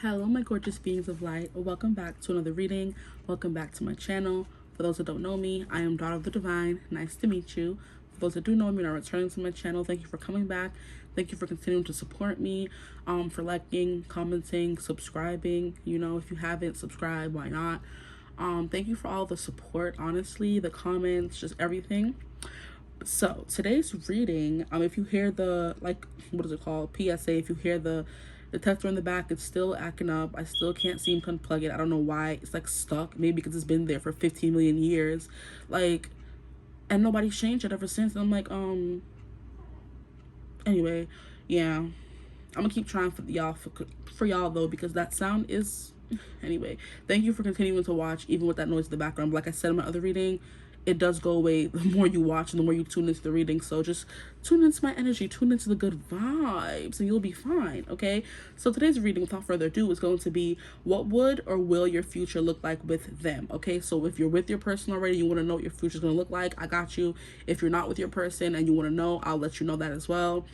Hello my gorgeous beings of light, welcome back to another reading. Welcome back to my channel. For those that don't know me, I am Daughter of the Divine. Nice to meet you. For those that do know me and are returning to my channel, thank you for coming back. Thank you for continuing to support me, for liking, commenting, subscribing. You know, if you haven't subscribed, why not? Thank you for all the support, honestly, the comments, just everything. So today's reading, if you hear the, like, what is it called, PSA, if you hear the detector in the back, it's still acting up. I still can't seem to unplug it. I don't know why it's like stuck. Maybe because it's been there for 15 million years, like, and nobody's changed it ever since. And I'm like, anyway, yeah, I'm gonna keep trying for y'all though, because that sound is, anyway. Thank you for continuing to watch even with that noise in the background. But like I said in my other reading, it does go away the more you watch and the more you tune into the reading. So just tune into my energy, tune into the good vibes, and you'll be fine, okay? So today's reading, without further ado, is going to be what would or will your future look like with them, okay? So if you're with your person already, you want to know what your future is going to look like, I got you. If you're not with your person and you want to know, I'll let you know that as well.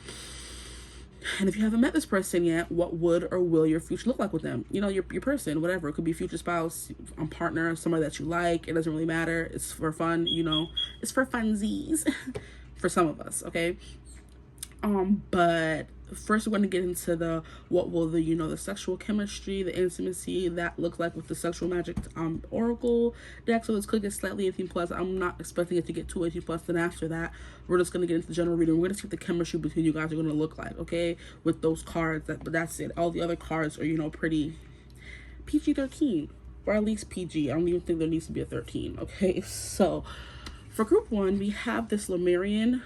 And if you haven't met this person yet, what would or will your future look like with them? You know, your person, whatever. It could be future spouse, partner, somebody that you like. It doesn't really matter. It's for fun, you know. It's for funsies for some of us, okay? But first we're going to get into the what will the, you know, the sexual chemistry, the intimacy that look like with the sexual magic oracle deck. So this could get slightly 18 plus. I'm not expecting it to get to 18 plus. Then after that, we're just going to get into the general reading. We're going to see what the chemistry between you guys are going to look like, okay, with those cards. But that's it. All the other cards are, you know, pretty PG-13, or at least PG. I don't even think there needs to be a 13, okay? So for group one, we have this Lemurian,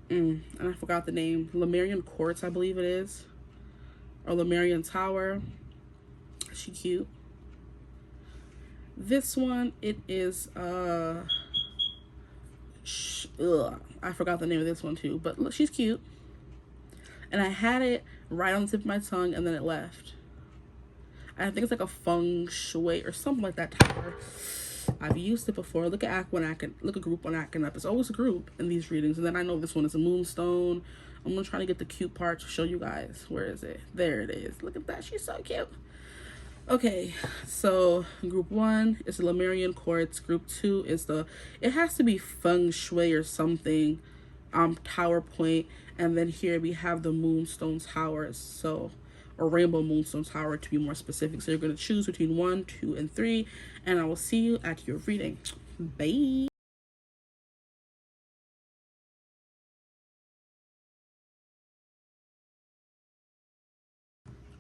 and I forgot the name, Lemurian Quartz, I believe it is, or Lemurian Tower. She cute. This one, it is I forgot the name of this one too, but look, she's cute. And I had it right on the tip of my tongue and then it left. I think it's like a feng shui or something like that tower. I've used it before. Look at group one acting up. It's always a group in these readings. And then I know this one is a moonstone. I'm gonna try to get the cute part to show you guys. Where is it? There it is. Look at that. She's so cute. Okay, so group one is the Lemurian Quartz. Group two is it has to be feng shui or something, tower point. And then here we have the moonstone towers. So, or rainbow moonstone tower to be more specific. So you're going to choose between 1, 2, and 3, and I will see you at your reading. Bye.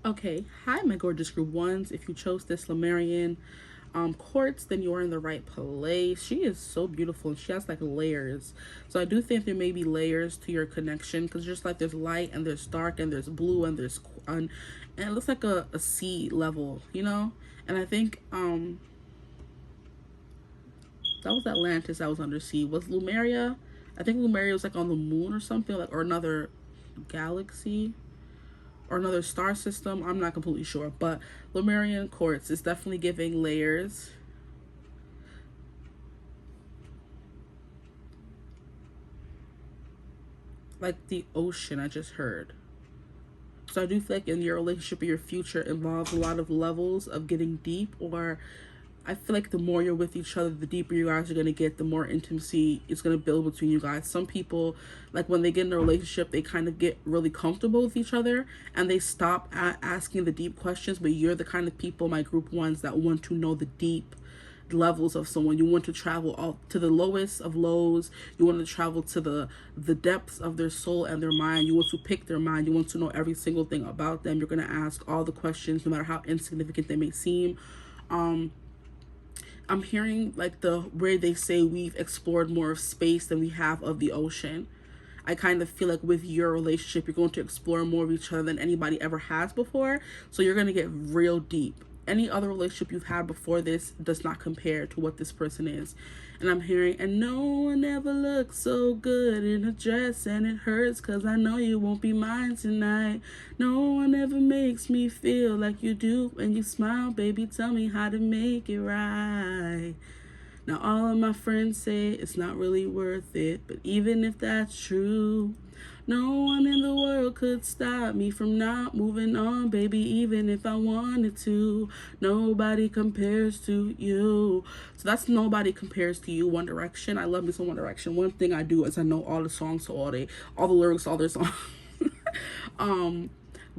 Okay, hi my gorgeous group ones. If you chose this Lemurian Quartz, then you are in the right place. She is so beautiful and she has like layers. So I do think there may be layers to your connection, because just like there's light and there's dark and there's blue and there's and it looks like a sea level, you know. And I think that was Atlantis that was undersea. Was Lemuria? I think Lemuria was like on the moon or something, like, or another galaxy or another star system. I'm not completely sure, but Lemurian Quartz is definitely giving layers. Like the ocean, I just heard. So I do feel like in your relationship or your future involves a lot of levels of getting deep, or I feel like the more you're with each other, the deeper you guys are going to get, the more intimacy it's going to build between you guys. Some people, like when they get in a relationship, they kind of get really comfortable with each other and they stop asking the deep questions. But you're the kind of people, my group ones, that want to know the deep levels of someone. You want to travel all to the lowest of lows. You want to travel to the depths of their soul and their mind. You want to pick their mind. You want to know every single thing about them. You're going to ask all the questions, no matter how insignificant they may seem. I'm hearing like where they say we've explored more of space than we have of the ocean. I kind of feel like with your relationship, you're going to explore more of each other than anybody ever has before. So you're going to get real deep. Any other relationship you've had before this does not compare to what this person is. And I'm hearing, and no one ever looks so good in a dress, and it hurts because I know you won't be mine tonight. No one ever makes me feel like you do when you smile, baby. Tell me how to make it right. Now all of my friends say it's not really worth it, but even if that's true, No one in the world could stop me from not moving on, baby, even if I wanted to. Nobody compares to you. So that's Nobody Compares to You, One Direction. I love me some One Direction. One thing I do is I know all the songs, so all the lyrics, all their songs.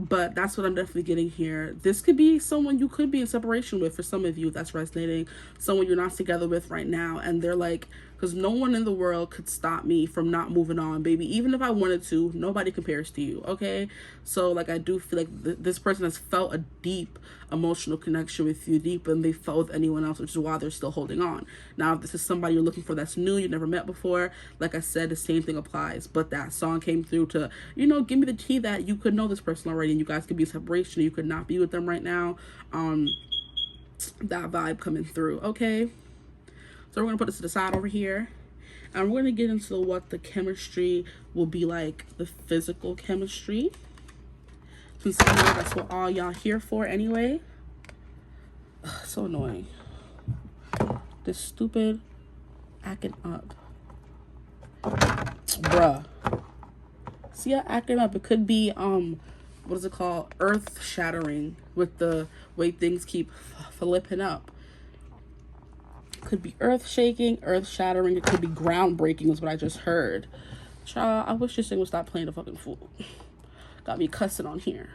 But that's what I'm definitely getting here. This could be someone you could be in separation with. For some of you, that's resonating. Someone you're not together with right now, and they're like, because no one in the world could stop me from not moving on, baby. Even if I wanted to, nobody compares to you, okay? So, like, I do feel like this person has felt a deep emotional connection with you, deeper than they felt with anyone else, which is why they're still holding on. Now, if this is somebody you're looking for that's new, you've never met before, like I said, the same thing applies. But that song came through to, you know, give me the tea that you could know this person already, and you guys could be in separation, you could not be with them right now. That vibe coming through, okay? So we're going to put this to the side over here. And we're going to get into what the chemistry will be like, the physical chemistry. Since I know that's what all y'all here for anyway. Ugh, so annoying. This stupid acting up. Bruh. See ya acting up. It could be, what is it called? Earth shattering with the way things keep flipping up. Could be earth shaking, earth shattering. It could be groundbreaking is what I just heard. Child, I wish this thing would stop playing the fucking fool. Got me cussing on here.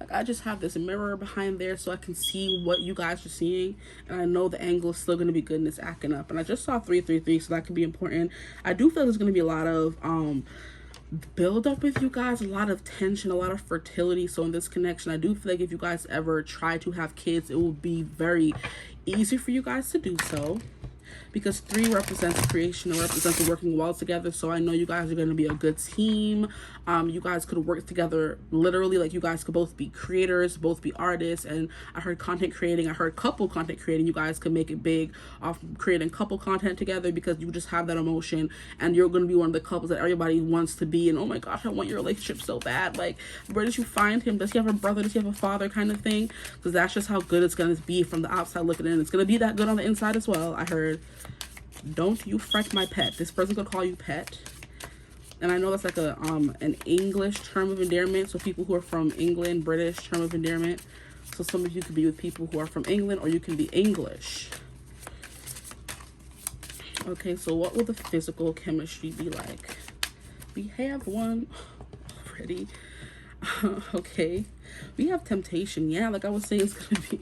Like, I just have this mirror behind there so I can see what you guys are seeing. And I know the angle is still going to be good and it's acting up. And I just saw 333, so that could be important. I do feel there's going to be a lot of build up with you guys, a lot of tension, a lot of fertility. So in this connection, I do feel like if you guys ever try to have kids, it will be very easy for you guys to do so, because 3 represents creation, it represents working well together. So I know you guys are going to be a good team. You guys could work together literally, like you guys could both be creators, both be artists. And I heard content creating, I heard couple content creating. You guys could make it big off creating couple content together, because you just have that emotion and you're going to be one of the couples that everybody wants to be. And oh my gosh, I want your relationship so bad. Like, where did you find him? Does he have a brother? Does he have a father? Kind of thing. Because that's just how good it's going to be from the outside looking in. It's going to be that good on the inside as well. I heard. Don't you fret my pet. This person could call you pet. And I know that's like a an English term of endearment. So people who are from England, British term of endearment. So some of you could be with people who are from England, or you can be English. Okay, so what will the physical chemistry be like? We have one already. Okay. We have temptation. Yeah, like I was saying, it's gonna be.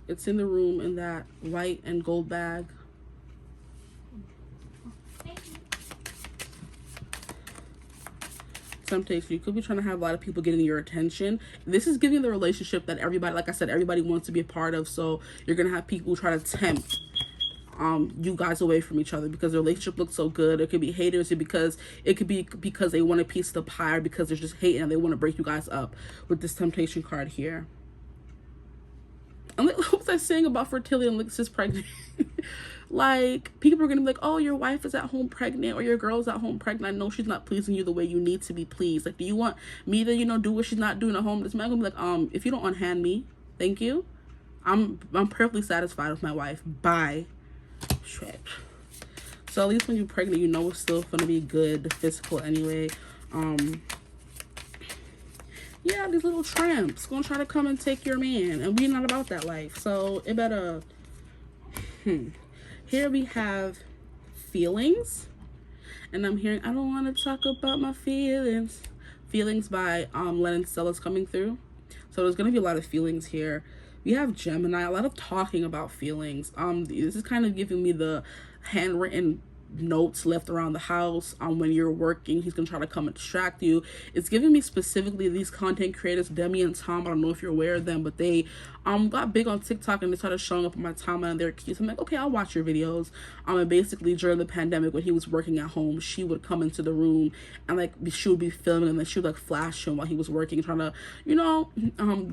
It's in the room in that white and gold bag. Temptation. You could be trying to have a lot of people getting your attention. This is giving the relationship that everybody, like I said, everybody wants to be a part of. So you're gonna have people try to tempt you guys away from each other because the relationship looks so good. It could be haters, it could be because they want a piece of the pie, or because there's just hate and they want to break you guys up with this temptation card here. And like, what was I saying about fertility and Alexis pregnant? Like, people are gonna be like, oh, your wife is at home pregnant, or your girl's at home pregnant. I know she's not pleasing you the way you need to be pleased. Like, do you want me to, you know, do what she's not doing at home? This man gonna be like, if you don't unhand me, thank you. I'm perfectly satisfied with my wife. Bye. Shit. So at least when you're pregnant, you know it's still gonna be good physical anyway. Yeah, these little tramps gonna try to come and take your man, and we're not about that life. So it better. Here we have feelings, and I'm hearing I don't want to talk about my feelings. Feelings by Lennon Stella's coming through. So there's gonna be a lot of feelings here. We have Gemini, a lot of talking about feelings. This is kind of giving me the handwritten notes left around the house when you're working. He's gonna try to come and distract you. It's giving me specifically these content creators, Demi and Tom. I don't know if you're aware of them, but they got big on TikTok and they started showing up on my timeline. They're cute. So I'm like, okay, I'll watch your videos. And basically during the pandemic when he was working at home, she would come into the room and like she would be filming, and then she would like flash him while he was working, trying to, you know,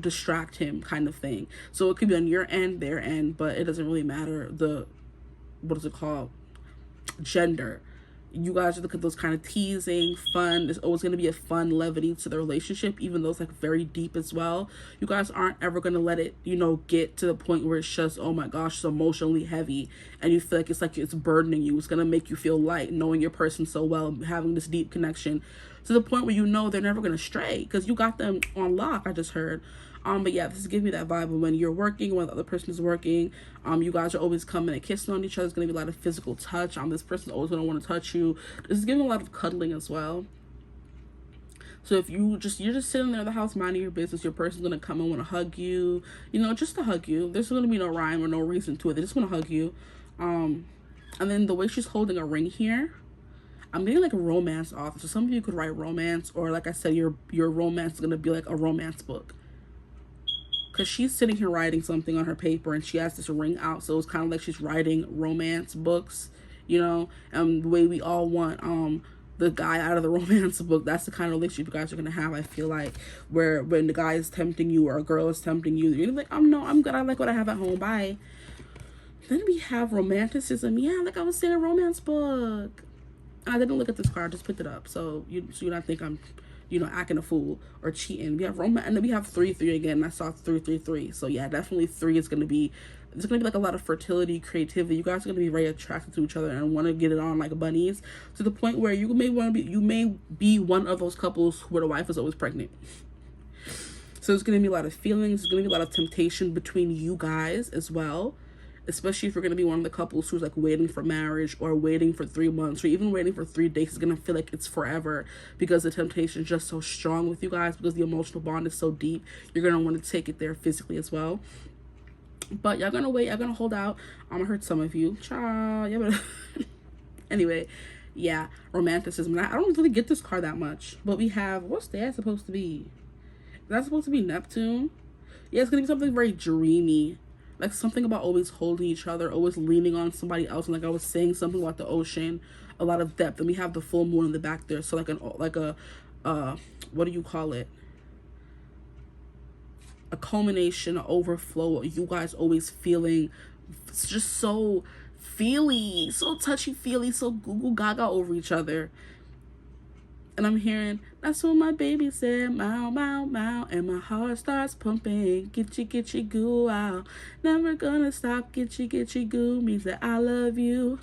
distract him, kind of thing. So it could be on your end, their end, but it doesn't really matter the, what is it called, gender. You guys are looking at those kind of teasing, fun. There's always going to be a fun levity to the relationship, even though it's like very deep as well. You guys aren't ever going to let it, you know, get to the point where it's just, oh my gosh, it's emotionally heavy and you feel like it's burdening you. It's going to make you feel light knowing your person so well, having this deep connection to the point where you know they're never going to stray because you got them on lock, I just heard. But yeah, this is giving me that vibe of when you're working, when the other person is working, you guys are always coming and kissing on each other. There's going to be a lot of physical touch. This person's always going to want to touch you. This is giving a lot of cuddling as well. So if you're just sitting there in the house minding your business, your person's going to come and want to hug you, you know, just to hug you. There's going to be no rhyme or no reason to it. They just want to hug you. And then the way she's holding a ring here, I'm getting like a romance author. So some of you could write romance, or like I said, your romance is going to be like a romance book. Because she's sitting here writing something on her paper and she has this ring out. So it's kind of like she's writing romance books, you know, and the way we all want the guy out of the romance book. That's the kind of relationship you guys are going to have, I feel like, where when the guy is tempting you or a girl is tempting you, you're like, no, I'm good. I like what I have at home. Bye. Then we have romanticism. Yeah, like I was saying, a romance book. I didn't look at this card. I just picked it up. So you don't think I'm, you know, acting a fool or cheating. We have romance, and then we have 3-3 again. I saw 3-3-3. So yeah, definitely 3 is going to be, there's going to be like a lot of fertility, creativity. You guys are going to be very attracted to each other and want to get it on like bunnies, to the point where you may be one of those couples where the wife is always pregnant. So there's going to be a lot of feelings. There's going to be a lot of temptation between you guys as well. Especially if you're going to be one of the couples who's like waiting for marriage or waiting for 3 months or even waiting for 3 days. It's going to feel like it's forever because the temptation is just so strong with you guys, because the emotional bond is so deep. You're going to want to take it there physically as well. But y'all going to wait. Y'all going to hold out. I'm going to hurt some of you. Ciao. Yeah, anyway, yeah, romanticism. I don't really get this card that much. But we have, what's that supposed to be? Is that supposed to be Neptune? Yeah, it's going to be something very dreamy. Like something about always holding each other, always leaning on somebody else. And like I was saying, something about the ocean, a lot of depth. And we have the full moon in the back there. So like a what do you call it? A culmination, an overflow. You guys always feeling just so feely, so touchy-feely, so goo-goo gaga over each other. And I'm hearing, that's what my baby said, meow, meow, meow. And my heart starts pumping, gitchy, goo, wow. Never gonna stop, gitchy, goo, means that I love you.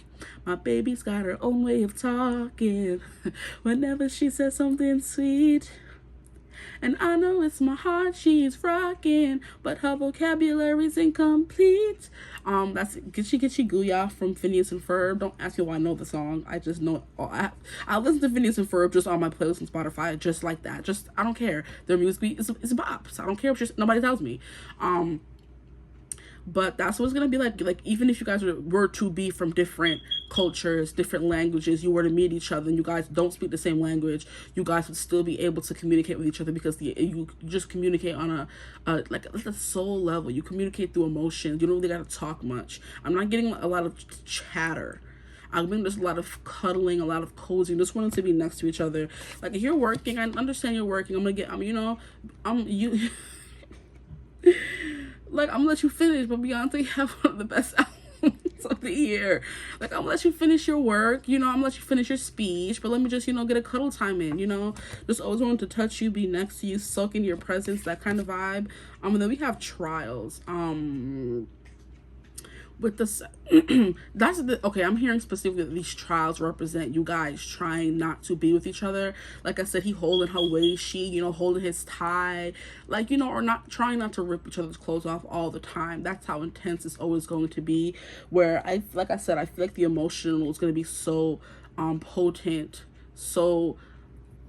My baby's got her own way of talking. Whenever she says something sweet. And I know it's my heart she's rocking, but her vocabulary's incomplete. That's Gitchy Goo, y'all, from Phineas and Ferb. Don't ask me why I know the song. I just know it. I listen to Phineas and Ferb just on my playlist on Spotify, just like that. Just, I don't care. Their music is a bop. So I don't care if just nobody tells me. But that's what it's gonna be like. Like, even if you guys were to be from different cultures, different languages, you were to meet each other and you guys don't speak the same language, you guys would still be able to communicate with each other, because you just communicate on like a soul level. You communicate through emotions. You don't really gotta talk much. I'm not getting a lot of chatter. I'm getting just a lot of cuddling, a lot of cozying, just wanting to be next to each other. Like, if you're working, I understand you're working. I'm gonna get, you. Like, I'm gonna let you finish, but Beyonce have one of the best albums of the year. Like, I'm gonna let you finish your work, you know, I'm gonna let you finish your speech, but let me just, you know, get a cuddle time in, you know, just always wanting to touch you, be next to you, soak in your presence, that kind of vibe. And then we have trials. With this, that's the, okay, I'm hearing specifically that these trials represent you guys trying not to be with each other. Like I said, he holding her waist, she, you know, holding his tie, like, you know, or not trying not to rip each other's clothes off all the time. That's how intense it's always going to be. Where like I said, I feel like the emotional is going to be so potent, so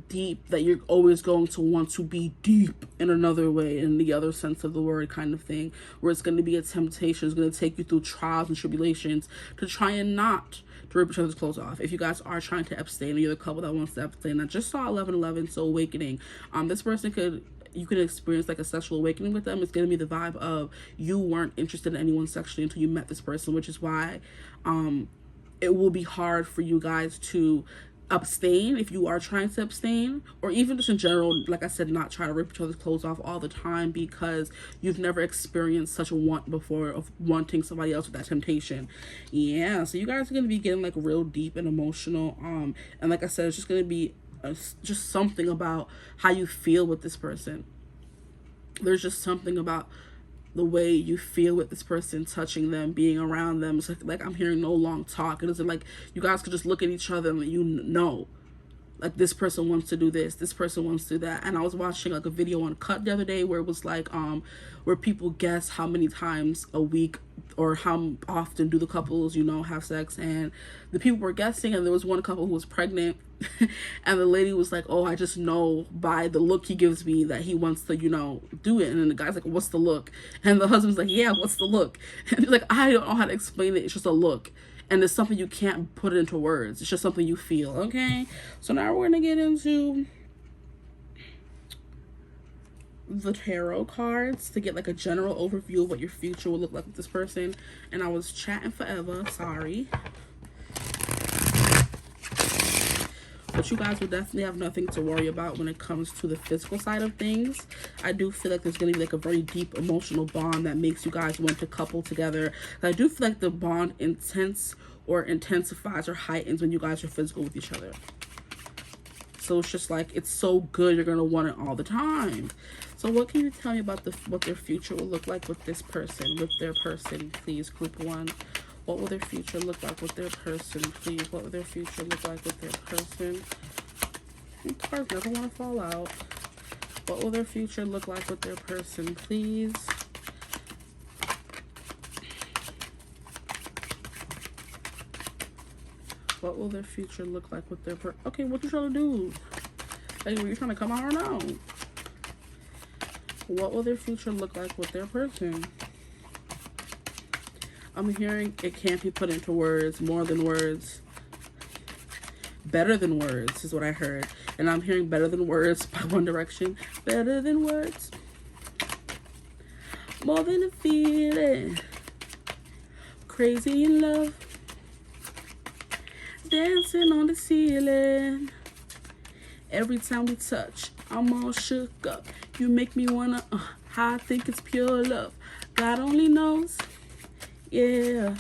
deep, that you're always going to want to be deep in another way, in the other sense of the word, kind of thing, where it's going to be a temptation. It's going to take you through trials and tribulations to try and not to rip each other's clothes off. If you guys are trying to abstain, or you're the couple that wants to abstain, I just saw 11/11, so awakening. This person you could experience like a sexual awakening with them. It's going to be the vibe of you weren't interested in anyone sexually until you met this person, which is why it will be hard for you guys to abstain if you are trying to abstain, or even just in general, like I said, not try to rip each other's clothes off all the time because you've never experienced such a want before of wanting somebody else with that temptation. Yeah, so you guys are going to be getting like real deep and emotional, and like I said, it's just going to be just something about how you feel with this person. There's just something about the way you feel with this person, touching them, being around them. It's like I'm hearing no long talk. It isn't like you guys could just look at each other and you know, like, this person wants to do this person wants to do that. And I was watching like a video on Cut the other day where it was like where people guess how many times a week or how often do the couples, you know, have sex, and the people were guessing, and there was one couple who was pregnant and the lady was like, oh, I just know by the look he gives me that he wants to, you know, do it. And then the guy's like, what's the look? And the husband's like, yeah, what's the look? And he's like, I don't know how to explain it, it's just a look. And it's something you can't put it into words. It's just something you feel, okay? So now we're going to get into the tarot cards to get like a general overview of what your future will look like with this person. And I was chatting forever, sorry. But you guys will definitely have nothing to worry about when it comes to the physical side of things. I do feel like there's going to be like a very deep emotional bond that makes you guys want to couple together. I do feel like the bond intensifies or heightens when you guys are physical with each other. So it's just like, it's so good, you're going to want it all the time. So what can you tell me about what their future will look like with this person, with their person, please, group 1? What will their future look like with their person, please? What will their future look like with their person? These cards never want to fall out. What will their future look like with their person, please? What will their future look like with their person? Okay, what you trying to do? Like, were you trying to come out or no? What will their future look like with their person? I'm hearing it can't be put into words, more than words. Better than words is what I heard. And I'm hearing Better Than Words by One Direction. Better than words. More than a feeling. Crazy in love. Dancing on the ceiling. Every time we touch, I'm all shook up. You make me wanna, I think it's pure love. God only knows. Yeah,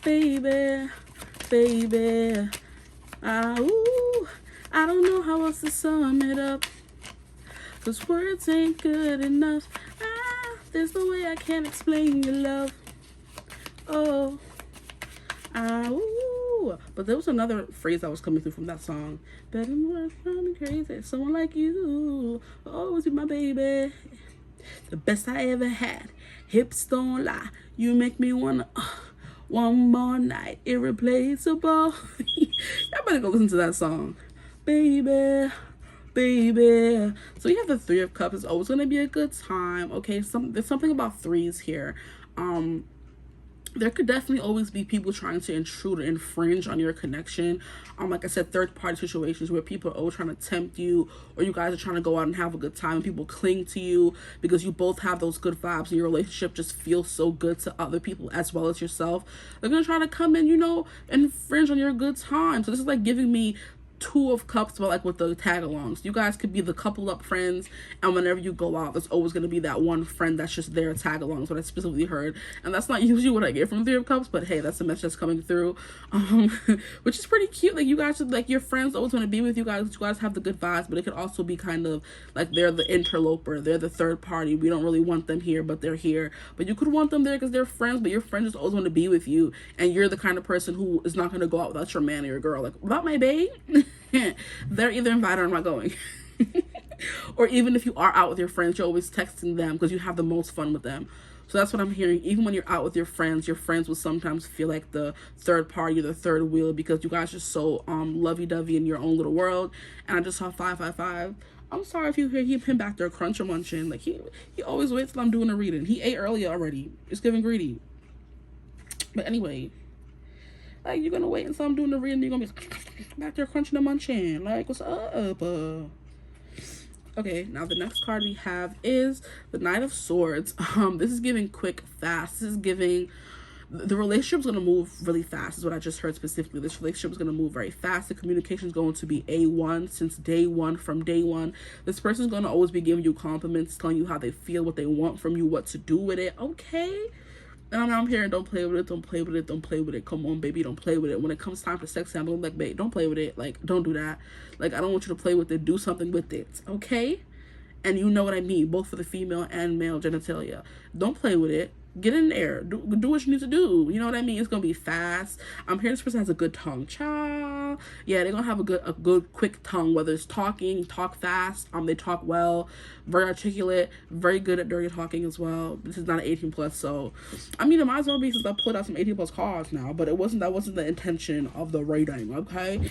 baby, baby. Ooh, I don't know how else to sum it up, 'cause words ain't good enough. There's no way I can explain your love. Oh, ooh. But there was another phrase that was coming through from that song. Better than words, running crazy. Someone like you, always be my baby. The best I ever had. Hips don't lie. You make me wanna one more night, irreplaceable. Y'all better go listen to that song, baby, baby. So you have the Three of Cups. It's always gonna be a good time. Okay, there's something about threes here. There could definitely always be people trying to intrude or infringe on your connection. Like I said, third-party situations where people are always trying to tempt you, or you guys are trying to go out and have a good time, and people cling to you because you both have those good vibes and your relationship just feels so good to other people as well as yourself. They're going to try to come in, you know, and infringe on your good time. So this is like giving me Two of Cups, but like with the tag-alongs. You guys could be the couple up friends, and whenever you go out, there's always going to be that one friend that's just there tag-alongs, what I specifically heard. And that's not usually what I get from Three of Cups, but hey, that's the message that's coming through, which is pretty cute. Like, you guys should, like, your friends always want to be with you guys. You guys have the good vibes, but it could also be kind of like they're the interloper, they're the third party. We don't really want them here, but they're here. But you could want them there because they're friends, but your friends just always want to be with you, and you're the kind of person who is not going to go out without your man or your girl. Like, without my babe? They're either invited or I'm not going. Or even if you are out with your friends, you're always texting them because you have the most fun with them. So that's what I'm hearing. Even when you're out with your friends will sometimes feel like the third party or the third wheel because you guys are so lovey-dovey in your own little world. And I just saw 555. I'm sorry if you hear him back there crunch or munching. Like, he always waits till I'm doing a reading. He ate earlier already. It's giving greedy. But anyway, like, you're gonna wait until I'm doing the reading, you're gonna be back there crunching and munching. Like, what's up? Okay, now the next card we have is the Knight of Swords. This is giving quick, fast. This is giving the relationship's going to move really fast is what I just heard specifically. This relationship is going to move very fast. The communication is going to be A1 since day one. From day one, this person is going to always be giving you compliments, telling you how they feel, what they want from you, what to do with it. Okay. And I'm hearing, don't play with it, don't play with it, don't play with it. Come on, baby, don't play with it. When it comes time for sex, I'm like, babe, don't play with it. Like, don't do that. Like, I don't want you to play with it. Do something with it, okay? And you know what I mean, both for the female and male genitalia. Don't play with it. Get in there. Do what you need to do. You know what I mean? It's gonna be fast. I'm hearing this person has a good tongue. Child. Yeah, they're gonna have a good quick tongue, whether it's talking, talk fast, they talk well, very articulate, very good at dirty talking as well. This is not an 18 plus, so I mean it might as well be, since I pulled out some 18 plus cards now, but that wasn't the intention of the rating, okay?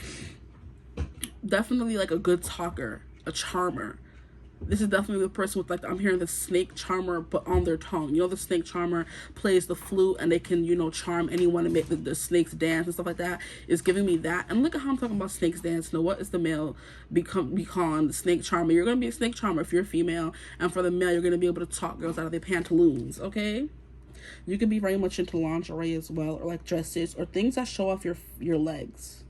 Definitely like a good talker, a charmer. This is definitely the person with, like, I'm hearing the snake charmer but on their tongue. You know, the snake charmer plays the flute and they can, you know, charm anyone and make the snakes dance and stuff like that. It's giving me that. And look at how I'm talking about snakes dance. You know, what is the male become the snake charmer? You're going to be a snake charmer if you're a female. And for the male, you're going to be able to talk girls out of their pantaloons, okay? You can be very much into lingerie as well, or like dresses or things that show off your legs.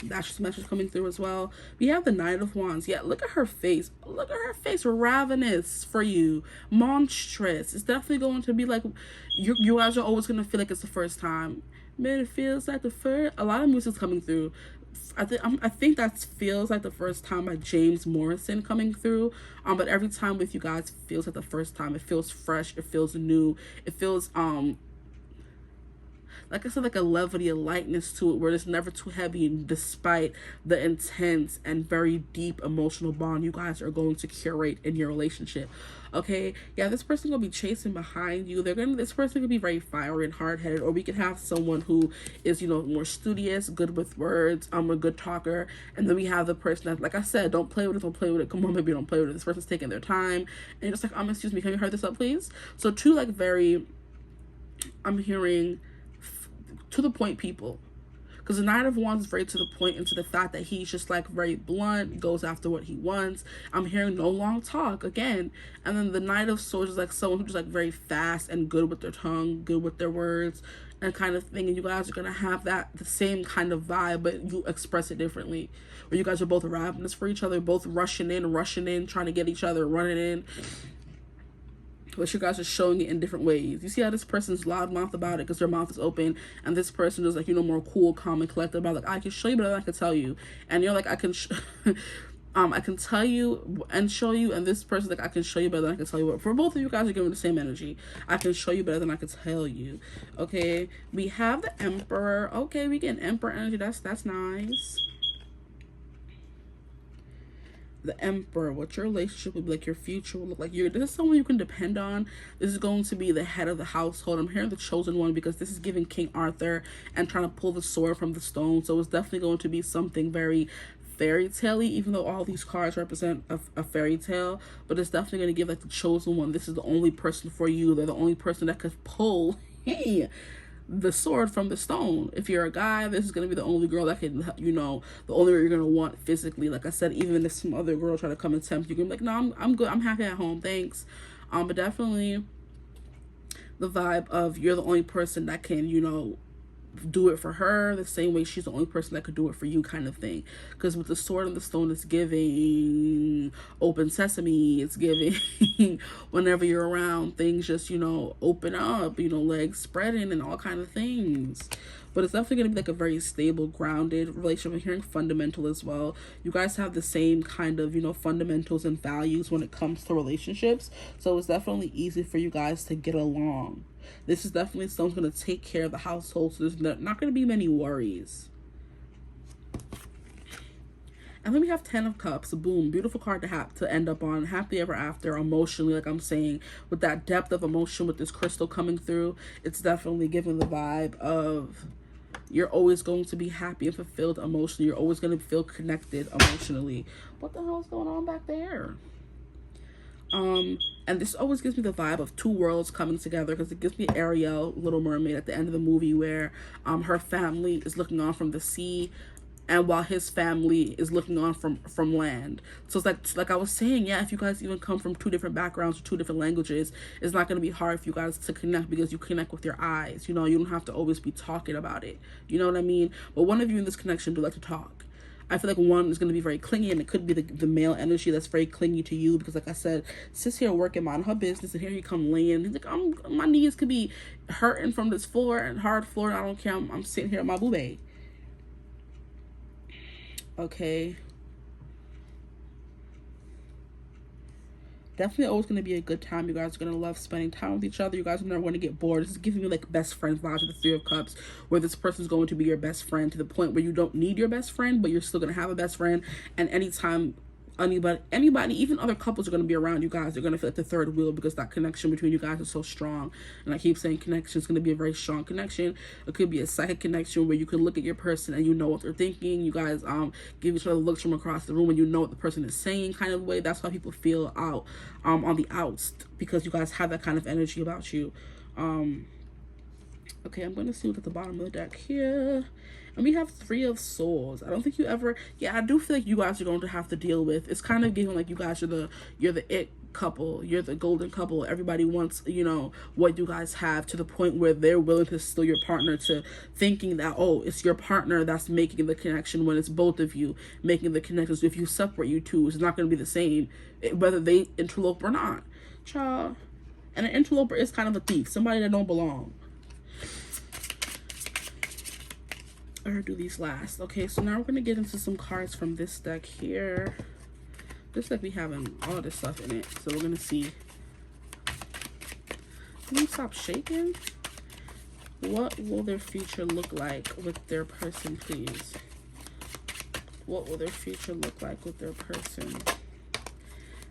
That's just a message coming through as well. We have the Knight of Wands. Yeah, look at her face. Look at her face. Ravenous for you. Monstrous. It's definitely going to be like, you guys are always going to feel like it's the first time. Man, it feels like the first. A lot of music's coming through. I think that feels like the first time by James Morrison coming through. But every time with you guys feels like the first time. It feels fresh. It feels new. It feels, like I said, like a levity, a lightness to it, where it's never too heavy, despite the intense and very deep emotional bond you guys are going to curate in your relationship. Okay, yeah, this person gonna be chasing behind you. This person could be very fiery and hard-headed, or we could have someone who is, you know, more studious, good with words, a good talker, and then we have the person that, like I said, don't play with it, don't play with it. Come on, baby, don't play with it. This person's taking their time, and you're just like, excuse me, can you hurry this up, please? So two, like, very, I'm hearing, to the point people, because the Knight of Wands is very to the point, into the fact that he's just like very blunt, goes after what he wants. I'm hearing no long talk again. And then the Knight of Swords is like someone who's like very fast and good with their tongue, good with their words and kind of thing. And you guys are gonna have the same kind of vibe, but you express it differently, where you guys are both ravenous for each other, both rushing in, trying to get each other, running in. But you guys are showing it in different ways. You see how this person's loudmouth about it because their mouth is open, and this person is like, you know, more cool, calm, and collected about, like, I can show you better than I can tell you. And you're like, I can I can tell you and show you, and this person's like, I can show you better than I can tell you. But for both of you guys are giving the same energy. I can show you better than I can tell you. Okay, we have the Emperor. Okay, we get Emperor energy. That's nice. The Emperor, what your relationship will be like, your future will look like. This is someone you can depend on. This is going to be the head of the household. I'm hearing the chosen one because this is giving King Arthur and trying to pull the sword from the stone. So it's definitely going to be something very fairy tale-y, even though all these cards represent a fairy tale. But it's definitely going to give like the chosen one. This is the only person for you. They're the only person that could pull the sword from the stone. If you're a guy, this is going to be the only girl that can, you know, the only girl you're going to want physically. Like I said, even if some other girl try to come and tempt you, you're going to be like, no, I'm good, I'm happy at home, thanks. But definitely the vibe of you're the only person that can, you know, do it for her the same way she's the only person that could do it for you, kind of thing. Because with the sword and the stone, it's giving open sesame. It's giving whenever you're around, things just, you know, open up, you know, legs spreading and all kind of things. But it's definitely going to be like a very stable, grounded relationship. I'm hearing fundamental as well. You guys have the same kind of, you know, fundamentals and values when it comes to relationships. So it's definitely easy for you guys to get along. This is definitely someone's going to take care of the household. So there's not going to be many worries. And then we have 10 of Cups. Boom. Beautiful card to have to end up on. Happily ever after, emotionally, like I'm saying. With that depth of emotion with this crystal coming through, it's definitely giving the vibe of you're always going to be happy and fulfilled emotionally. You're always going to feel connected emotionally. What the hell is going on back there? And this always gives me the vibe of two worlds coming together, because it gives me Ariel, Little Mermaid, at the end of the movie, where her family is looking on from the sea, and while his family is looking on from land. So it's like I was saying, yeah, if you guys even come from 2 different backgrounds or 2 different languages, it's not going to be hard for you guys to connect, because you connect with your eyes. You know, you don't have to always be talking about it. You know what I mean? But one of you in this connection do like to talk. I feel like one is going to be very clingy, and it could be the male energy that's very clingy to you, because like I said, sis here working on her business, and here you come laying. He's like, my knees could be hurting from this floor and hard floor, and I don't care. I'm sitting here at my boo-bae. Okay. Definitely always going to be a good time. You guys are going to love spending time with each other. You guys are never going to get bored. This is giving me like best friend vibes with the 3 of Cups, where this person's going to be your best friend to the point where you don't need your best friend, but you're still going to have a best friend. And anytime anybody, even other couples are going to be around you guys, they're going to feel like the 3rd wheel, because that connection between you guys is so strong. And I keep saying connection is going to be a very strong connection. It could be a psychic connection where you can look at your person and you know what they're thinking. You guys give each other looks from across the room and you know what the person is saying, kind of way. That's how people feel out on the outs, because you guys have that kind of energy about you. Okay, I'm going to see what's at the bottom of the deck here. And we have 3 of Swords. I don't think you ever... Yeah, I do feel like you guys are going to have to deal with... It's kind of giving like you guys are you're the it couple. You're the golden couple. Everybody wants, you know, what you guys have, to the point where they're willing to steal your partner, to thinking that, oh, it's your partner that's making the connection, when it's both of you making the connection. So if you separate you two, it's not going to be the same, whether they interlope or not. Child. And an interloper is kind of a thief. Somebody that don't belong. Or do these last. Okay, so now we're going to get into some cards from this deck here. This deck be having all this stuff in it. So we're going to see. Can you stop shaking? What will their future look like with their person, please? What will their future look like with their person?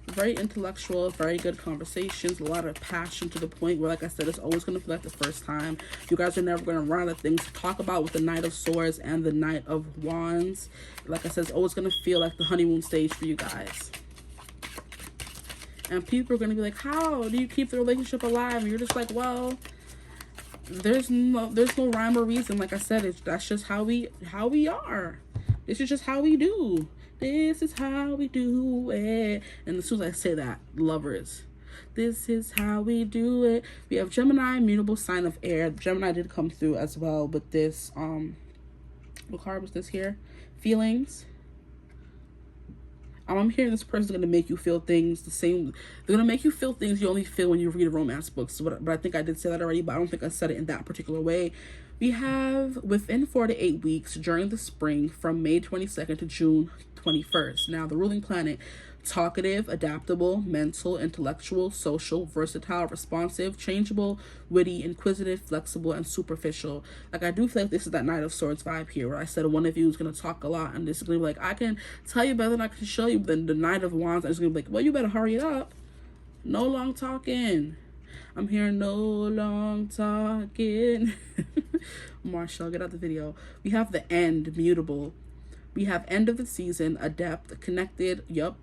Very intellectual, very good conversations, a lot of passion, to the point where, like I said, it's always going to feel like the first time. You guys are never going to run out of things to talk about with the Knight of Swords and the Knight of Wands. Like I said, it's always going to feel like the honeymoon stage for you guys. And people are going to be like, how do you keep the relationship alive? And you're just like, well, there's no rhyme or reason. Like I said, that's just how we are. This is just how we do. This is how we do it. And as soon as I say that, lovers, this is how we do it. We have Gemini, mutable sign of air. Gemini did come through as well, but this what card was this here? Feelings. I'm hearing this person's gonna make you feel things the same. They're gonna make you feel things you only feel when you read romance books. But I think I did say that already, but I don't think I said it in that particular way. We have within 4 to 8 weeks during the spring, from May 22nd to June 21st. Now, the ruling planet: talkative, adaptable, mental, intellectual, social, versatile, responsive, changeable, witty, inquisitive, flexible, and superficial. Like, I do feel like this is that Knight of Swords vibe here, where I said one of you is going to talk a lot, and this is going to be like, I can tell you better than I can show you. But then the Knight of Wands is going to be like, well, you better hurry it up. No long talking. I'm hearing no long talking. Marshall, get out the video. We have the End, mutable. We have end of the season, adept, connected, yup,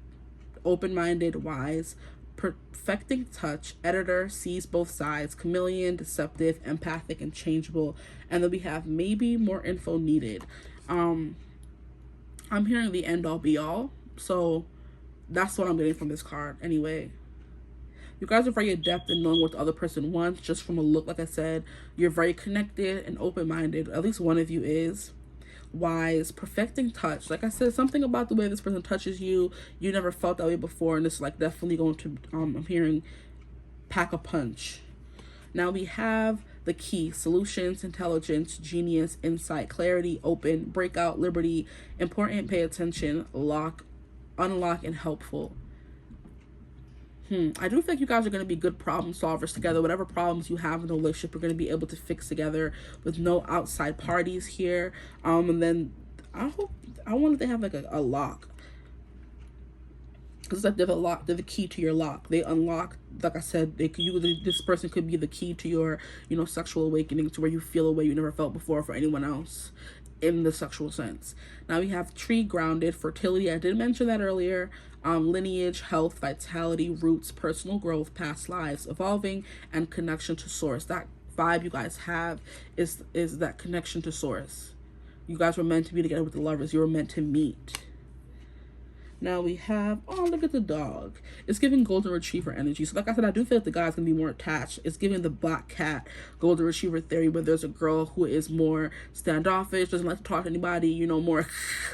open-minded, wise, perfecting touch, editor, sees both sides, chameleon, deceptive, empathic, and changeable. And then we have maybe more info needed. I'm hearing the end all be all. So that's what I'm getting from this card anyway. You guys are very adept in knowing what the other person wants, just from a look. Like I said, you're very connected and open-minded. At least one of you is. Wise, perfecting touch. Like I said, something about the way this person touches you, you never felt that way before, and it's like definitely going to, I'm hearing, pack a punch. Now we have the key: solutions, intelligence, genius, insight, clarity, open, breakout, liberty, important, pay attention, lock, unlock, and helpful. I do think you guys are going to be good problem solvers together. Whatever problems you have in the relationship, you're going to be able to fix together with no outside parties here. And then I wonder if they have like a lock. Because like they're the key to your lock. They unlock, like I said, this person could be the key to your, sexual awakening, to where you feel a way you never felt before for anyone else in the sexual sense. Now we have tree, grounded, fertility. I did mention that earlier. Lineage, health, vitality, roots, personal growth, past lives, evolving, and connection to source. That vibe you guys have is that connection to source. You guys were meant to be together with the Lovers. You were meant to meet. Now we have, oh, look at the dog. It's giving golden retriever energy. So like I said, I do feel like the guy's gonna be more attached. It's giving the black cat golden retriever theory, where there's a girl who is more standoffish, doesn't like to talk to anybody, you know, more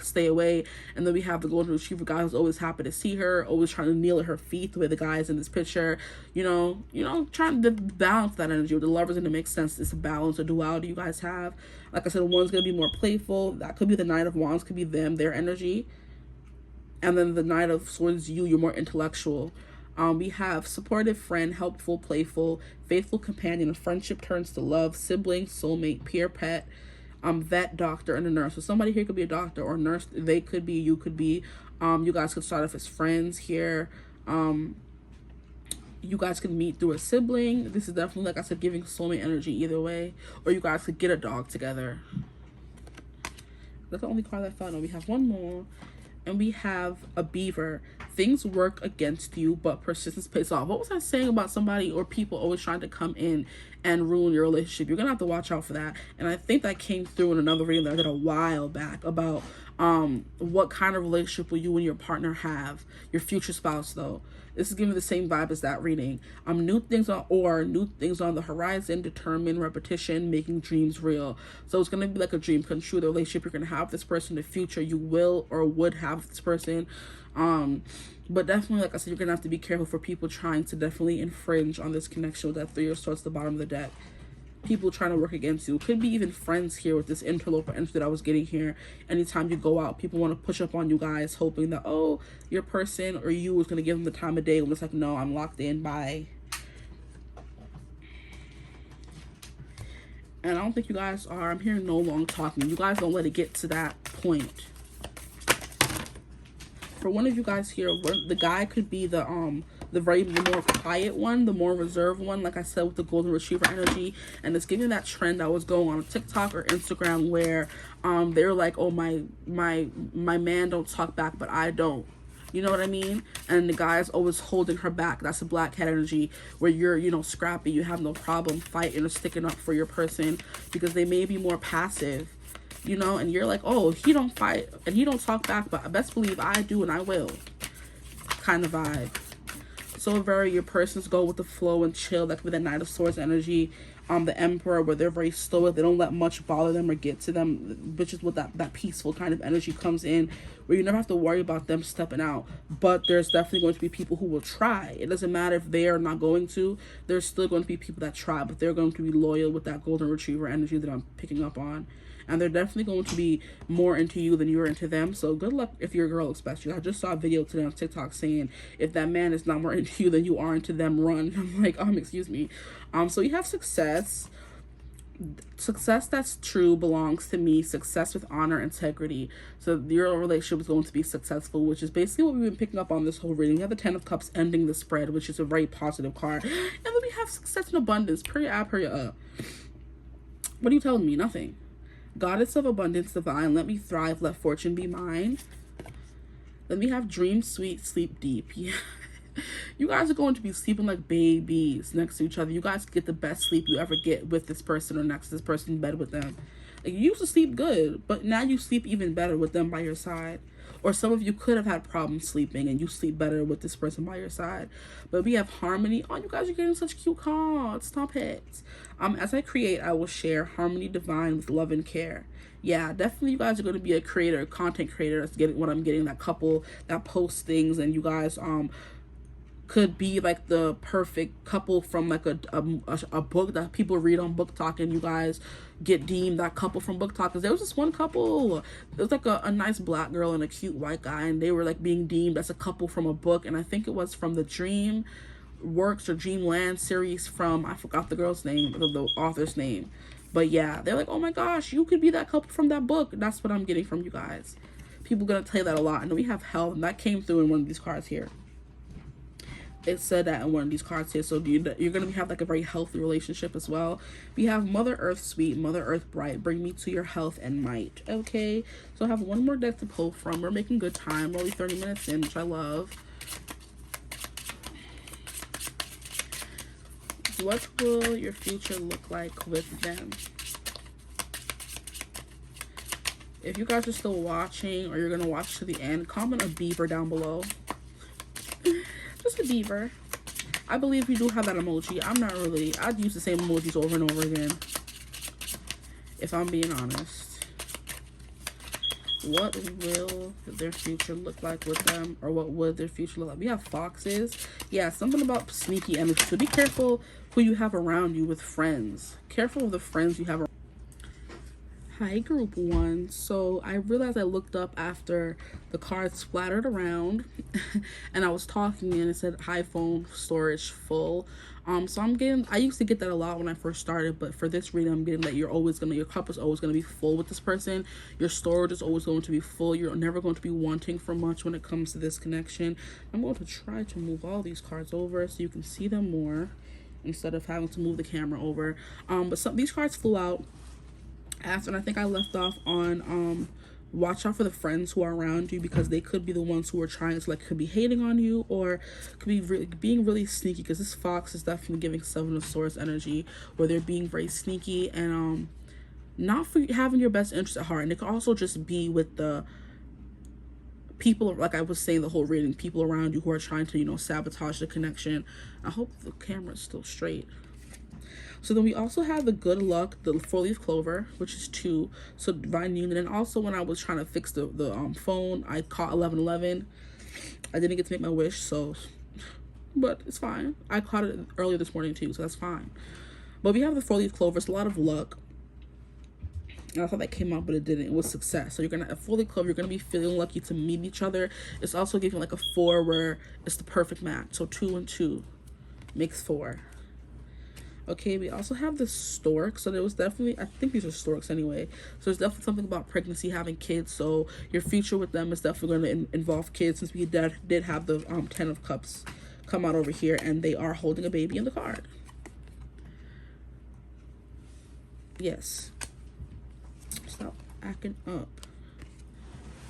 stay away. And then we have the golden retriever guy who's always happy to see her, always trying to kneel at her feet, the way the guy is in this picture. You know, trying to balance that energy. With the Lovers, and it makes sense. It's a balance, a duality you guys have. Like I said, one's gonna be more playful. That could be the Knight of Wands, could be them, their energy. And then the Knight of Swords, you're more intellectual. We have supportive friend, helpful, playful, faithful companion. A friendship turns to love, sibling, soulmate, peer pet, vet, doctor, and a nurse. So somebody here could be a doctor or a nurse. They could be, you could be. You guys could start off as friends here. You guys could meet through a sibling. This is definitely, like I said, giving soulmate energy either way. Or you guys could get a dog together. That's the only card I found. No, we have one more. And we have a beaver. Things work against you, but persistence pays off. What was I saying about somebody or people always trying to come in and ruin your relationship? You're gonna have to watch out for that. And I think that came through in another reading that I did a while back about what kind of relationship will you and your partner have, your future spouse though. This is giving the same vibe as that reading. New things on the horizon, determine repetition, making dreams real. So it's gonna be like a dream come true. The relationship you're gonna have with this person in the future, you will or would have with this person. But definitely, like I said, you're gonna have to be careful for people trying to definitely infringe on this connection with that 3 of Swords at the bottom of the deck. People trying to work against you. Could be even friends here with this interloper energy that I was getting here. Anytime you go out, people want to push up on you guys, hoping that, oh, your person or you is going to give them the time of day, when it's like, no, I'm locked in, bye. And I don't think you guys are. I'm hearing no long talking. You guys don't let it get to that point. For one of you guys here, the guy could be the more quiet one, the more reserved one, like I said, with the golden retriever energy. And it's giving that trend that was going on TikTok or Instagram where they're like, oh, my man don't talk back, but I don't. You know what I mean? And the guy's always holding her back. That's a black cat energy, where you're, you know, scrappy. You have no problem fighting or sticking up for your person because they may be more passive. You know, and you're like, oh, he don't fight and he don't talk back, but best believe I do and I will, kind of vibe. So very, your persons go with the flow and chill. That could be the Knight of Swords energy. The Emperor, where they're very stoic. They don't let much bother them or get to them, which is what that peaceful kind of energy comes in, where you never have to worry about them stepping out. But there's definitely going to be people who will try. It doesn't matter if they are not going to. There's still going to be people that try, but they're going to be loyal with that golden retriever energy that I'm picking up on. And they're definitely going to be more into you than you're into them. So good luck if you're a girl, especially. I just saw a video today on TikTok saying, if that man is not more into you than you are into them, run. I'm like, excuse me. So you have success. Success that's true belongs to me. Success with honor, integrity. So your relationship is going to be successful, which is basically what we've been picking up on this whole reading. We have the 10 of Cups ending the spread, which is a very positive card. And then we have success and abundance. Period, period, What are you telling me? Nothing. Goddess of abundance divine, let me thrive, let fortune be mine. Then we have dream sweet, sleep deep. Yeah. You guys are going to be sleeping like babies next to each other. You guys get the best sleep you ever get with this person or next to this person in bed with them. Like, you used to sleep good, but now you sleep even better with them by your side. Or some of you could have had problems sleeping and you sleep better with this person by your side. But we have harmony. Oh, you guys are getting such cute cards. Stop it. As I create, I will share harmony divine with love and care. Yeah, definitely you guys are going to be a creator, a content creator. That's getting what I'm getting, that couple that posts things, and you guys could be like the perfect couple from like a book that people read on Book Talk, and you guys get deemed that couple from Book Talk. Because there was this one couple, it was like a nice black girl and a cute white guy, and they were like being deemed as a couple from a book, and I think it was from the Dream Works or Dreamland series from, I forgot the girl's name, or the author's name, but yeah, they're like, oh my gosh, you could be that couple from that book. That's what I'm getting from you guys. People gonna tell you that a lot. And we have health, and that came through in one of these cards here. It said that in one of these cards here. So you're going to have like a very healthy relationship as well. We have Mother Earth sweet, Mother Earth bright, bring me to your health and might. Okay, so I have one more deck to pull from. We're making good time. We're only 30 minutes in, which I love. What will your future look like with them? If you guys are still watching or you're gonna watch to the end, comment a beaver down below. Just a beaver. I believe you do have that emoji. I'm not really. I'd use the same emojis over and over again, if I'm being honest. What will their future look like with them? Or what would their future look like? We have foxes. Yeah, something about sneaky energy. So be careful who you have around you with friends. Careful of the friends you have around. Hi, group 1. So I realized I looked up after the cards splattered around and I was talking and it said hi, phone storage full. So I used to get that a lot when I first started, but for this reading I'm getting that your cup is always gonna be full with this person. Your storage is always going to be full. You're never going to be wanting for much when it comes to this connection. I'm going to try to move all these cards over so you can see them more instead of having to move the camera over. But these cards flew out after, and I think I left off on watch out for the friends who are around you, because they could be the ones who are trying to, like, could be hating on you or could be being really sneaky, because this fox is definitely giving Seven of Swords energy, where they're being very sneaky and not for having your best interest at heart. And it could also just be with the people, like I was saying the whole reading, people around you who are trying to, you know, sabotage the connection. I hope the camera is still straight. So then we also have the good luck, the 4-leaf clover, which is 2, so divine union. And also when I was trying to fix the phone, I caught 1111. I didn't get to make my wish, so, but it's fine. I caught it earlier this morning too, so that's fine. But we have the 4-leaf clover. It's a lot of luck. And I thought that came out, but it didn't. It was success. So you're gonna, a 4-leaf clover, you're gonna be feeling lucky to meet each other. It's also giving like a 4 where it's the perfect match. So 2 and 2 makes 4. Okay, we also have the stork. So there was definitely, I think these are storks anyway. So there's definitely something about pregnancy, having kids. So your future with them is definitely going to involve kids, since we did have the 10 of cups come out over here, and they are holding a baby in the card. Yes. Stop acting up.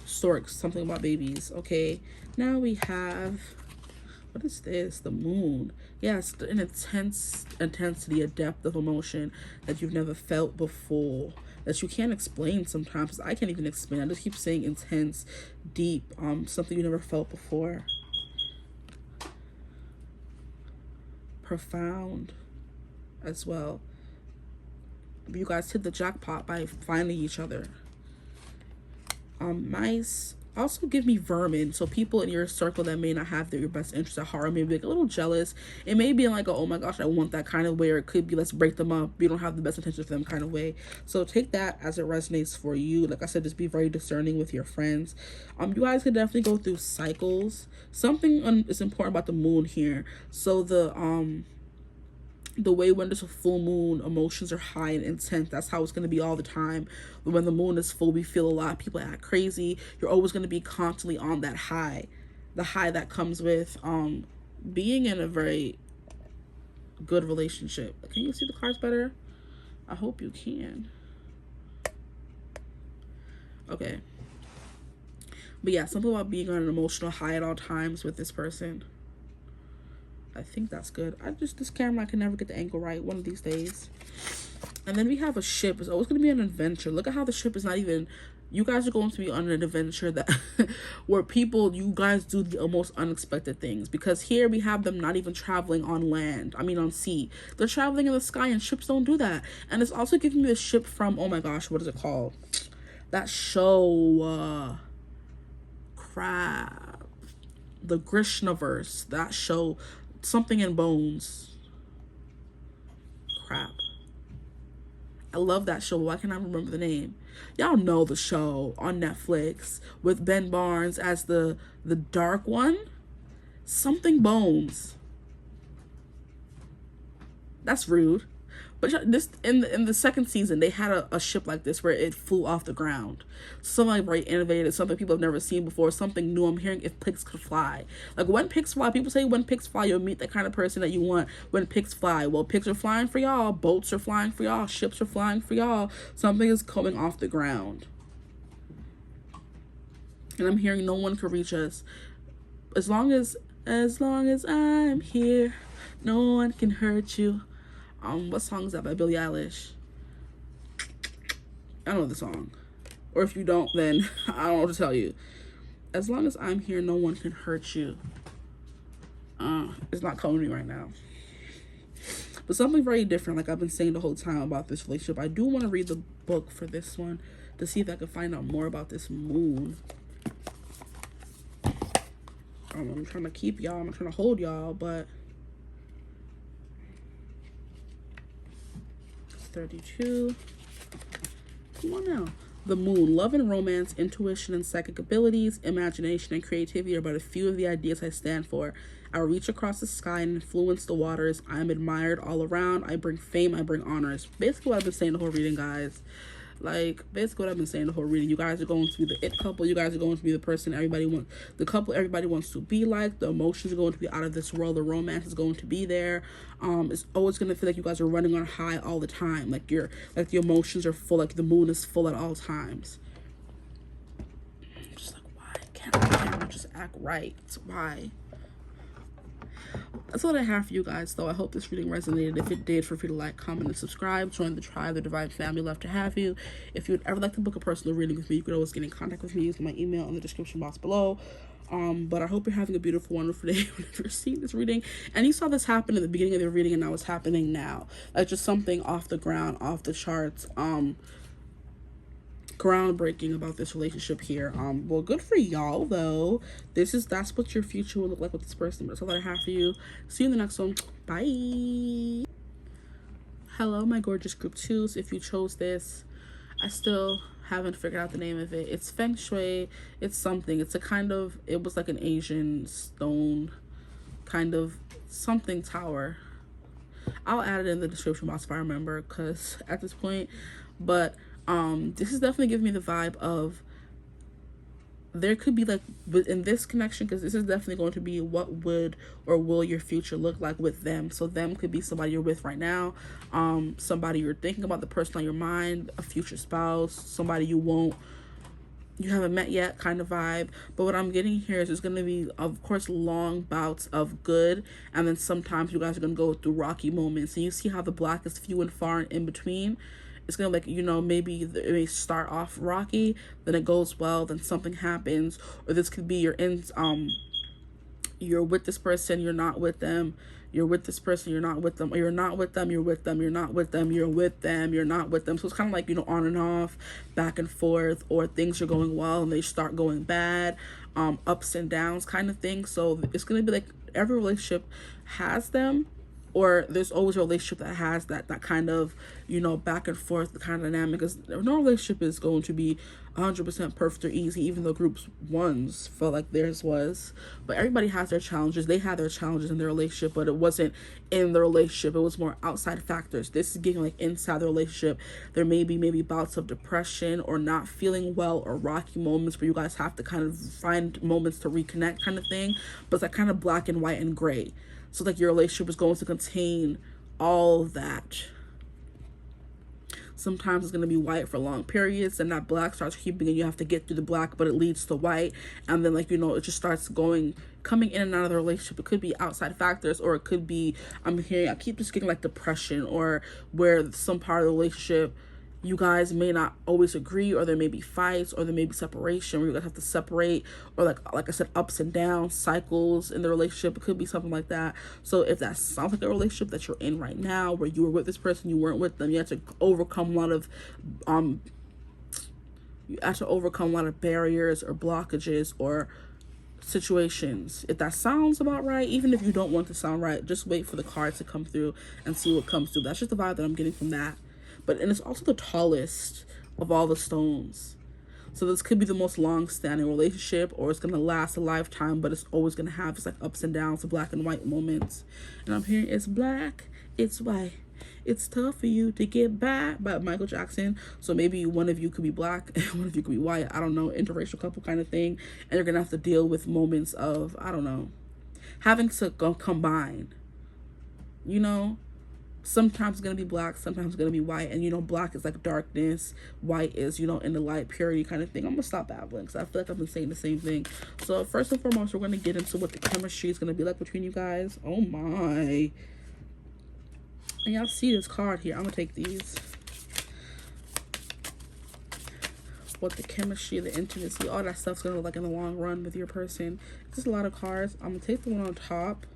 Storks, something about babies. Okay, now we have, what is this? The moon. Yes, an intensity, a depth of emotion that you've never felt before, that you can't explain sometimes. I can't even explain. I just keep saying intense, deep, something you never felt before. Profound as well. You guys hit the jackpot by finding each other. Nice. Also give me vermin. So people in your circle that may not have your best interest at heart, maybe like a little jealous. It may be in like a, oh my gosh, I want that kind of way, or it could be let's break them up, you don't have the best intentions for them kind of way. So take that as it resonates for you. Like I said, just be very discerning with your friends. You guys can definitely go through cycles. Something is important about the moon here. So the way when there's a full moon, emotions are high and intense. That's how it's going to be all the time. But when the moon is full, we feel a lot. People act crazy. You're always going to be constantly on that high. The high that comes with being in a very good relationship. Can you see the cards better? I hope you can. Okay. But yeah, something about being on an emotional high at all times with this person. I think that's good. This camera, I can never get the angle right one of these days. And then we have a ship. It's always going to be an adventure. Look at how the ship is not even, you guys are going to be on an adventure that where you guys do the most unexpected things, because here we have them not even traveling on land. I mean on sea. They're traveling in the sky, and ships don't do that. And it's also giving me a ship from, oh my gosh, what is it called? That show, crap. The Grishnaverse. That show. Something in bones. Crap. I love that show. Why can't I remember the name? Y'all know the show on Netflix with Ben Barnes as the dark one. Something Bones. That's rude. But this in the second season, they had a ship like this where it flew off the ground. Something very innovative, something people have never seen before, something new. I'm hearing if pigs could fly. Like when pigs fly, people say when pigs fly, you'll meet the kind of person that you want when pigs fly. Well, pigs are flying for y'all. Boats are flying for y'all. Ships are flying for y'all. Something is coming off the ground. And I'm hearing no one can reach us. As long as I'm here, no one can hurt you. What song is that by Billie Eilish? I don't know the song. Or if you don't, then I don't know what to tell you. As long as I'm here, no one can hurt you. It's not coming to me right now. But something very different, like I've been saying the whole time about this relationship. I do want to read the book for this one to see if I can find out more about this moon. I'm trying to keep y'all. I'm not trying to hold y'all, but 32. Come on now. The moon. Love and romance, intuition and psychic abilities, imagination and creativity are but a few of the ideas I stand for. I reach across the sky and influence the waters. I am admired all around. I bring fame. I bring honors. Basically what I've been saying the whole reading, guys. Like, basically what I've been saying the whole reading. You guys are going to be the it couple. You guys are going to be the person everybody wants. The couple everybody wants to be like. The emotions are going to be out of this world. The romance is going to be there. It's always going to feel like you guys are running on high all the time. Like the emotions are full. Like the moon is full at all times. I'm just like, why can't we just act right? Why? That's all I have for you guys, though. I hope this reading resonated. If it did, feel free to like, comment, and subscribe. Join the tribe, the divine family. Love to have you. If you would ever like to book a personal reading with me, you could always get in contact with me using my email in the description box below. But I hope you're having a beautiful, wonderful day whenever you're seeing this reading. And you saw this happen in the beginning of the reading, and now it's happening now. Like, just something off the ground, off the charts. Groundbreaking about this relationship here. Well, good for y'all, though. That's what your future will look like with this person. But that's all that I have for you. See you in the next one. Bye. Hello, my gorgeous group 2s. If you chose this, I still haven't figured out the name of it. It's feng shui. It's something. It's a kind of, it was like an Asian stone kind of something tower. I'll add it in the description box if I remember, because at this point, but this is definitely giving me the vibe of there could be like in this connection, because this is definitely going to be what would or will your future look like with them. So them could be somebody you're with right now, somebody you're thinking about, the person on your mind, a future spouse, somebody you haven't met yet kind of vibe. But what I'm getting here is there's going to be, of course, long bouts of good, and then sometimes you guys are going to go through rocky moments, and you see how the black is few and far and in between. It's gonna, like, you know, maybe it may start off rocky, then it goes well, then something happens. Or this could be you're with this person, you're not with them, you're with this person, you're not with them, or you're not with them, you're with them, you're not with them, you're with them, you're not with them. So it's kind of like, you know, on and off, back and forth, or things are going well and they start going bad, ups and downs kind of thing. So it's gonna be like every relationship has them, or there's always a relationship that has that kind of, you know, back and forth, the kind of dynamic. Because no relationship is going to be 100% perfect or easy, even though groups ones felt like theirs was. But everybody has their challenges. They had their challenges in their relationship, but it wasn't in the relationship. It was more outside factors. This is getting like inside the relationship. There may be maybe bouts of depression or not feeling well, or rocky moments where you guys have to kind of find moments to reconnect kind of thing. But it's like kind of black and white and gray. So like your relationship is going to contain all that. Sometimes it's going to be white for long periods, and that black starts creeping, and you have to get through the black, but it leads to white. And then, like, you know, it just starts coming in and out of the relationship. It could be outside factors, or it could be, I keep just getting like depression, or where some part of the relationship you guys may not always agree, or there may be fights, or there may be separation where you guys have to separate, or like I said, ups and downs, cycles in the relationship. It could be something like that. So if that sounds like a relationship that you're in right now, where you were with this person, you weren't with them, you had to overcome a lot of barriers or blockages or situations. If that sounds about right, even if you don't want to sound right, just wait for the cards to come through and see what comes through. That's just the vibe that I'm getting from that. And it's also the tallest of all the stones. So this could be the most long-standing relationship, or it's going to last a lifetime, but it's always going to have its like ups and downs, the black and white moments. And I'm hearing it's black, it's white, it's tough for you to get by Michael Jackson. So maybe one of you could be black and one of you could be white. I don't know, interracial couple kind of thing. And you're going to have to deal with moments of, I don't know, having to combine, you know. Sometimes it's going to be black, sometimes it's going to be white. And, you know, black is like darkness. White is, you know, in the light, purity kind of thing. I'm going to stop babbling because I feel like I've been saying the same thing. So first and foremost, we're going to get into what the chemistry is going to be like between you guys. Oh, my. And y'all see this card here. I'm going to take these. what the chemistry, the intimacy, all that stuff's gonna look like in the long run with your person. Just a lot of cards. I'm gonna take the one on top.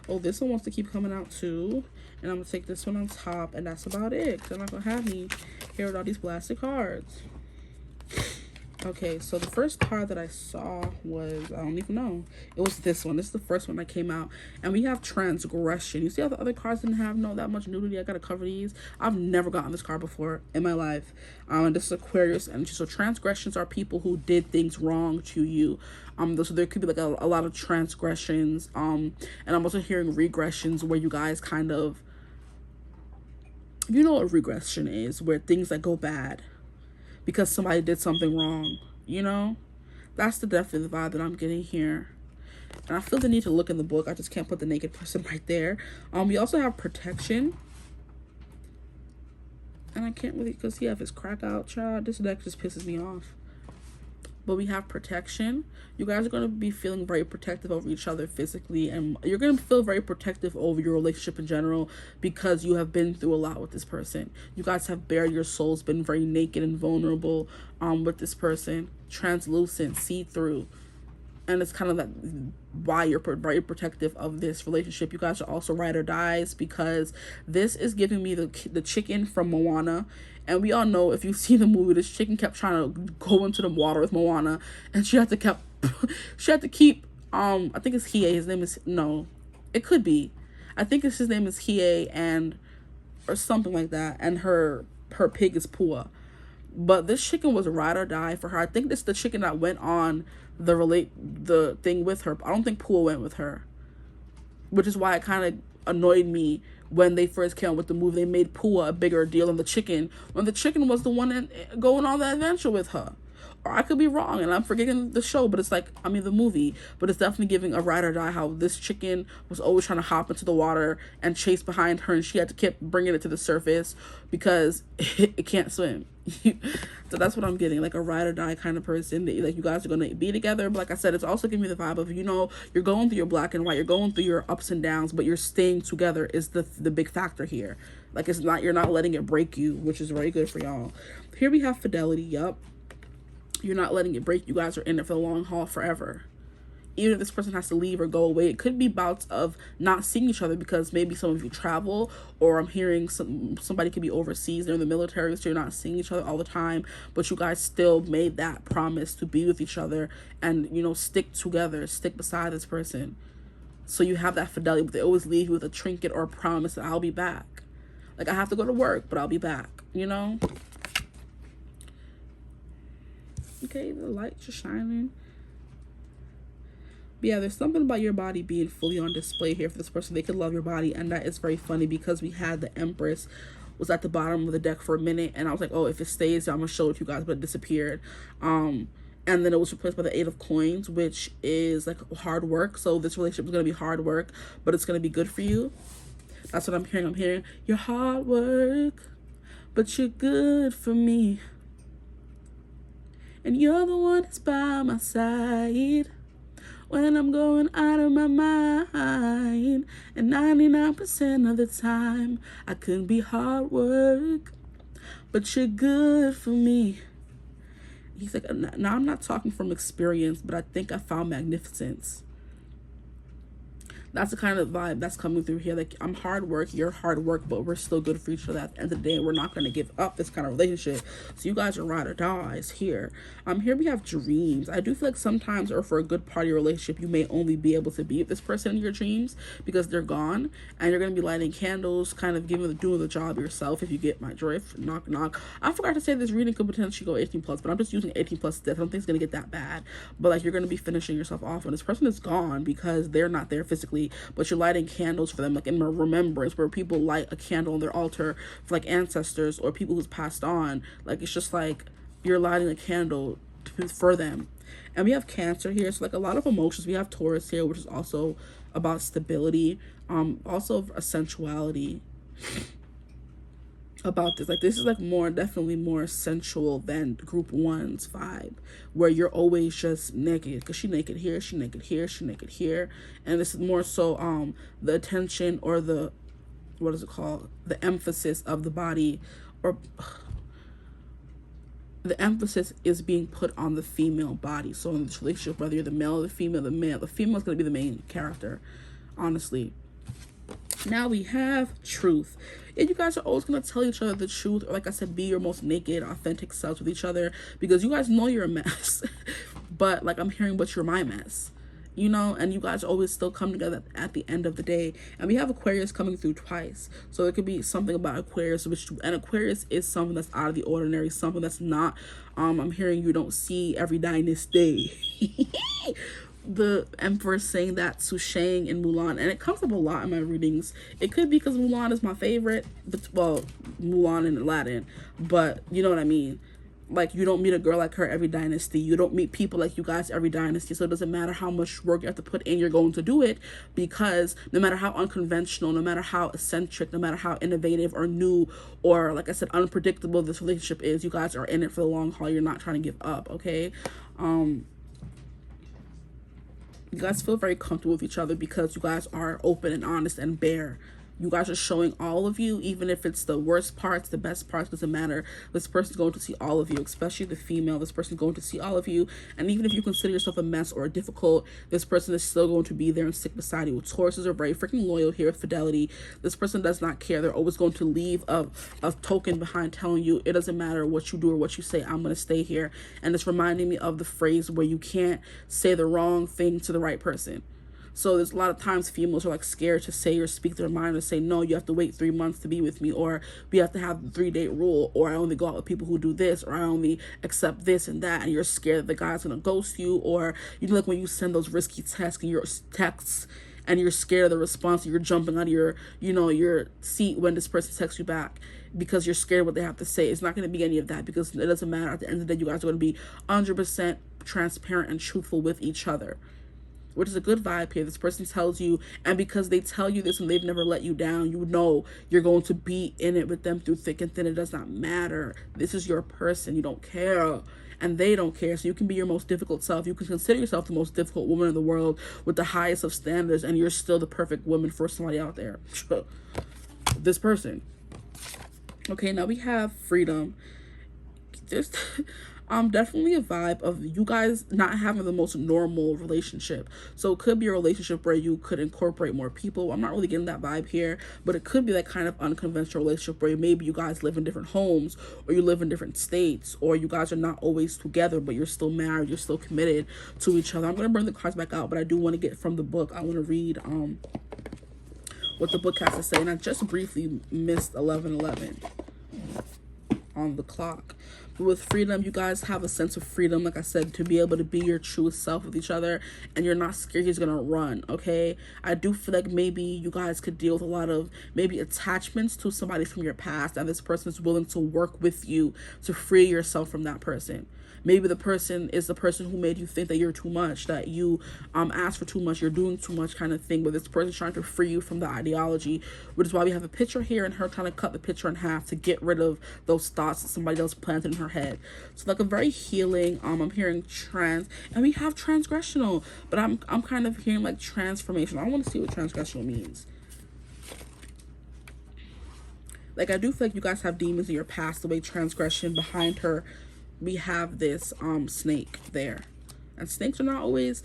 Oh, this one wants to keep coming out too. And I'm gonna take this one on top, and that's about it. They're not gonna have me here with all these blasted cards. Okay, so the first card that I saw was, I don't even know. It was this one. This is the first one that came out. And we have transgression. You see how the other cards didn't have that much nudity? I gotta cover these. I've never gotten this card before in my life. And this is Aquarius energy. So transgressions are people who did things wrong to you. So there could be like a lot of transgressions. And I'm also hearing regressions where you guys kind of, you know what regression is, where things that go bad because somebody did something wrong, you know? That's definitely the vibe that I'm getting here. And I feel the need to look in the book. I just can't put the naked person right there. We also have protection. And I can't really, because he have his crack out, child. This deck just pisses me off. But we have protection. You guys are going to be feeling very protective over each other physically, and you're going to feel very protective over your relationship in general because you have been through a lot with this person. You guys have bared your souls, been very naked and vulnerable with this person, translucent, see-through. And it's kind of that why you're very protective of this relationship. You guys are also ride or dies because this is giving me the chicken from Moana. And we all know, if you see the movie, this chicken kept trying to go into the water with Moana, and she had to keep I think it's Hiei. His name is, no, it could be. I think his name is Hiei or something like that. And her pig is Pua. But this chicken was ride or die for her. I think this is the chicken that went on the thing with her. I don't think Pua went with her, which is why it kind of annoyed me when they first came out with the movie. They made Pua a bigger deal than the chicken, when the chicken was the one going on the adventure with her. Or I could be wrong and I'm forgetting the show, but it's like, I mean the movie, but it's definitely giving a ride or die, how this chicken was always trying to hop into the water and chase behind her, and she had to keep bringing it to the surface because it can't swim. So that's what I'm getting, like a ride or die kind of person. Like you guys are going to be together, but like I said, it's also giving me the vibe of, you know, you're going through your black and white, you're going through your ups and downs, but you're staying together is the big factor here. Like it's not, you're not letting it break you, which is very good for y'all. Here we have fidelity. Yup. You're not letting it break. You guys are in it for the long haul forever. Even if this person has to leave or go away, it could be bouts of not seeing each other because maybe some of you travel, or I'm hearing somebody could be overseas, they're in the military, so you're not seeing each other all the time, but you guys still made that promise to be with each other and, you know, stick together, stick beside this person. So you have that fidelity, but they always leave you with a trinket or a promise that I'll be back. Like I have to go to work, but I'll be back, you know? Okay, the lights are shining. But yeah, there's something about your body being fully on display here for this person. They could love your body, and that is very funny because we had the Empress was at the bottom of the deck for a minute, and I was like, oh, if it stays, I'm gonna show it to you guys, but it disappeared. And then it was replaced by the Eight of Coins, which is like hard work. So this relationship is gonna be hard work, but it's gonna be good for you. That's what I'm hearing. I'm hearing you're hard work, but you're good for me. And you're the one that's by my side when I'm going out of my mind. And 99% of the time, I couldn't be hard work, but you're good for me. He's like, now I'm not talking from experience, but I think I found magnificence. That's the kind of vibe that's coming through here. Like, I'm hard work, you're hard work, but we're still good for each other. At the end of the day, we're not going to give up this kind of relationship. So you guys are ride or dies here. Here we have dreams. I do feel like sometimes, or for a good part of your relationship, you may only be able to be with this person in your dreams because they're gone, and you're going to be lighting candles, kind of doing the job yourself, if you get my drift. Knock, knock. I forgot to say this reading could potentially go 18 plus, but I'm just using 18 plus death. I don't think it's going to get that bad, but like you're going to be finishing yourself off when this person is gone because they're not there physically, but you're lighting candles for them, like in remembrance, where people light a candle on their altar for like ancestors or people who's passed on. Like it's just like you're lighting a candle for them. And we have Cancer here, so like a lot of emotions. We have Taurus here, which is also about stability, also a sensuality about this. Like this is like definitely more sensual than group one's vibe, where you're always just naked, because she naked here, she naked here, she naked here. And this is more so the attention, or the, what is it called, the emphasis of the body, or the emphasis is being put on the female body. So in this relationship, whether you're the male or the female is going to be the main character, honestly. Now we have truth. And you guys are always going to tell each other the truth, or like I said, be your most naked, authentic selves with each other, because you guys know you're a mess. But like I'm hearing, but you're my mess, you know, and you guys always still come together at the end of the day. And we have Aquarius coming through twice, so it could be something about Aquarius, and Aquarius is something that's out of the ordinary, something that's not I'm hearing you don't see every dynasty. The Emperor saying that to Shang and Mulan, and it comes up a lot in my readings. It could be because Mulan is my favorite, but well, Mulan in Aladdin, but you know what I mean. Like, you don't meet a girl like her every dynasty. You don't meet people like you guys every dynasty. So it doesn't matter how much work you have to put in, you're going to do it, because no matter how unconventional, no matter how eccentric, no matter how innovative or new, or like I said, unpredictable this relationship is, you guys are in it for the long haul. You're not trying to give up, okay? You guys feel very comfortable with each other because you guys are open and honest and bare. You guys are showing all of you, even if it's the worst parts, the best parts, doesn't matter. This person's going to see all of you, especially the female. This person's going to see all of you. And even if you consider yourself a mess or difficult, this person is still going to be there and stick beside you. Tauruses are very freaking loyal here with fidelity. This person does not care. They're always going to leave a token behind telling you, it doesn't matter what you do or what you say, I'm going to stay here. And it's reminding me of the phrase where you can't say the wrong thing to the right person. So there's a lot of times females are like scared to say or speak their mind, or say, no, you have to wait 3 months to be with me, or we have to have the 3-date rule, or I only go out with people who do this, or I only accept this and that, and you're scared that the guy's gonna ghost you, or you know, like when you send those risky texts and you're scared of the response, you're jumping out of your, you know, your seat when this person texts you back because you're scared of what they have to say. It's not going to be any of that, because it doesn't matter. At the end of the day, you guys are going to be 100% transparent and truthful with each other, which is a good vibe here. This person tells you, and because they tell you this and they've never let you down, you know you're going to be in it with them through thick and thin. It does not matter. This is your person. You don't care, and they don't care. So you can be your most difficult self. You can consider yourself the most difficult woman in the world with the highest of standards, and you're still the perfect woman for somebody out there. This person. Okay, now we have freedom. There's definitely a vibe of you guys not having the most normal relationship. So it could be a relationship where you could incorporate more people. I'm not really getting that vibe here, but it could be that kind of unconventional relationship where maybe you guys live in different homes, or you live in different states, or you guys are not always together, but you're still married, you're still committed to each other. I'm going to bring the cards back out, but I do want to get from the book. I want to read what the book has to say, and I just briefly missed 11:11 on the clock. But with freedom, you guys have a sense of freedom, like I said, to be able to be your truest self with each other, and you're not scared he's gonna run. Okay, I do feel like maybe you guys could deal with a lot of maybe attachments to somebody from your past, and this person is willing to work with you to free yourself from that person. Maybe the person is the person who made you think that you're too much, that you ask for too much, you're doing too much kind of thing, but this person's trying to free you from the ideology, which is why we have a picture here and her trying to cut the picture in half to get rid of those thoughts that somebody else planted in her head. So like a very healing, I'm hearing trans, and we have transgressional, but I'm kind of hearing like transformation. I want to see what transgressional means. Like, I do feel like you guys have demons in your past, the way transgression behind her. We have this snake there, and snakes are not always,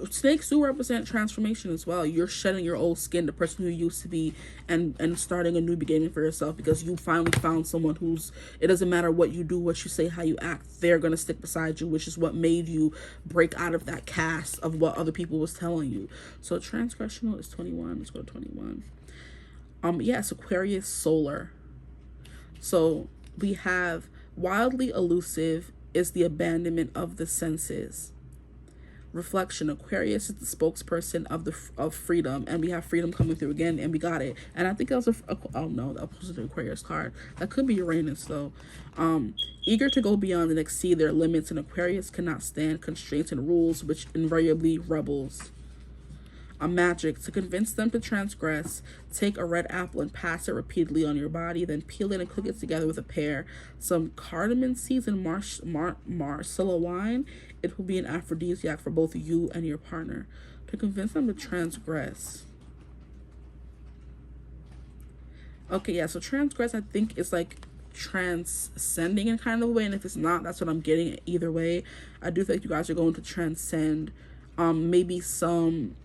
snakes do represent transformation as well. You're shedding your old skin, the person who you used to be, and starting a new beginning for yourself, because you finally found someone who's, it doesn't matter what you do, what you say, how you act, they're gonna stick beside you, which is what made you break out of that cast of what other people was telling you. So transgressional is 21. Let's go to 21. Yes, Aquarius solar. So we have wildly elusive is the abandonment of the senses. Reflection, Aquarius is the spokesperson of freedom, and we have freedom coming through again, and we got it. And I think that was oh no, the opposite Aquarius card. That could be Uranus though. Eager to go beyond and exceed their limits, and Aquarius cannot stand constraints and rules, which invariably rebels. A magic, to convince them to transgress, take a red apple and pass it repeatedly on your body, then peel it and cook it together with a pear, some cardamom seeds, and Marcella wine. It will be an aphrodisiac for both you and your partner. To convince them to transgress. Okay, yeah, so transgress, I think, is like transcending in kind of a way. And if it's not, that's what I'm getting. Either way, I do think you guys are going to transcend maybe some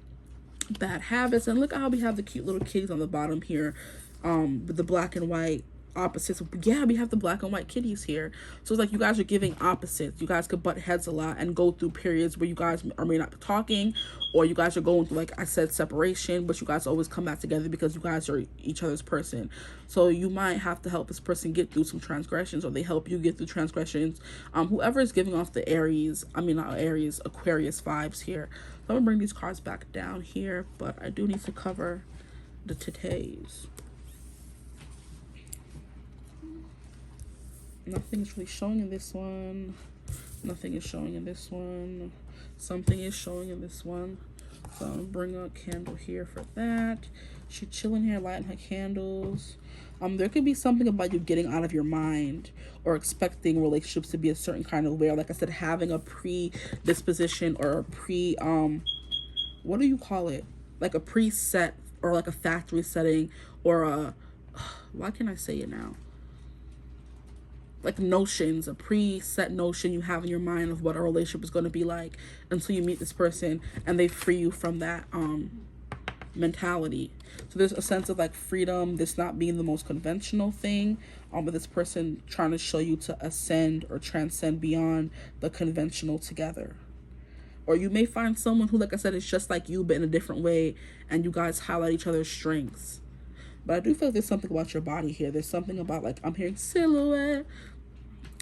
bad habits. And look how we have the cute little kitties on the bottom here, with the black and white opposites. Yeah, we have the black and white kitties here. So it's like you guys are giving opposites. You guys could butt heads a lot and go through periods where you guys are may not be talking, or you guys are going through, like I said, separation, but you guys always come back together because you guys are each other's person. So you might have to help this person get through some transgressions, or they help you get through transgressions. Whoever is giving off the Aries, not Aries, Aquarius vibes here. So I'm gonna bring these cards back down here, but I do need to cover the titties. Nothing's really showing in this one. Nothing is showing in this one. Something is showing in this one. So I'm gonna bring a candle here for that. She's chilling here, lighting her candles. There could be something about you getting out of your mind or expecting relationships to be a certain kind of way. Or like I said, having a predisposition or a what do you call it? Like a preset, or like a factory setting, or a, why can't I say it now? Like notions, a preset notion you have in your mind of what a relationship is going to be like until you meet this person and they free you from that mentality. So there's a sense of like freedom, this not being the most conventional thing, but this person trying to show you to ascend or transcend beyond the conventional together. Or you may find someone who, like I said, is just like you but in a different way, and you guys highlight each other's strengths. But I do feel like there's something about your body here. There's something about, like, I'm hearing silhouette.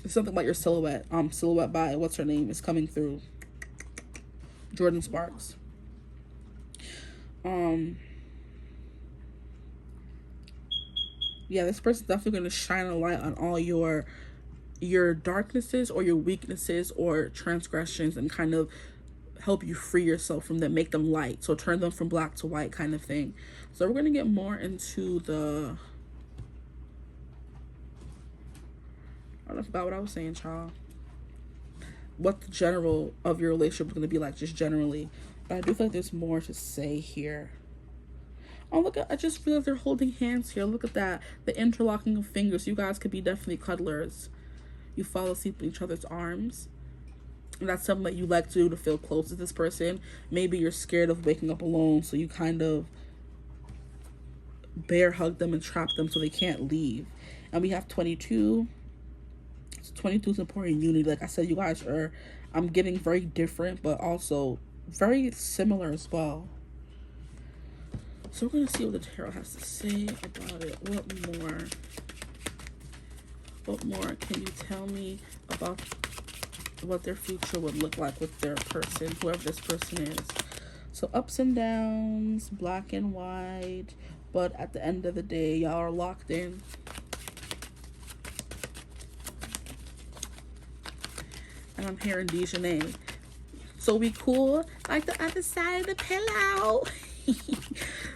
There's something about your silhouette. Silhouette by, what's her name, is coming through. Jordan Sparks. Yeah, this person's definitely going to shine a light on all your darknesses or your weaknesses or transgressions, and kind of help you free yourself from them, make them light. So turn them from black to white kind of thing. So we're going to get more into the, I forgot what I was saying, child. What the general of your relationship is going to be like, just generally. But I do feel like there's more to say here. Oh, look, I just feel like they're holding hands here. Look at that. The interlocking of fingers. You guys could be definitely cuddlers. You fall asleep in each other's arms. And that's something that you like to do to feel close to this person. Maybe you're scared of waking up alone, so you kind of bear hug them and trap them so they can't leave. And we have 22. So 22 is important unity. Like I said, you guys are, I'm getting very different, but also very similar as well. So we're going to see what the tarot has to say about it. What more can you tell me about what their future would look like with their person, whoever this person is? So ups and downs, black and white, but at the end of the day, y'all are locked in. And I'm hearing Dijonay. So we cool like the other side of the pillow.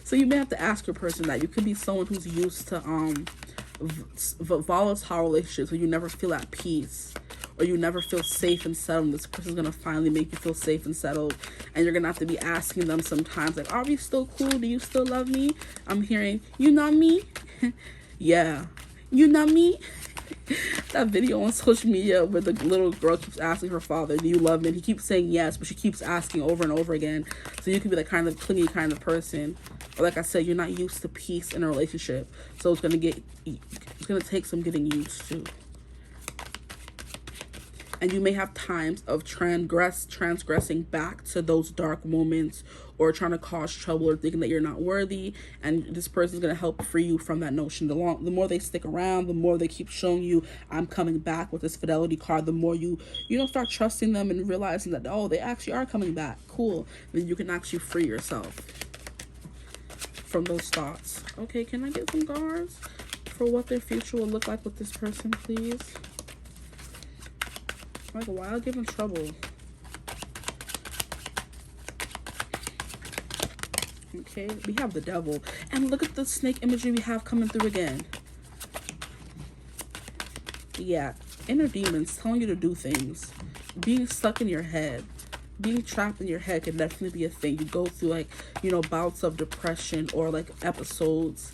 So you may have to ask your person that. You could be someone who's used to volatile relationships where you never feel at peace, or you never feel safe and settled. This person's gonna finally make you feel safe and settled, and you're gonna have to be asking them sometimes, like, are we still cool? Do you still love me? I'm hearing, you know me? Yeah, you know me? That video on social media where the little girl keeps asking her father, do you love me? And he keeps saying yes, but she keeps asking over and over again. So you can be the kind of clingy kind of person. Or like I said, you're not used to peace in a relationship. So it's gonna take some getting used to. And you may have times of transgressing back to those dark moments, or trying to cause trouble, or thinking that you're not worthy. And this person is going to help free you from that notion. The more they stick around, the more they keep showing you, I'm coming back with this fidelity card, the more you don't start trusting them and realizing that, oh, they actually are coming back. Cool. Then you can actually free yourself from those thoughts. Okay, can I get some cards for what their future will look like with this person, please? Like, why give them trouble? Okay, we have the devil. And look at the snake imagery we have coming through again. Yeah, inner demons telling you to do things. Being stuck in your head. Being trapped in your head can definitely be a thing. You go through, like, bouts of depression, or like episodes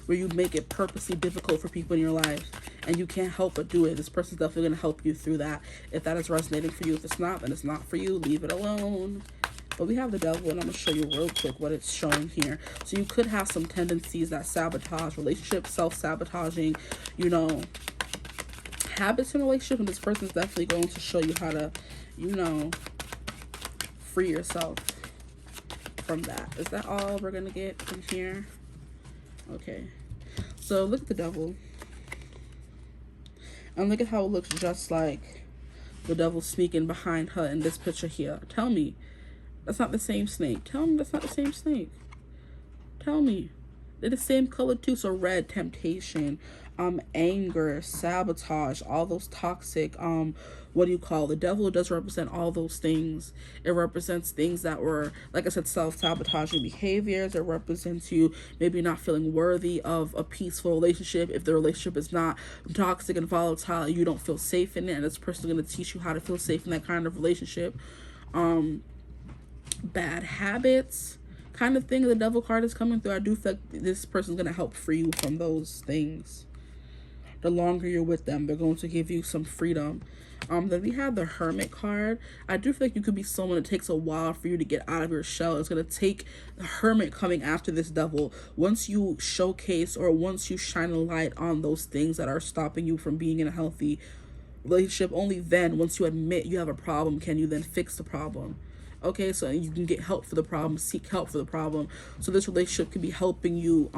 where you make it purposely difficult for people in your life and you can't help but do it. This person's definitely going to help you through that. If that is resonating for you, if it's not, then it's not for you. Leave it alone. But we have the devil, and I'm going to show you real quick what it's showing here. So you could have some tendencies that sabotage relationships, self-sabotaging, you know, habits in a relationship, and this person's definitely going to show you how to, you know, free yourself from that. Is that all we're going to get from here? Okay. So look at the devil. And look at how it looks just like the devil sneaking behind her in this picture here. Tell me that's not the same snake. Tell me that's not the same snake. Tell me. They're the same color too. So red, temptation, anger, sabotage, all those toxic, what do you call, the devil does represent all those things. It represents things that were, like I said, self-sabotaging behaviors. It represents you maybe not feeling worthy of a peaceful relationship. If the relationship is not toxic and volatile, you don't feel safe in it, and this person is going to teach you how to feel safe in that kind of relationship. Bad habits kind of thing. The devil card is coming through. I do feel like this person's going to help free you from those things. The longer you're with them, they're going to give you some freedom. Then we have the Hermit card. I do feel like you could be someone that takes a while for you to get out of your shell. It's going to take the Hermit coming after this devil. Once you showcase or once you shine a light on those things that are stopping you from being in a healthy relationship, only then, once you admit you have a problem, can you then fix the problem. Okay, so you can get help for the problem, seek help for the problem. So this relationship could be helping you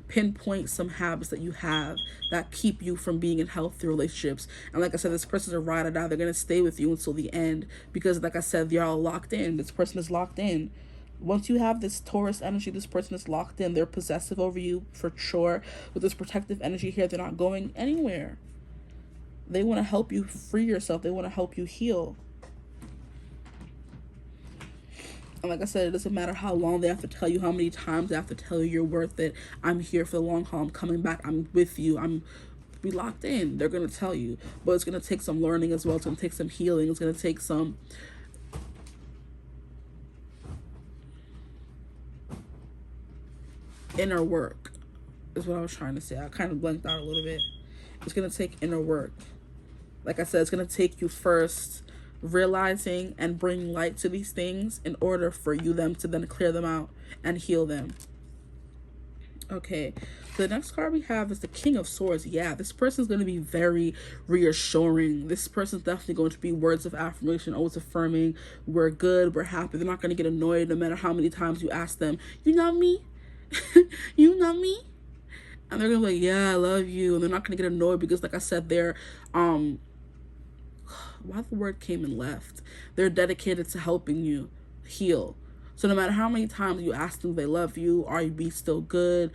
pinpoint some habits that you have that keep you from being in healthy relationships. And like I said, this person's a ride or die. They're going to stay with you until the end because, like I said, they're all locked in. This person is locked in. Once you have this Taurus energy, this person is locked in. They're possessive over you for sure. With this protective energy here, they're not going anywhere. They want to help you free yourself. They want to help you heal. And like I said, it doesn't matter how long they have to tell you, how many times they have to tell you you're worth it. I'm here for the long haul. I'm coming back. I'm with you. We locked in. They're going to tell you. But it's going to take some learning as well. It's going to take some healing. It's going to take some inner work is what I was trying to say. I kind of blanked out a little bit. It's going to take inner work. Like I said, it's going to take you first realizing and bring light to these things in order for them to then clear them out and heal them. Okay, the next card we have is the King of Swords. Yeah, this person's going to be very reassuring. This person's definitely going to be words of affirmation, always affirming, we're good, we're happy. They're not going to get annoyed no matter how many times you ask them, you love me? You love me? And they're going to be like, yeah, I love you. And they're not going to get annoyed because, like I said, they're why the word came and left. They're dedicated to helping you heal. So no matter how many times you ask them if they love you, are you be still good?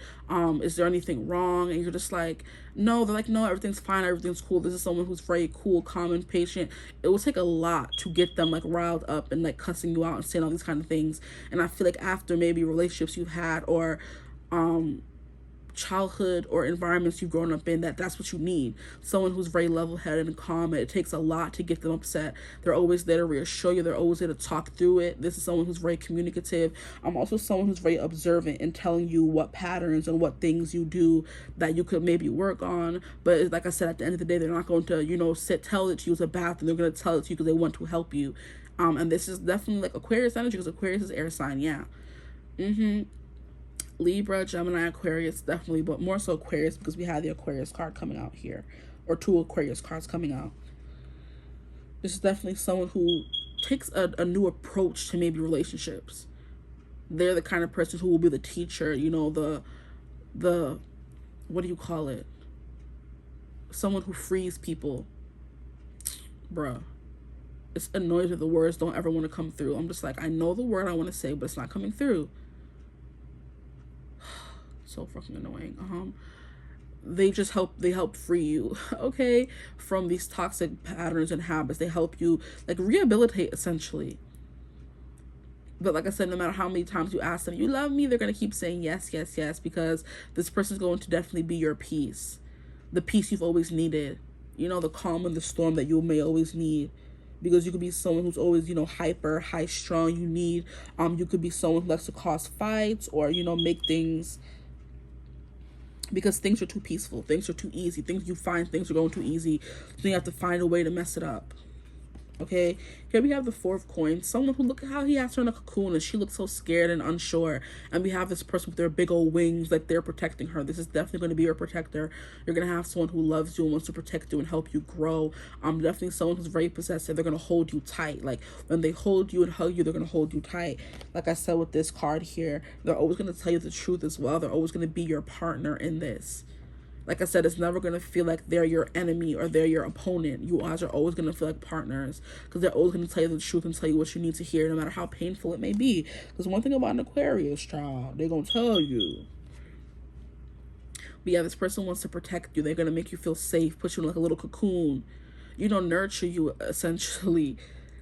Is there anything wrong? And you're just like, no. They're like, no, everything's fine, everything's cool. This is someone who's very cool, calm, and patient. It will take a lot to get them like riled up and like cussing you out and saying all these kind of things. And I feel like after maybe relationships you've had or childhood or environments you've grown up in, that's what you need. Someone who's very level-headed and calm. It takes a lot to get them upset. They're always there to reassure you. They're always there to talk through it. This is someone who's very communicative. I'm also someone who's very observant in telling you what patterns and what things you do that you could maybe work on. But like I said, at the end of the day, they're not going to, you know, tell it to you as a bad thing. They're going to tell it to you because they want to help you. And this is definitely like Aquarius energy because Aquarius is air sign. Yeah. Libra, Gemini, Aquarius, definitely, but more so Aquarius because we have the Aquarius card coming out here, or two Aquarius cards coming out. This is definitely someone who takes a new approach to maybe relationships. They're the kind of person who will be the teacher, you know, the what do you call it? Someone who frees people. Bruh. It's annoying that the words don't ever want to come through. I'm just like, I know the word I want to say, but it's not coming through. So fucking annoying. They help free you, okay, from these toxic patterns and habits. They help you like rehabilitate essentially. But like I said, no matter how many times you ask them, you love me, they're gonna keep saying yes, yes, yes, because this person's going to definitely be your peace, the peace you've always needed, you know, the calm in the storm that you may always need. Because you could be someone who's always, you know, hyper, high strung. You could be someone who likes to cause fights or, you know, make things because things are too peaceful, things are too easy, things are going too easy, so you have to find a way to mess it up. Okay, here we have the Four of Coins. Someone who, look at how he has her in a cocoon and she looks so scared and unsure. And we have this person with their big old wings, like they're protecting her. This is definitely going to be your protector. You're going to have someone who loves you and wants to protect you and help you grow. Definitely someone who's very possessive. They're going to hold you tight. Like when they hold you and hug you, they're going to hold you tight. Like I said with this card here, they're always going to tell you the truth as well. They're always going to be your partner in this. Like I said, it's never going to feel like they're your enemy or they're your opponent. You guys are always going to feel like partners, because they're always going to tell you the truth and tell you what you need to hear, no matter how painful it may be. Because one thing about an Aquarius, child, they're going to tell you. But yeah, this person wants to protect you. They're going to make you feel safe, put you in like a little cocoon, nurture you, essentially.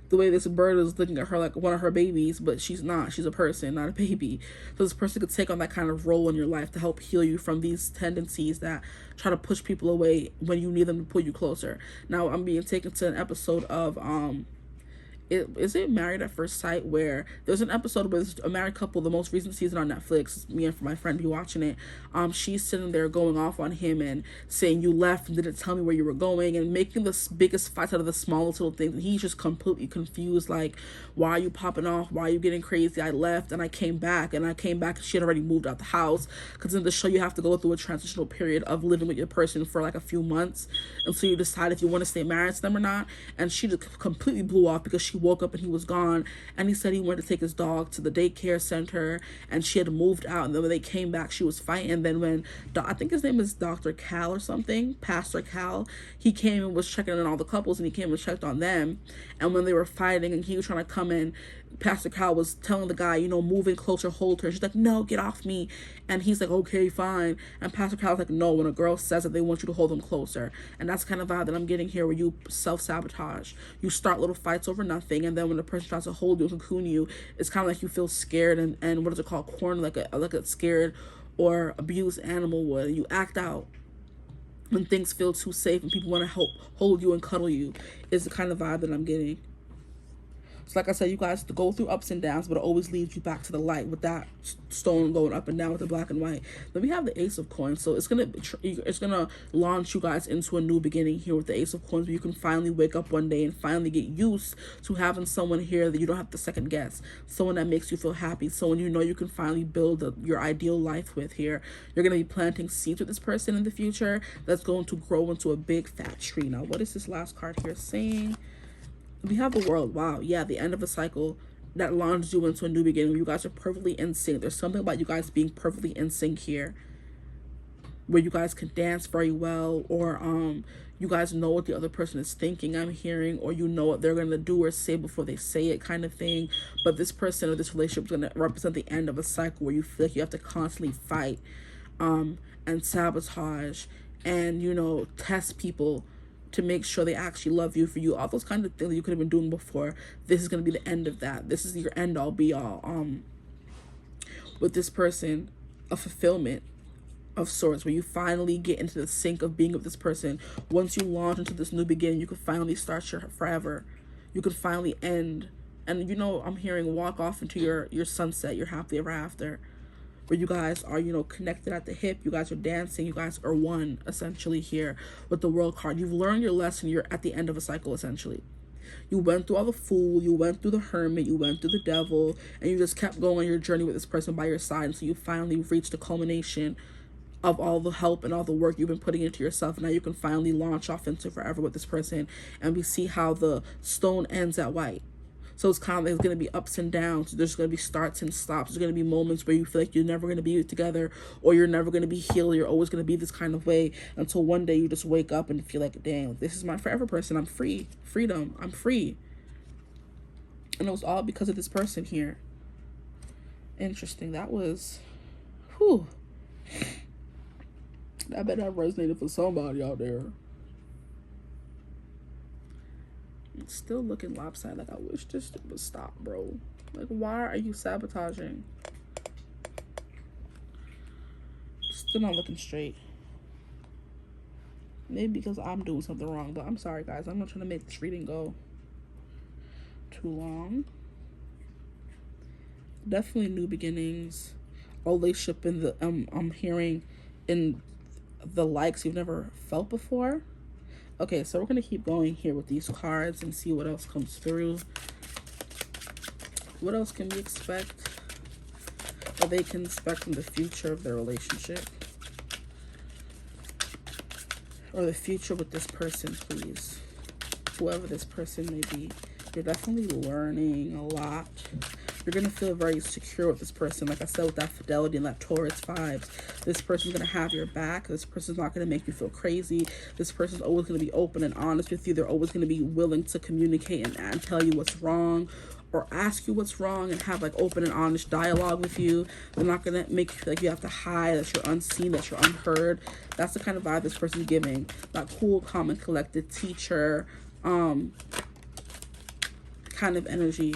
The way this bird is looking at her like one of her babies, but she's not. She's a person, not a baby. So this person could take on that kind of role in your life to help heal you from these tendencies that try to push people away when you need them to pull you closer. Now, I'm being taken to an episode of is it Married at First Sight, where there's an episode where there's a married couple, the most recent season on Netflix, me and my friend be watching it. She's sitting there going off on him and saying, you left and didn't tell me where you were going, and making the biggest fights out of the smallest little things. And he's just completely confused, like, why are you popping off? Why are you getting crazy? I left and I came back, and she had already moved out the house, because in the show you have to go through a transitional period of living with your person for like a few months until you decide if you want to stay married to them or not. And she just completely blew off because she woke up and he was gone, and he said he wanted to take his dog to the daycare center, and she had moved out, and then when they came back she was fighting. And then when I think his name is Dr. Cal or something, Pastor Cal, he came and was checking on all the couples, and he came and checked on them, and when they were fighting and he was trying to come in, Pastor Cal was telling the guy, move in closer, hold her. She's like, no, get off me. And he's like, okay, fine. And Pastor Cal's like, no, when a girl says that, they want you to hold them closer. And that's kind of vibe that I'm getting here, where you self-sabotage. You start little fights over nothing, and then when the person tries to hold you and cocoon you, it's kind of like you feel scared and what is it called? Cornered, like a scared or abused animal would. You act out when things feel too safe and people want to hold you and cuddle you, is the kind of vibe that I'm getting. So like I said, you guys go through ups and downs, but it always leads you back to the light with that stone going up and down with the black and white. Then we have the Ace of Coins. So it's gonna launch you guys into a new beginning here with the Ace of Coins, where you can finally wake up one day and finally get used to having someone here that you don't have to second guess, someone that makes you feel happy, someone you can finally build your ideal life with here. You're gonna be planting seeds with this person in the future that's going to grow into a big fat tree. Now, what is this last card here saying? We have the World. Wow, yeah, the end of a cycle that launches you into a new beginning. You guys are perfectly in sync. There's something about you guys being perfectly in sync here, where you guys can dance very well, or you guys know what the other person is thinking, I'm hearing, or you know what they're going to do or say before they say it, kind of thing. But this person or this relationship is going to represent the end of a cycle where you feel like you have to constantly fight and sabotage and test people to make sure they actually love you for you, all those kind of things that you could have been doing before. This is going to be the end of that. This is your end all be all. With this person, a fulfillment of sorts, where you finally get into the sync of being with this person. Once you launch into this new beginning, you can finally start your forever. You can finally end, and I'm hearing walk off into your sunset, your happily ever after, where you guys are, connected at the hip. You guys are dancing. You guys are one, essentially, here with the World card. You've learned your lesson. You're at the end of a cycle, essentially. You went through all the Fool. You went through the Hermit. You went through the Devil. And you just kept going on your journey with this person by your side until you finally reached the culmination of all the help and all the work you've been putting into yourself. Now you can finally launch off into forever with this person. And we see how the stone ends at white. So it's kind of like, it's going to be ups and downs. There's going to be starts and stops. There's going to be moments where you feel like you're never going to be together, or you're never going to be healed. You're always going to be this kind of way until one day you just wake up and feel like, damn, this is my forever person. I'm free. Freedom. I'm free. And it was all because of this person here. Interesting. That was, whew. I bet that resonated for somebody out there. It's still looking lopsided. Like, I wish this would stop, bro. Like, why are you sabotaging? Still not looking straight. Maybe because I'm doing something wrong, but I'm sorry, guys. I'm not trying to make this reading go too long. Definitely new beginnings. A relationship in the I'm hearing in the likes you've never felt before. Okay, so we're going to keep going here with these cards and see what else comes through. What else can we expect? Or they can expect from the future of their relationship? Or the future with this person, please. Whoever this person may be. You're definitely learning a lot. You're going to feel very secure with this person. Like I said, with that fidelity and that Taurus vibes. This person's going to have your back. This person's not going to make you feel crazy. This person's always going to be open and honest with you. They're always going to be willing to communicate and tell you what's wrong, or ask you what's wrong, and have like open and honest dialogue with you. They're not going to make you feel like you have to hide, that you're unseen, that you're unheard. That's the kind of vibe this person's giving. That cool, calm, and collected teacher kind of energy.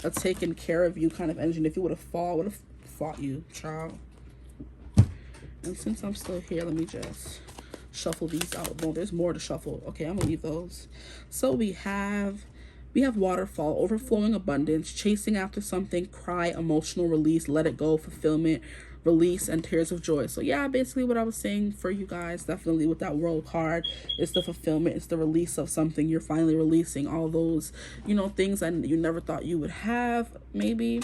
A taking care of you kind of energy. And if you would have fought you, child. And since I'm still here, let me just shuffle these out. No, there's more to shuffle. Okay, I'm gonna leave those. So we have waterfall, overflowing abundance, chasing after something, cry, emotional release, let it go, fulfillment, release, and tears of joy. So yeah, basically what I was saying for you guys, definitely with that world card, it's the fulfillment, it's the release of something. You're finally releasing all those, you know, things that you never thought you would have, maybe.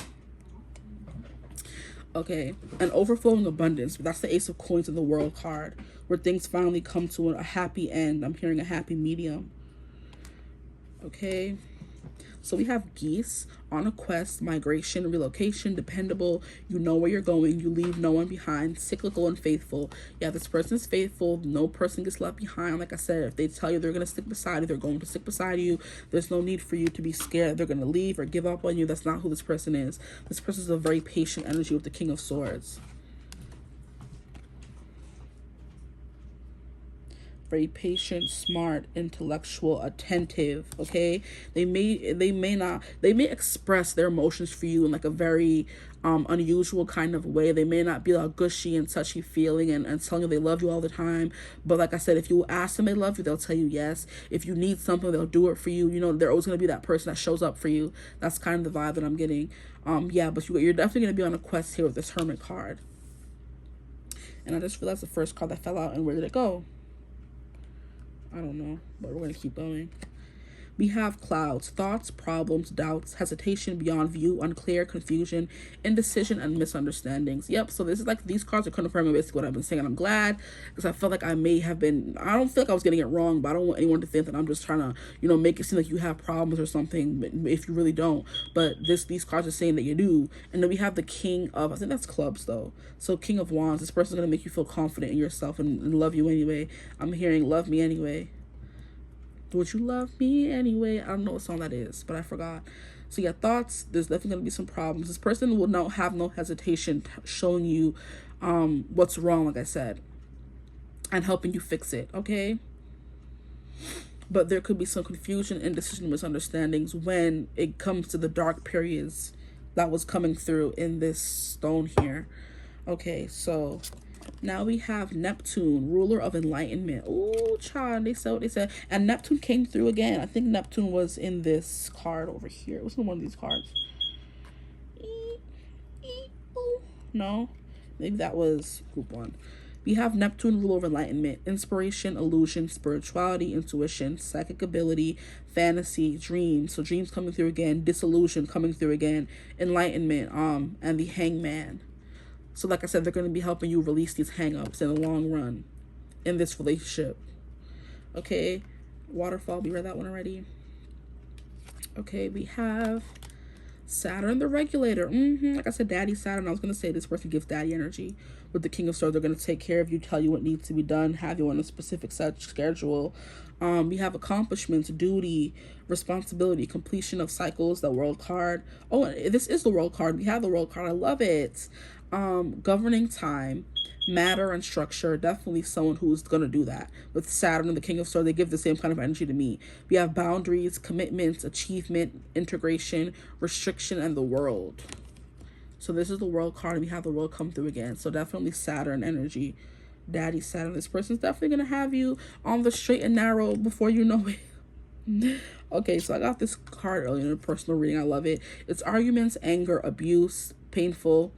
Okay, an overflowing abundance. That's the Ace of Coins in the world card, where things finally come to a happy end. I'm hearing a happy medium. Okay, so we have geese, on a quest, migration, relocation, dependable. You know where you're going. You leave no one behind. Cyclical and faithful. Yeah, this person's faithful. No person gets left behind. Like I said, if they tell you they're going to stick beside you, they're going to stick beside you. There's no need for you to be scared they're going to leave or give up on you. That's not who this person is. This person is a very patient energy with the King of Swords. Very patient, smart, intellectual, attentive. Okay, they may express their emotions for you in like a very unusual kind of way. They may not be all gushy and touchy feeling and telling you they love you all the time, but like I said, if you ask them they love you, they'll tell you yes. If you need something, they'll do it for you. You know, they're always going to be that person that shows up for you. That's kind of the vibe that I'm getting. Yeah, but you're definitely going to be on a quest here with this Hermit card. And I just realized the first card that fell out, and where did it go? I don't know, but we're going to keep going. We have clouds, thoughts, problems, doubts, hesitation, beyond view, unclear, confusion, indecision, and misunderstandings. Yep, so this is like, these cards are confirming basically what I've been saying, and I'm glad, because I felt like I may have been, I don't feel like I was getting it wrong, but I don't want anyone to think that I'm just trying to, you know, make it seem like you have problems or something, if you really don't. But these cards are saying that you do. And then we have the King of, I think that's clubs though. So King of Wands, this person's going to make you feel confident in yourself and love you anyway. I'm hearing love me anyway. Would you love me anyway? I don't know what song that is, but I forgot. So yeah, thoughts, there's definitely going to be some problems. This person will not have no hesitation showing you what's wrong, like I said, and helping you fix it, okay? But there could be some confusion, indecision, misunderstandings when it comes to the dark periods that was coming through in this stone here. Okay, so now we have Neptune, ruler of enlightenment. Oh, child, they said what they said. And Neptune came through again. I think Neptune was in this card over here. It was in one of these cards. No, maybe that was group 1. We have Neptune, ruler of enlightenment, inspiration, illusion, spirituality, intuition, psychic ability, fantasy, dreams. So dreams coming through again, disillusion coming through again, enlightenment, and the Hangman. So like I said, they're going to be helping you release these hang-ups in the long run in this relationship. Okay, waterfall, we read that one already. Okay, we have Saturn, the regulator. Like I said, Daddy Saturn. I was going to say this person gives daddy energy. With the King of Swords, they're going to take care of you, tell you what needs to be done, have you on a specific set schedule. We have accomplishments, duty, responsibility, completion of cycles, the world card. Oh, this is the world card. We have the world card. I love it. Governing time, matter, and structure. Definitely someone who's going to do that. With Saturn and the King of Swords, they give the same kind of energy to me. We have boundaries, commitments, achievement, integration, restriction, and the world. So this is the world card, and we have the world come through again. So definitely Saturn energy. Daddy Saturn. This person's definitely going to have you on the straight and narrow before you know it. Okay, so I got this card earlier in a personal reading. I love it. It's arguments, anger, abuse, painful,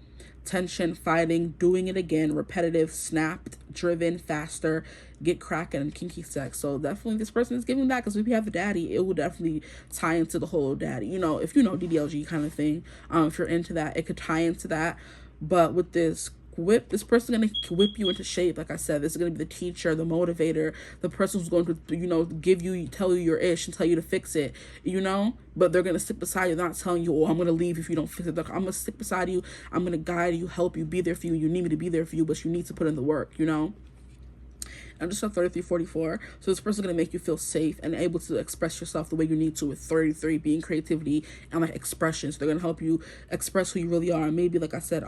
tension, fighting, doing it again, repetitive, snapped, driven, faster, get cracking, and kinky sex. So definitely this person is giving that, because if you have a daddy, it will definitely tie into the whole daddy, you know, if you know DDLG kind of thing. If you're into that, it could tie into that. But with this whip, this person's gonna whip you into shape. Like I said, this is gonna be the teacher, the motivator, the person who's going to, you know, tell you your ish and tell you to fix it, you know. But they're gonna stick beside you, not telling you, oh, I'm gonna leave if you don't fix it. I'm gonna stick beside you, I'm gonna guide you, help you, be there for you. You need me to be there for you, but you need to put in the work, you know. I'm just on 3344. So this person's gonna make you feel safe and able to express yourself the way you need to, with 33 being creativity and like expressions. They're gonna help you express who you really are. Maybe like I said,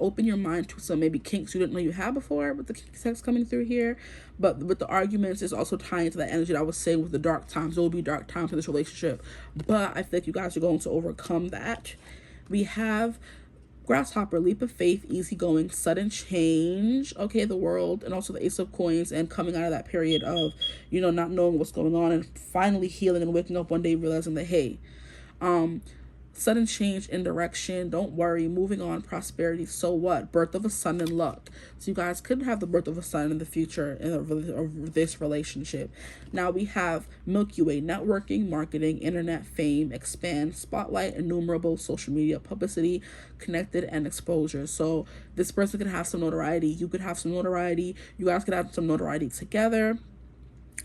open your mind to some maybe kinks you didn't know you had before, with the kink sex coming through here. But with the arguments, it's also tying to that energy that I was saying with the dark times. There will be dark times in this relationship, but I feel like you guys are going to overcome that. We have Grasshopper, leap of faith, easygoing, sudden change, okay, the world, and also the Ace of Coins, and coming out of that period of, you know, not knowing what's going on, and finally healing and waking up one day realizing that, hey, sudden change in direction, don't worry, moving on, prosperity, so what, birth of a son and luck. So you guys could have the birth of a son in the future in this relationship. Now we have Milky Way, networking, marketing, internet, fame, expand, spotlight, innumerable, social media, publicity, connected, and exposure. So this person could have some notoriety, you could have some notoriety, you guys could have some notoriety together.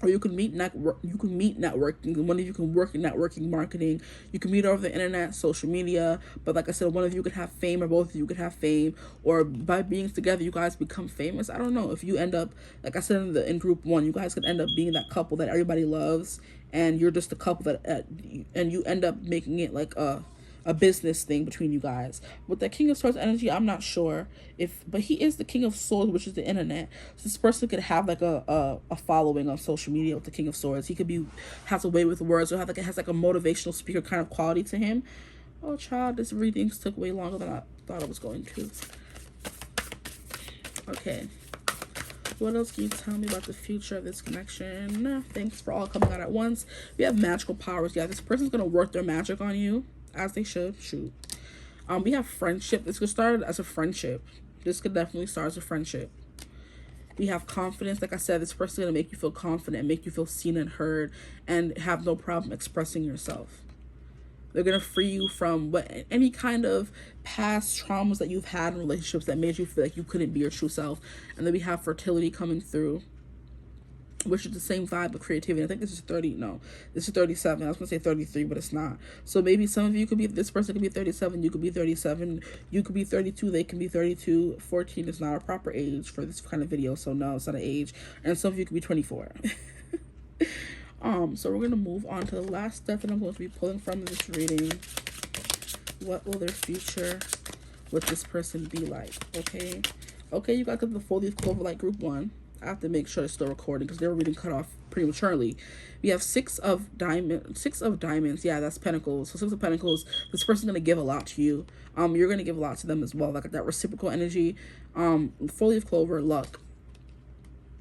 Or you can meet networking. One of you can work in networking, marketing. You can meet over the internet, social media. But like I said, one of you could have fame, or both of you could have fame. Or by being together, you guys become famous. I don't know. If you end up, like I said in group 1, you guys could end up being that couple that everybody loves, and you're just a couple that, and you end up making it like a business thing between you guys. With the King of Swords energy, I'm not sure but he is the King of Swords, which is the internet. So this person could have like a following on social media with the King of Swords. He could has a way with words, or has like a motivational speaker kind of quality to him. Oh child, this reading took way longer than I thought it was going to. Okay, what else can you tell me about the future of this connection? Thanks for all coming out at once. We have magical powers. Yeah, this person's gonna work their magic on you, as they should. Shoot. We have friendship. This could start as a friendship. This could definitely start as a friendship. We have confidence. Like I said, this person is going to make you feel confident, make you feel seen and heard, and have no problem expressing yourself. They're going to free you from any kind of past traumas that you've had in relationships that made you feel like you couldn't be your true self. And then we have fertility coming through, which is the same vibe of creativity. I think this is 37. I was gonna say 33, but it's not. So maybe some of you could be, this person could be 37, you could be 37, you could be 32, they can be 32. 14 is not a proper age for this kind of video, so no, it's not an age. And some of you could be 24. So we're gonna move on to the last step that I'm going to be pulling from this reading. What will their future with this person be like? Okay, you got the 4-leaf clover like group 1. I have to make sure it's still recording because they were reading cut off prematurely. We have 6 of diamonds. Yeah, that's pentacles. So 6 of pentacles. This person's gonna give a lot to you. You're gonna give a lot to them as well, like that reciprocal energy. 4-leaf clover, luck.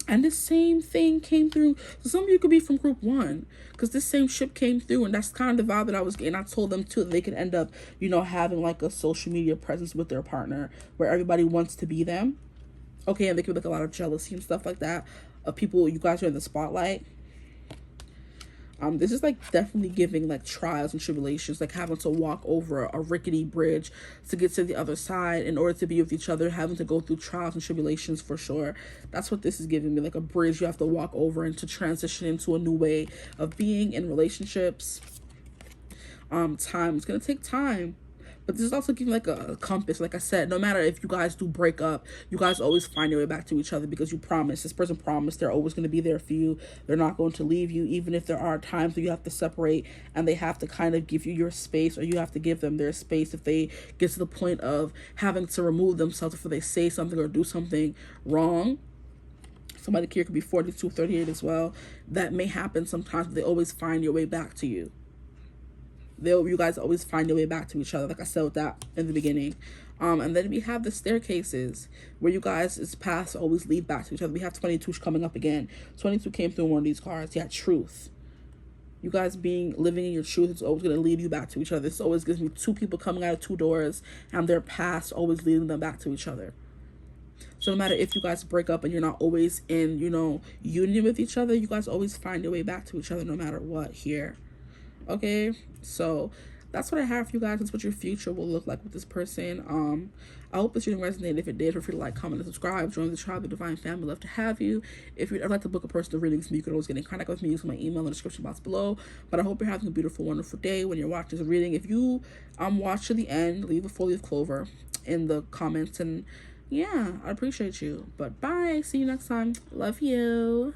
And the same thing came through. So some of you could be from group 1, because this same ship came through, and that's kind of the vibe that I was getting. I told them too that they could end up, you know, having like a social media presence with their partner where everybody wants to be them. Okay, and there could be like a lot of jealousy and stuff like that of people, you guys are in the spotlight. This is like definitely giving like trials and tribulations, like having to walk over a rickety bridge to get to the other side in order to be with each other, having to go through trials and tribulations for sure. That's what this is giving me, like a bridge you have to walk over and to transition into a new way of being in relationships. Time, it's gonna take time. But this is also giving like a compass. Like I said, no matter if you guys do break up, you guys always find your way back to each other because you promise. This person promised they're always going to be there for you. They're not going to leave you, even if there are times where you have to separate and they have to kind of give you your space, or you have to give them their space if they get to the point of having to remove themselves before they say something or do something wrong. Somebody here could be 42, 38 as well. That may happen sometimes, but they always find your way back to you. You guys always find your way back to each other, like I said with that in the beginning. And then we have the staircases where you guys' paths always lead back to each other. We have 22 coming up again. 22 came through one of these cards. Yeah, truth. You guys living in your truth is always going to lead you back to each other. This always gives me two people coming out of two doors and their past always leading them back to each other. So no matter if you guys break up and you're not always in, you know, union with each other, you guys always find your way back to each other no matter what here. Okay, so that's what I have for you guys. That's what your future will look like with this person. I hope this reading resonated. If it did, feel free to like, comment, and subscribe. Join the tribe, the divine family. Love to have you. If you'd ever like to book a personal reading from me, you can always get in contact with me using my email in the description box below. But I hope you're having a beautiful, wonderful day when you're watching this reading. If you watch to the end, leave a 4-leaf clover in the comments, and yeah, I appreciate you. But bye. See you next time. Love you.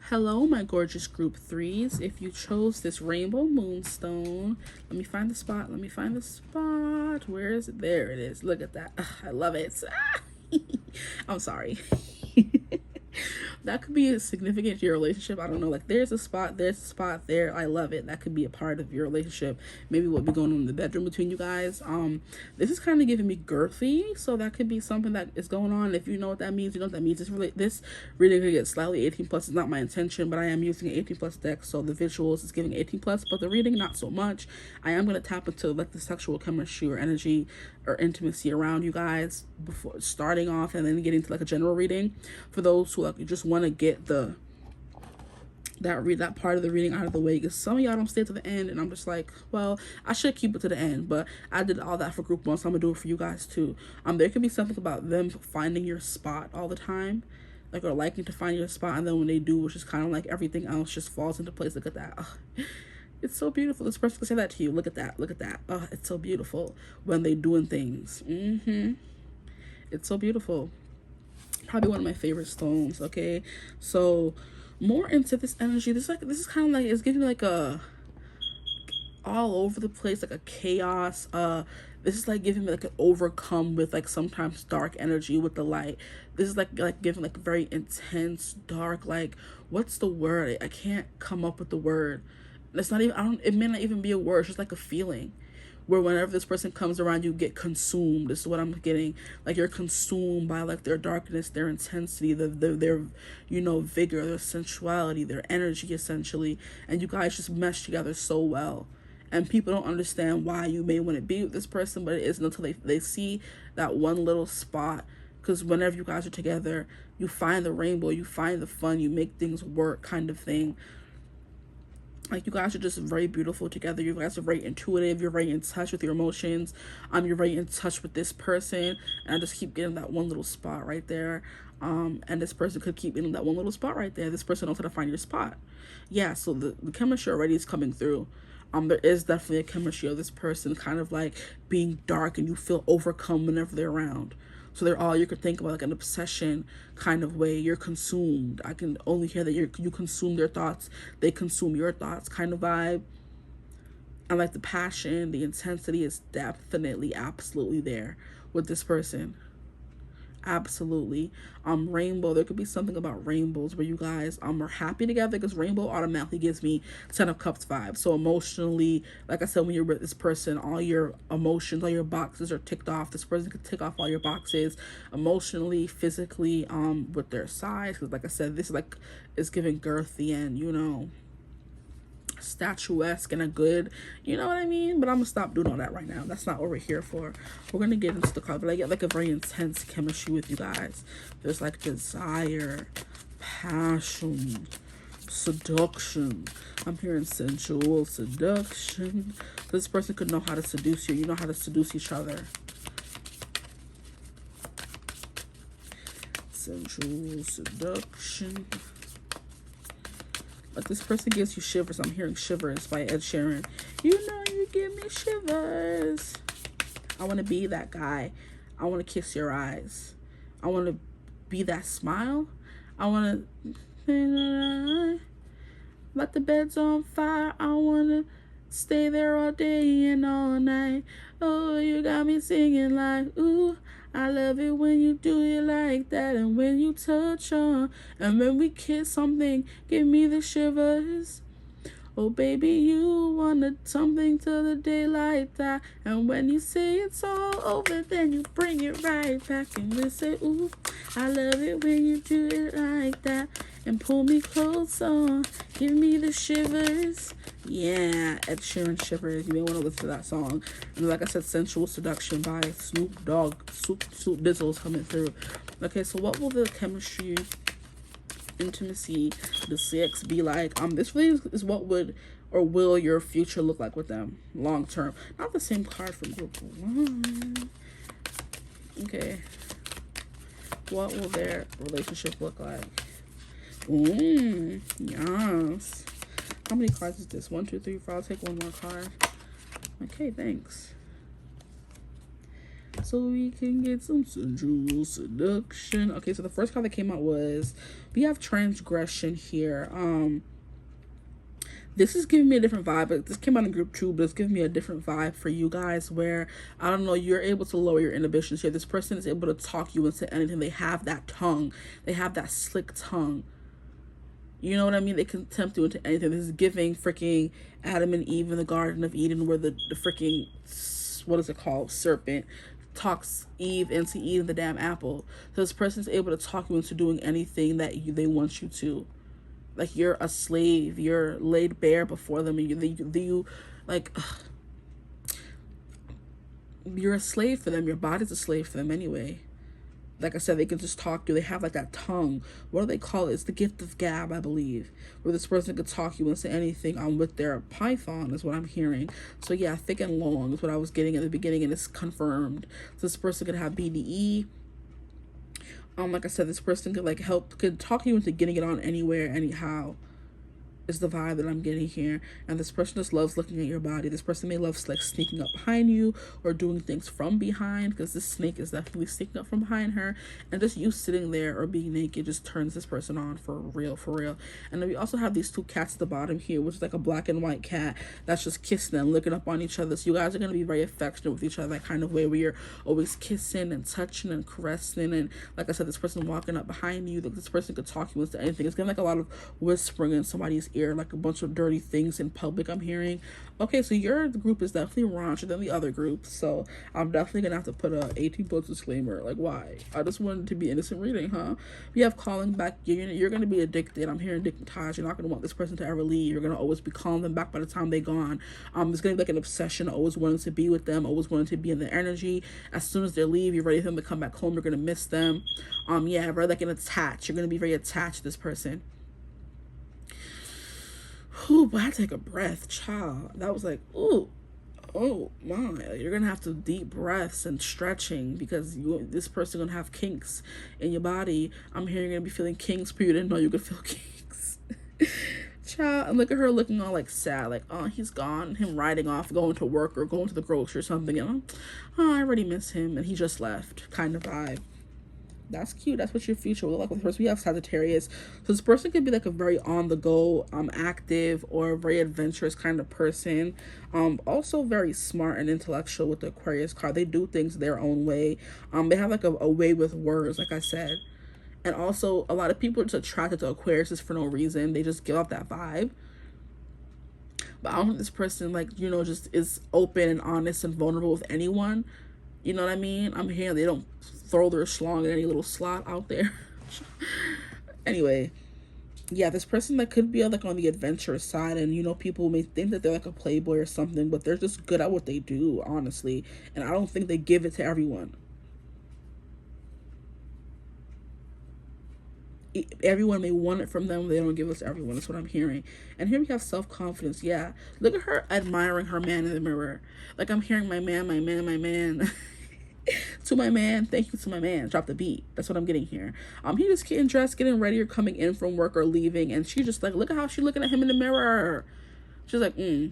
Hello, my gorgeous group 3s. If you chose this rainbow moonstone, let me find the spot. Let me find the spot. Where is it? There it is. Look at that. Ugh, I love it. I'm sorry. That could be significant to your relationship. I don't know. Like, there's a spot there. I love it. That could be a part of your relationship. Maybe what be going on in the bedroom between you guys. This is kind of giving me girthy, so that could be something that is going on. If you know what that means, you know what that means. This reading could get slightly 18 plus. It's not my intention, but I am using an 18 plus deck, so the visuals is giving 18 plus, but the reading not so much. I am going to tap into like the sexual chemistry or energy or intimacy around you guys before starting off, and then getting to like a general reading for those who like just want to get that part of the reading out of the way, because some of y'all don't stay to the end, and I'm just like, well, I should keep it to the end, but I did all that for group 1, so I'm gonna do it for you guys too. There could be something about them finding your spot all the time, like, or liking to find your spot, and then when they do, it's just kind of like everything else just falls into place. Look at that. Ugh. It's so beautiful. This person can say that to you. Look at that. Look at that. Oh, it's so beautiful when they doing things. It's so beautiful. Probably one of my favorite stones. Okay, so more into this energy. This is kind of like, it's giving like a all over the place, like a chaos. This is like giving me like an overcome with like sometimes dark energy with the light. This is like giving like very intense dark, like, what's the word? I can't come up with the word. It's not even, it may not even be a word. It's just like a feeling where whenever this person comes around, you get consumed. This is what I'm getting. Like, you're consumed by like their darkness, their intensity, their you know, vigor, their sensuality, their energy, essentially. And you guys just mesh together so well. And people don't understand why you may want to be with this person, but it isn't until they see that one little spot. Because whenever you guys are together, you find the rainbow, you find the fun, you make things work, kind of thing. Like, you guys are just very beautiful together. You guys are very intuitive. You're very in touch with your emotions. You're very in touch with this person. And I just keep getting that one little spot right there. And this person could keep getting that one little spot right there. This person knows how to find your spot. Yeah, so the chemistry already is coming through. There is definitely a chemistry of this person kind of like being dark, and you feel overcome whenever they're around. So they're all you could think about, like an obsession kind of way. You're consumed. I can only hear that you consume their thoughts. They consume your thoughts kind of vibe. And like the passion, the intensity is definitely absolutely there with this person. Absolutely. Rainbow, there could be something about rainbows where you guys are happy together, because rainbow automatically gives me 10 of Cups vibe. So emotionally, like I said, when you're with this person, all your emotions, all your boxes are ticked off. This person could tick off all your boxes emotionally, physically, with their size, because like I said, this is like, it's giving girthy and, you know, statuesque and a good, you know what I mean? But I'm gonna stop doing all that right now. That's not what we're here for. We're gonna get into the card, but I get like a very intense chemistry with you guys. There's like desire, passion, seduction. I'm hearing sensual seduction. This person could know how to seduce you. You know how to seduce each other. Sensual seduction. Like, this person gives you shivers. I'm hearing Shivers by Ed Sheeran. You know you give me shivers. I want to be that guy. I want to kiss your eyes. I want to be that smile. I want to let the bed's on fire. I want to stay there all day and all night. Oh, you got me singing like, ooh, I love it when you do it like that, and when you touch on, and when we kiss something, give me the shivers. Oh baby, you wanted something till the daylight die, and when you say it's all over, then you bring it right back and you say, ooh, I love it when you do it like that, and pull me closer, give me the shivers. Yeah, Ed Sheeran Shivers. You may want to listen to that song. And like I said, Sensual Seduction by Snoop Dogg. Snoop Dizzle's coming through. Okay, so what will the chemistry, intimacy, the sex be like? This really is what would or will your future look like with them long term. Not the same card from group 1. Okay. What will their relationship look like? Yes. How many cards is this? 1, 2, 3, 4. I'll take one more card. Okay, thanks. So we can get some sensual seduction. Okay, so the first card that came out was, we have transgression here. This is giving me a different vibe, but this came out in group 2, but it's giving me a different vibe for you guys, where, I don't know, you're able to lower your inhibitions here. This person is able to talk you into anything. They have that tongue. They have that slick tongue. You know what I mean? They can tempt you into anything. This is giving freaking Adam and Eve in the Garden of Eden, where the freaking, what is it called? Serpent talks Eve into eating the damn apple. So this person is able to talk you into doing anything that they want you to. Like, you're a slave. You're laid bare before them. And you like, you're a slave for them. Your body's a slave for them anyway. Like I said, they can just talk to you. They have like that tongue. What do they call it? It's the gift of gab, I believe. Where this person could talk you into anything with their python is what I'm hearing. So yeah, thick and long is what I was getting at the beginning, and it's confirmed. So this person could have BDE. Like I said, this person could talk you into getting it on anywhere, anyhow. Is the vibe that I'm getting here. And this person just loves looking at your body. This person may love like sneaking up behind you or doing things from behind, because this snake is definitely sneaking up from behind her, and just you sitting there or being naked just turns this person on for real. And then we also have these 2 cats at the bottom here, which is like a black and white cat that's just kissing and looking up on each other. So you guys are going to be very affectionate with each other, that kind of way where you're always kissing and touching and caressing. And like I said, this person walking up behind you, this person could talk you into anything. It's gonna like a lot of whispering in somebody's ear, like a bunch of dirty things in public, I'm hearing. Okay, so your group is definitely raunchier than the other group, so I'm definitely gonna have to put a 18+ disclaimer. Like, why? I just wanted to be innocent reading, huh? We have calling back. You're gonna be addicted. I'm hearing dickmatized. You're not gonna want this person to ever leave. You're gonna always be calling them back by the time they're gone. There's gonna be like an obsession, always wanting to be with them, always wanting to be in their energy. As soon as they leave, you're ready for them to come back home. You're gonna miss them. Yeah, very like an attached. You're gonna be very attached to this person. Ooh, but I take a breath, child. That was like, ooh, oh my. You're gonna have to deep breaths and stretching, because this person gonna have kinks in your body. I'm hearing you're gonna be feeling kinks, but you didn't know you could feel kinks. Child, and look at her looking all like sad, like, oh, he's gone. Him riding off, going to work or going to the grocery or something, and oh, I already miss him, and he just left, kind of vibe. That's cute. That's what your future will look like with person. We have Sagittarius. So this person could be like a very on the go, active, or very adventurous kind of person. Also very smart and intellectual with the Aquarius card. They do things their own way. They have like a way with words, like I said. And also a lot of people are just attracted to Aquarius for no reason. They just give off that vibe. But I don't think this person, like, you know, just is open and honest and vulnerable with anyone. You know what I mean? I'm hearing they don't throw their schlong in any little slot out there. Anyway, yeah, this person that could be like on the adventurous side, and you know, people may think that they're like a playboy or something, but they're just good at what they do, honestly. And I don't think they give it to everyone. Everyone may want it from them, they don't give it to everyone. That's what I'm hearing. And here we have self-confidence. Yeah, look at her admiring her man in the mirror. Like, I'm hearing my man to my man, thank you to my man, drop the beat. That's what I'm getting here. He just getting dressed, getting ready, or coming in from work or leaving, and she just like, look at how she's looking at him in the mirror. She's like, and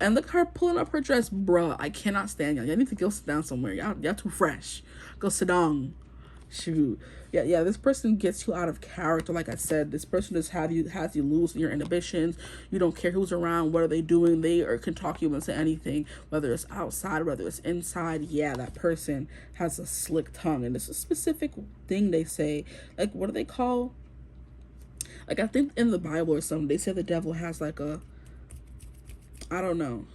look at her pulling up her dress. Bruh, I cannot stand y'all. Y'all need to go sit down somewhere. Y'all too fresh. Go sit down. Shoot. Yeah, this person gets you out of character. Like I said, this person just has you losing your inhibitions. You don't care who's around, what are they doing. They can talk you into anything, whether it's outside, whether it's inside. Yeah, that person has a slick tongue, and it's a specific thing they say. Like, what do they call? Like, I think in the Bible or something, they say the devil has like a I don't know.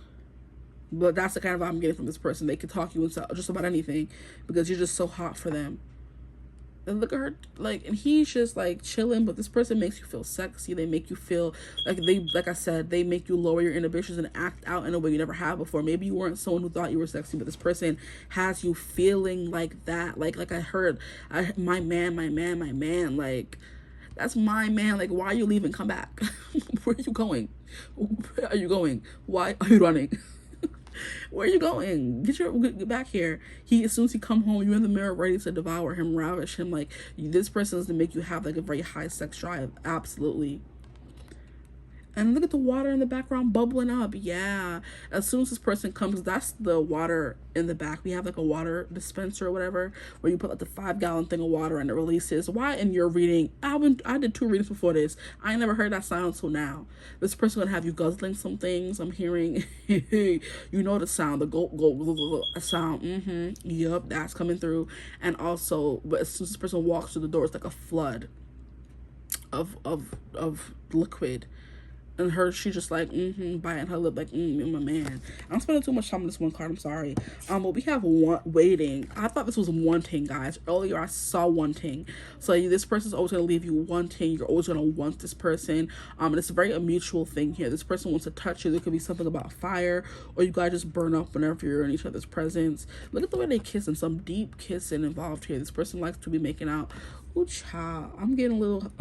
But that's the kind of vibe I'm getting from this person. They can talk you into just about anything because you're just so hot for them. And look at her, like, and he's just like chilling, but this person makes you feel sexy. They make you feel like like I said, they make you lower your inhibitions and act out in a way you never have before. Maybe you weren't someone who thought you were sexy, but this person has you feeling like that. Like I heard, my man, like, that's my man. Like, why are you leaving? Come back. Where are you going? Where are you going? Why are you running? Where are you going? Get back here. As soon as he come home, you're in the mirror ready to devour him, ravish him. Like, this person is to make you have like a very high sex drive. Absolutely. And look at the water in the background bubbling up. Yeah. As soon as this person comes, that's the water in the back. We have like a water dispenser or whatever, where you put like the 5-gallon thing of water and it releases. Why in your reading? I did 2 readings before this. I ain't never heard that sound until now. This person gonna have you guzzling some things. I'm hearing, you know, the sound, the go sound. Yup, that's coming through. And also, but as soon as this person walks through the door, it's like a flood of liquid. And she just like biting her lip like my man. I'm spending too much time on this one card, I'm sorry. But we have waiting. I thought this was wanting, guys. Earlier I saw wanting. So this person's always gonna leave you wanting. You're always gonna want this person. And it's very a mutual thing here. This person wants to touch you. There could be something about fire, or you guys just burn up whenever you're in each other's presence. Look at the way they kiss, and some deep kissing involved here. This person likes to be making out. Ooh, child, I'm getting a little,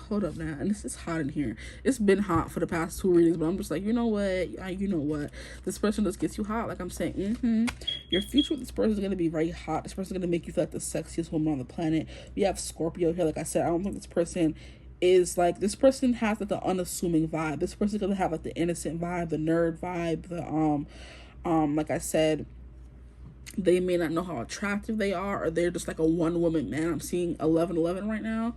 hold up now. And this is hot in here. It's been hot for the past 2 readings, but I'm just like, you know what? This person just gets you hot. Like I'm saying, your future with this person is going to be very hot. This person is going to make you feel like the sexiest woman on the planet. We have Scorpio here. Like I said, I don't think this person is like, this person has like the unassuming vibe. This person is going to have like the innocent vibe, the nerd vibe, the, like I said, they may not know how attractive they are, or they're just like a one-woman man. I'm seeing 11-11 right now.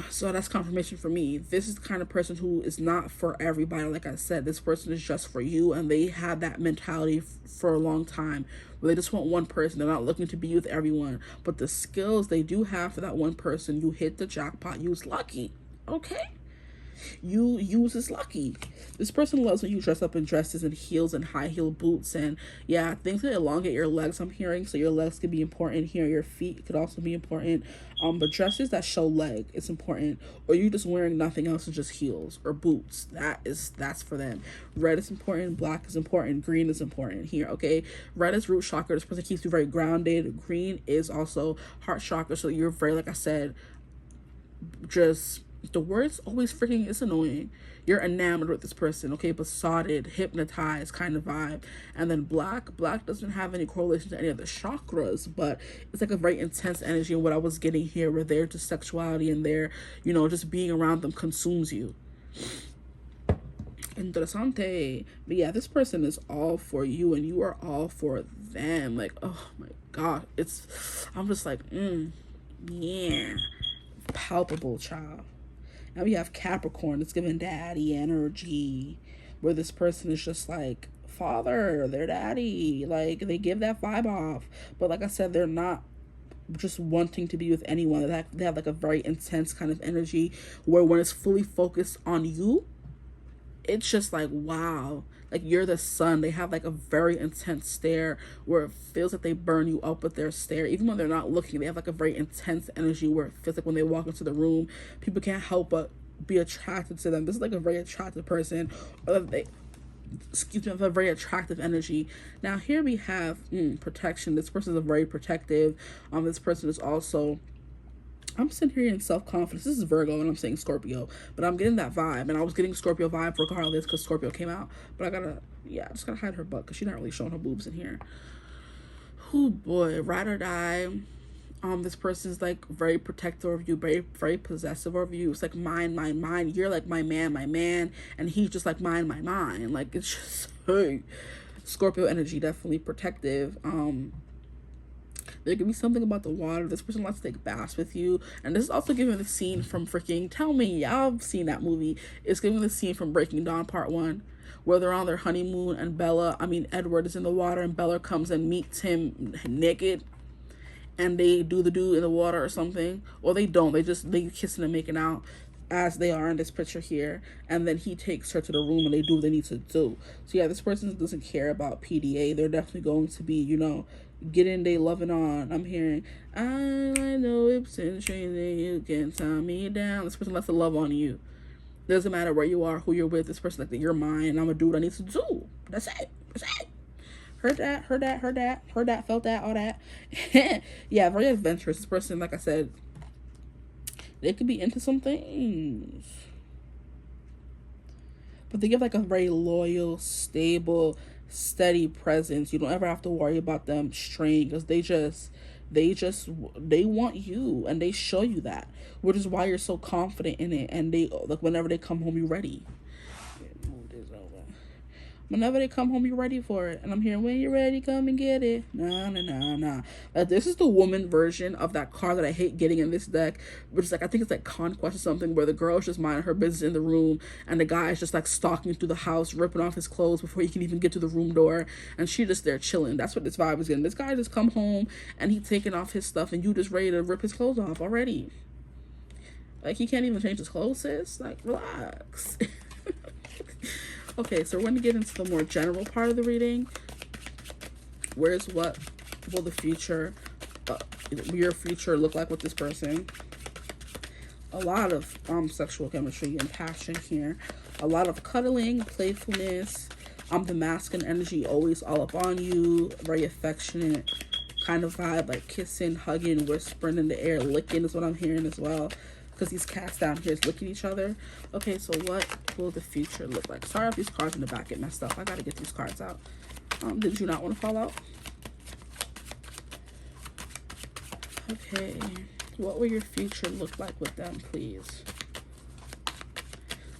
So that's confirmation for me. This is the kind of person who is not for everybody. Like I said, this person is just for you, and they had that mentality for a long time where they just want one person. They're not looking to be with everyone, but the skills they do have for that one person, you hit the jackpot. You was lucky. Okay, you use is lucky. This person loves when you dress up in dresses and heels and high heel boots, and yeah, things that elongate your legs, I'm hearing. So your legs could be important here. Your feet could also be important. But dresses that show leg, it's important. Or you just wearing nothing else and just heels or boots. That's for them. Red is important. Black is important. Green is important here. Okay, red is root chakra. This person keeps you very grounded. Green is also heart chakra. So you're very, like I said, just, the words always freaking, it's annoying. You're enamored with this person, okay? Besotted, hypnotized kind of vibe. And then black doesn't have any correlation to any of the chakras, but it's like a very intense energy. And what I was getting here, where they're just sexuality, and they're, you know, just being around them consumes you. Interesante. But yeah, this person is all for you, and you are all for them. Like, oh my god, I'm just like, yeah, palpable, child. Now we have Capricorn. It's giving daddy energy, where this person is just like father, their daddy. Like, they give that vibe off. But like I said, they're not just wanting to be with anyone. They have like a very intense kind of energy, where when it's fully focused on you, it's just like, wow, like you're the sun. They have like a very intense stare, where it feels like they burn you up with their stare. Even when they're not looking, they have like a very intense energy, where it feels like when they walk into the room, people can't help but be attracted to them. This is like a very attractive person, or they, excuse me, have a very attractive energy. Now here we have protection. This person is very protective. This person is also, I'm sitting here in self-confidence. This is Virgo, and I'm saying Scorpio, but I'm getting that vibe, and I was getting Scorpio vibe regardless because Scorpio came out. But I just gotta hide her butt because she's not really showing her boobs in here. Oh boy, ride or die. This person's like very protective of you, very, very possessive of you. It's like mine. You're like my man, and he's just like mine. Like, it's just, hey, Scorpio energy, definitely protective. There could be something about the water. This person likes to take baths with you. And this is also giving the scene from freaking, tell me, y'all have seen that movie. It's giving the scene from Breaking Dawn Part 1, where they're on their honeymoon, and Edward is in the water, and Bella comes and meets him naked, and they do the in the water or something. Or they don't. They kissing and making out. as they are in this picture here, and then he takes her to the room and they do what they need to do. So yeah, this person doesn't care about PDA. They're definitely going to be, you know, getting they loving on. I'm hearing, I know it's strange that you can tie me down. This person lets the love on you. Doesn't matter where you are, who you're with. This person like that you're mine, and I'm gonna do what I need to do. That's it. That's it. Heard that, heard that, heard that, heard that, felt that, all that. Yeah, very adventurous. This person, like I said, they could be into some things. But they give like a very loyal, stable, steady presence. You don't ever have to worry about them straying, because they want you, and they show you that, which is why you're so confident in it. And they, like, whenever they come home, you're ready. Whenever they come home, you're ready for it. And I'm hearing, when you're ready, come and get it. Nah. Like, this is the woman version of that card that I hate getting in this deck, which is like, I think it's like Conquest or something, where the girl is just minding her business in the room, and the guy is just like stalking through the house, ripping off his clothes before he can even get to the room door, and she just there chilling. That's what this vibe is getting. This guy just come home, and he taking off his stuff, and you just ready to rip his clothes off already. Like, he can't even change his clothes, sis. Like, relax. Okay, so we're going to get into the more general part of the reading. What will the future, your future look like with this person? A lot of sexual chemistry and passion here. A lot of cuddling, playfulness. The masculine energy always all up on you. Very affectionate kind of vibe, like kissing, hugging, whispering in the air, licking is what I'm hearing as well. Because these cats down here is licking each other. Okay, so what will the future look like? Sorry if these cards in the back get messed up. I gotta get these cards out. Did you not want to fall out? Okay, what will your future look like with them, please?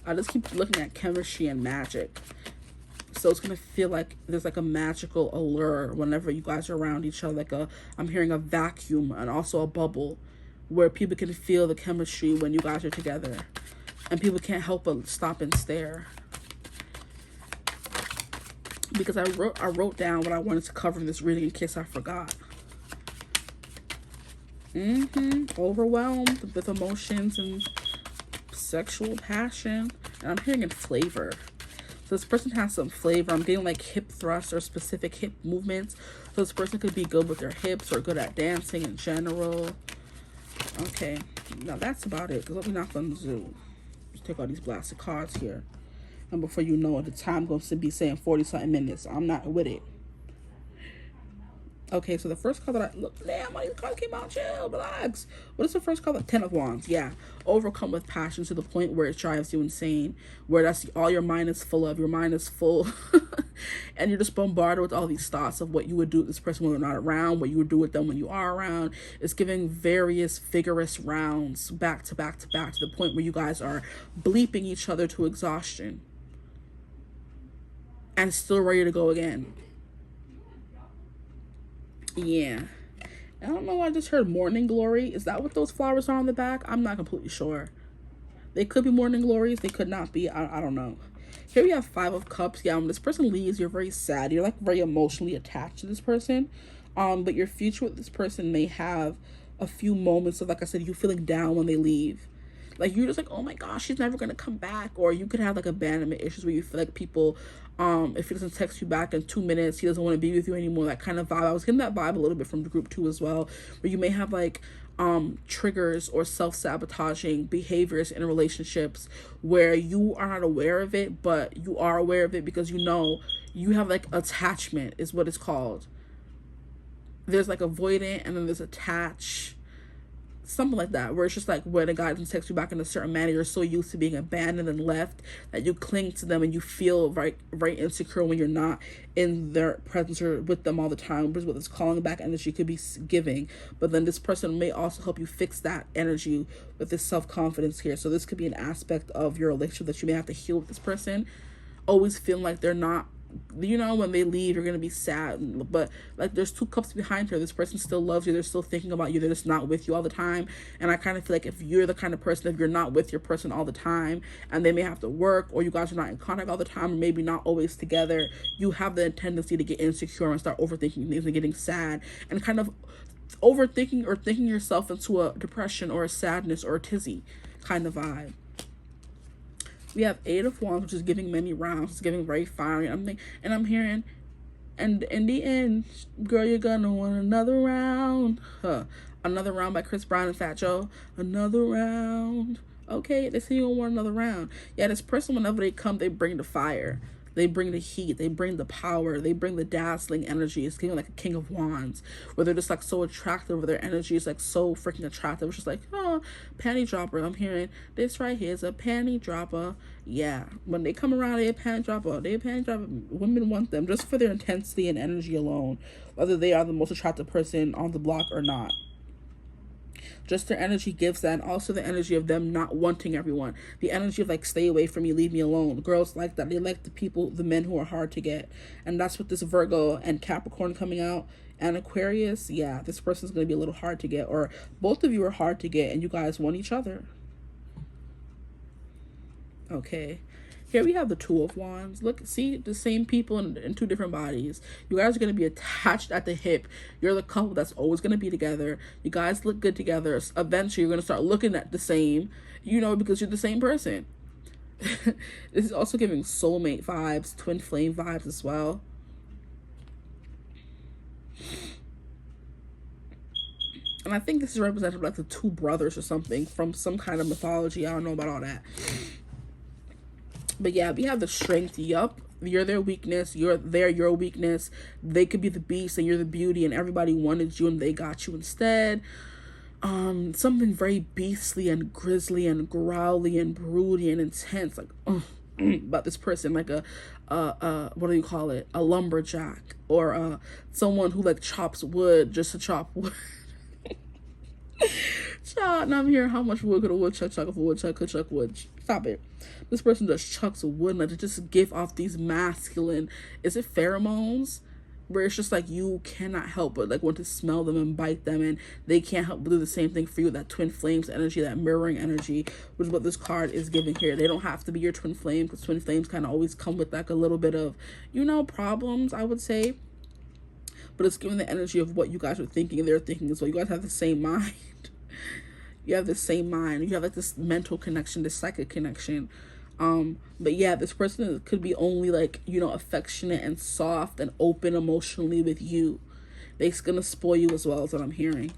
I just keep looking at chemistry and magic. So it's gonna feel like there's like a magical allure whenever you guys are around each other. Like I'm hearing a vacuum and also a bubble, where people can feel the chemistry when you guys are together, and people can't help but stop and stare. Because I wrote down what I wanted to cover in this reading in case I forgot. Overwhelmed with emotions and sexual passion, and I'm hearing in flavor. So this person has some flavor. I'm getting like hip thrusts or specific hip movements. So this person could be good with their hips or good at dancing in general. Okay, now that's about it, because what we're not going to do is take all these blasted cards here, and before you know it, the time goes to be saying 40-something minutes. I'm not with it. Okay, so the first card that I look, damn, all these cards came out. Chill, relax. What is the first card? 10 of Wands. Yeah, overcome with passion to the point where it drives you insane, where that's all your mind is full of. Your mind is full, and you're just bombarded with all these thoughts of what you would do with this person when they're not around, what you would do with them when you are around. It's giving various vigorous rounds back to back to back, to the point where you guys are bleeping each other to exhaustion and still ready to go again. Yeah, I don't know, I just heard morning glory. Is that what those flowers are on the back? I'm not completely sure. They could be morning glories, they could not be. I don't know. Here we have 5 of Cups. Yeah, when this person leaves, you're very sad. You're like very emotionally attached to this person. But your future with this person may have a few moments of, like I said, you feeling down when they leave. Like, you're just like, oh my gosh, she's never gonna come back. Or you could have like abandonment issues where you feel like people, if he doesn't text you back in 2 minutes, he doesn't want to be with you anymore. That kind of vibe. I was getting that vibe a little bit from group 2 as well, where you may have like triggers or self-sabotaging behaviors in relationships where you are not aware of it, but you are aware of it because you know you have like attachment is what it's called. There's like avoidant, and then there's attach, something like that, where it's just like when a guy doesn't text you back in a certain manner, you're so used to being abandoned and left that you cling to them, and you feel very, very insecure when you're not in their presence or with them all the time, which is what this calling back energy could be giving. But then this person may also help you fix that energy with this self-confidence here. So this could be an aspect of your relationship that you may have to heal with this person. Always feeling like they're not, you know, when they leave, you're gonna be sad, but like there's 2 cups behind her. This person still loves you, they're still thinking about you, they're just not with you all the time. And I kind of feel like if you're the kind of person, if you're not with your person all the time, and they may have to work, or you guys are not in contact all the time, or maybe not always together, you have the tendency to get insecure and start overthinking things and getting sad, and kind of overthinking or thinking yourself into a depression or a sadness or a tizzy kind of vibe. We have Eight of Wands, which is giving many rounds. It's giving very fiery. I'm hearing, and in the end, girl, you're gonna want another round. Another round by Chris Brown and Fat Joe. Another round. Okay, they say you don't want another round. Yeah, this person, whenever they come, they bring the fire. They bring the heat. They bring the power. They bring the dazzling energy. It's giving like a King of Wands, where they're just like so attractive, where their energy is like so freaking attractive. It's just like, oh, panty dropper. I'm hearing this right here is a panty dropper. Yeah, when they come around, they're a panty dropper. They're a panty dropper. Women want them just for their intensity and energy alone, whether they are the most attractive person on the block or not. Just their energy gives that, and also the energy of them not wanting everyone. The energy of like, stay away from me, leave me alone. Girls like that. They like the people, the men who are hard to get. And that's what this Virgo and Capricorn coming out, and Aquarius. Yeah, this person's going to be a little hard to get, or both of you are hard to get and you guys want each other. Okay. Here we have the Two of Wands. Look, see, the same people in two different bodies. You guys are going to be attached at the hip. You're the couple that's always going to be together. You guys look good together. Eventually, you're going to start looking at the same, you know, because you're the same person. This is also giving soulmate vibes, twin flame vibes as well. And I think this is representative like the two brothers or something from some kind of mythology. I don't know about all that. But yeah, we have the Strength. Yup, you're their weakness. They're your weakness. They could be the beast and you're the beauty, and everybody wanted you and they got you instead. Something very beastly and grisly and growly and broody and intense, like about this person, like a what do you call it? A lumberjack, or someone who like chops wood just to chop wood. Child, and I'm hearing how much wood could a woodchuck chuck if a woodchuck could chuck wood. Stop it. This person just chucks wood, and like, just give off these masculine, is it pheromones? Where it's just like you cannot help but like want to smell them and bite them, and they can't help but do the same thing for you. That twin flames energy, that mirroring energy, which is what this card is giving here. They don't have to be your twin flame, because twin flames kind of always come with like a little bit of, you know, problems, I would say. But it's giving the energy of what you guys are thinking and they're thinking as well. You guys have the same mind. You have the same mind. You have like this mental connection, this psychic connection. But yeah, this person could be only like, you know, affectionate and soft and open emotionally with you. They're gonna spoil you as well, as what I'm hearing.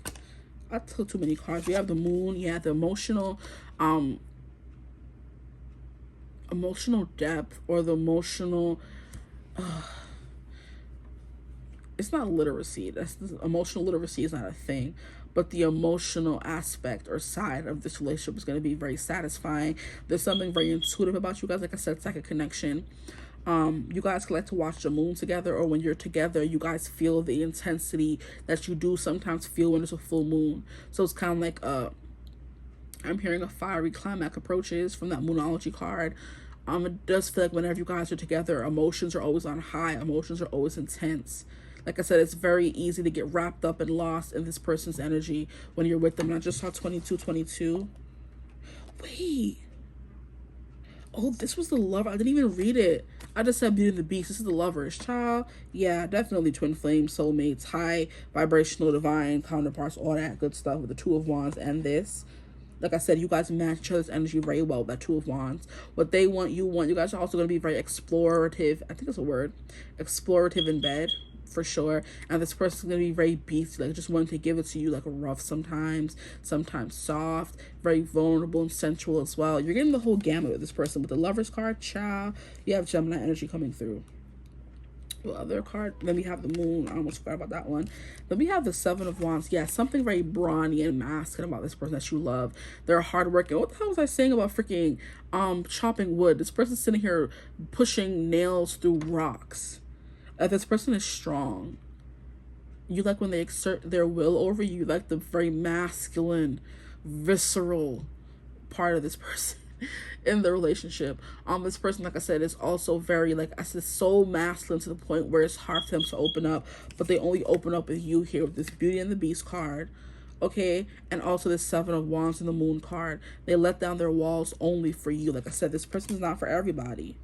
I took too many cards. We have the Moon. Yeah, the emotional depth, or the emotional it's not literacy. Emotional literacy is not a thing, but the emotional aspect or side of this relationship is going to be very satisfying. There's something very intuitive about you guys. Like I said, it's like a connection. You guys can like to watch the moon together, or when you're together, you guys feel the intensity that you do sometimes feel when it's a full moon. So it's kind of like I'm hearing a fiery climax approaches from that Moonology card. It does feel like whenever you guys are together, emotions are always on high. Emotions are always intense. Like I said, it's very easy to get wrapped up and lost in this person's energy when you're with them. And I just saw 2222. Wait. Oh, this was the Lover. I didn't even read it. I just said Beauty and the Beast. This is the Lovers. Child. Yeah, definitely twin flames, soulmates, high vibrational divine counterparts, all that good stuff with the Two of Wands and this. Like I said, you guys match each other's energy very well with that Two of Wands. What they want, you want. You guys are also going to be very explorative. I think it's a word. Explorative in bed. For sure. And this person's gonna be very beastly, like just wanting to give it to you, like rough sometimes soft, very vulnerable and sensual as well. You're getting the whole gamut with this person. With the Lovers card, child, you have Gemini energy coming through. The other card, then we have the Moon. I almost forgot about that one. Then we have the Seven of Wands. Yeah, something very brawny and masculine about this person that you love. They're hardworking. What the hell was I saying about freaking chopping wood? This person's sitting here pushing nails through rocks. This person is strong. You like when they exert their will over you. You like the very masculine, visceral part of this person in the relationship. This person, like I said, is also very, like I said, so masculine to the point where it's hard for them to open up, but they only open up with you here with this Beauty and the Beast card. Okay, and also the Seven of Wands and the Moon card. They let down their walls only for you. Like I said, this person is not for everybody.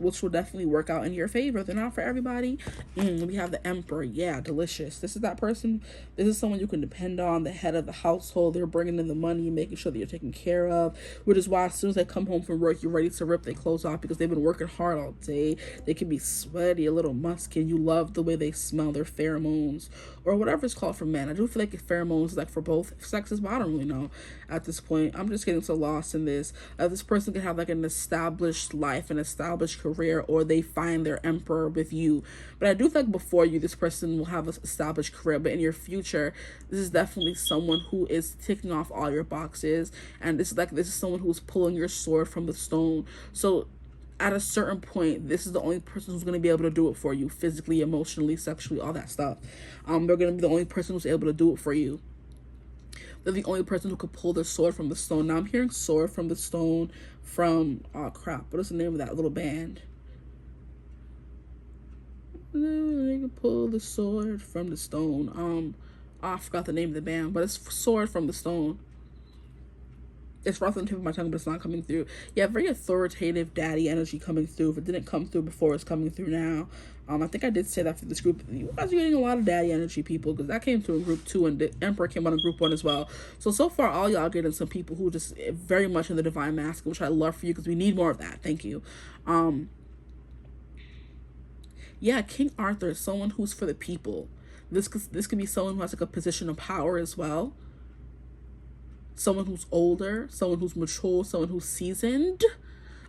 which will definitely work out in your favor. They're not for everybody. We have the Emperor. Yeah, delicious. This is that person. This is someone you can depend on, the head of the household. They're bringing in the money, making sure that you're taken care of, which is why as soon as they come home from work, you're ready to rip their clothes off because they've been working hard all day. They can be sweaty, a little musky, and you love the way they smell, their pheromones, or whatever it's called for men. I do feel like pheromones is like for both sexes, but I don't really know at this point. I'm just getting so lost in this. This person can have like an established life, an established career, or they find their Emperor with you. But I do think before you, this person will have an established career, but in your future, this is definitely someone who is ticking off all your boxes, and this is someone who's pulling your sword from the stone. So at a certain point, this is the only person who's going to be able to do it for you, physically, emotionally, sexually, all that stuff. They're going to be the only person who's able to do it for you. They're the only person who could pull their sword from the stone. Now I'm hearing sword from the stone from, oh crap, what is the name of that little band? They can pull the sword from the stone. I forgot the name of the band, but it's sword from the stone. It's rough on the tip of my tongue, but it's not coming through. Yeah, very authoritative daddy energy coming through. If it didn't come through before, it's coming through now. I think I did say that for this group. You guys are getting a lot of daddy energy, people, because that came through in group 2, and the Emperor came out in group 1 as well. So far, all y'all getting some people who just very much in the divine masculine, which I love for you, because we need more of that. Thank you. Yeah, King Arthur is someone who's for the people. This could be someone who has like a position of power as well. Someone who's older, someone who's mature, someone who's seasoned.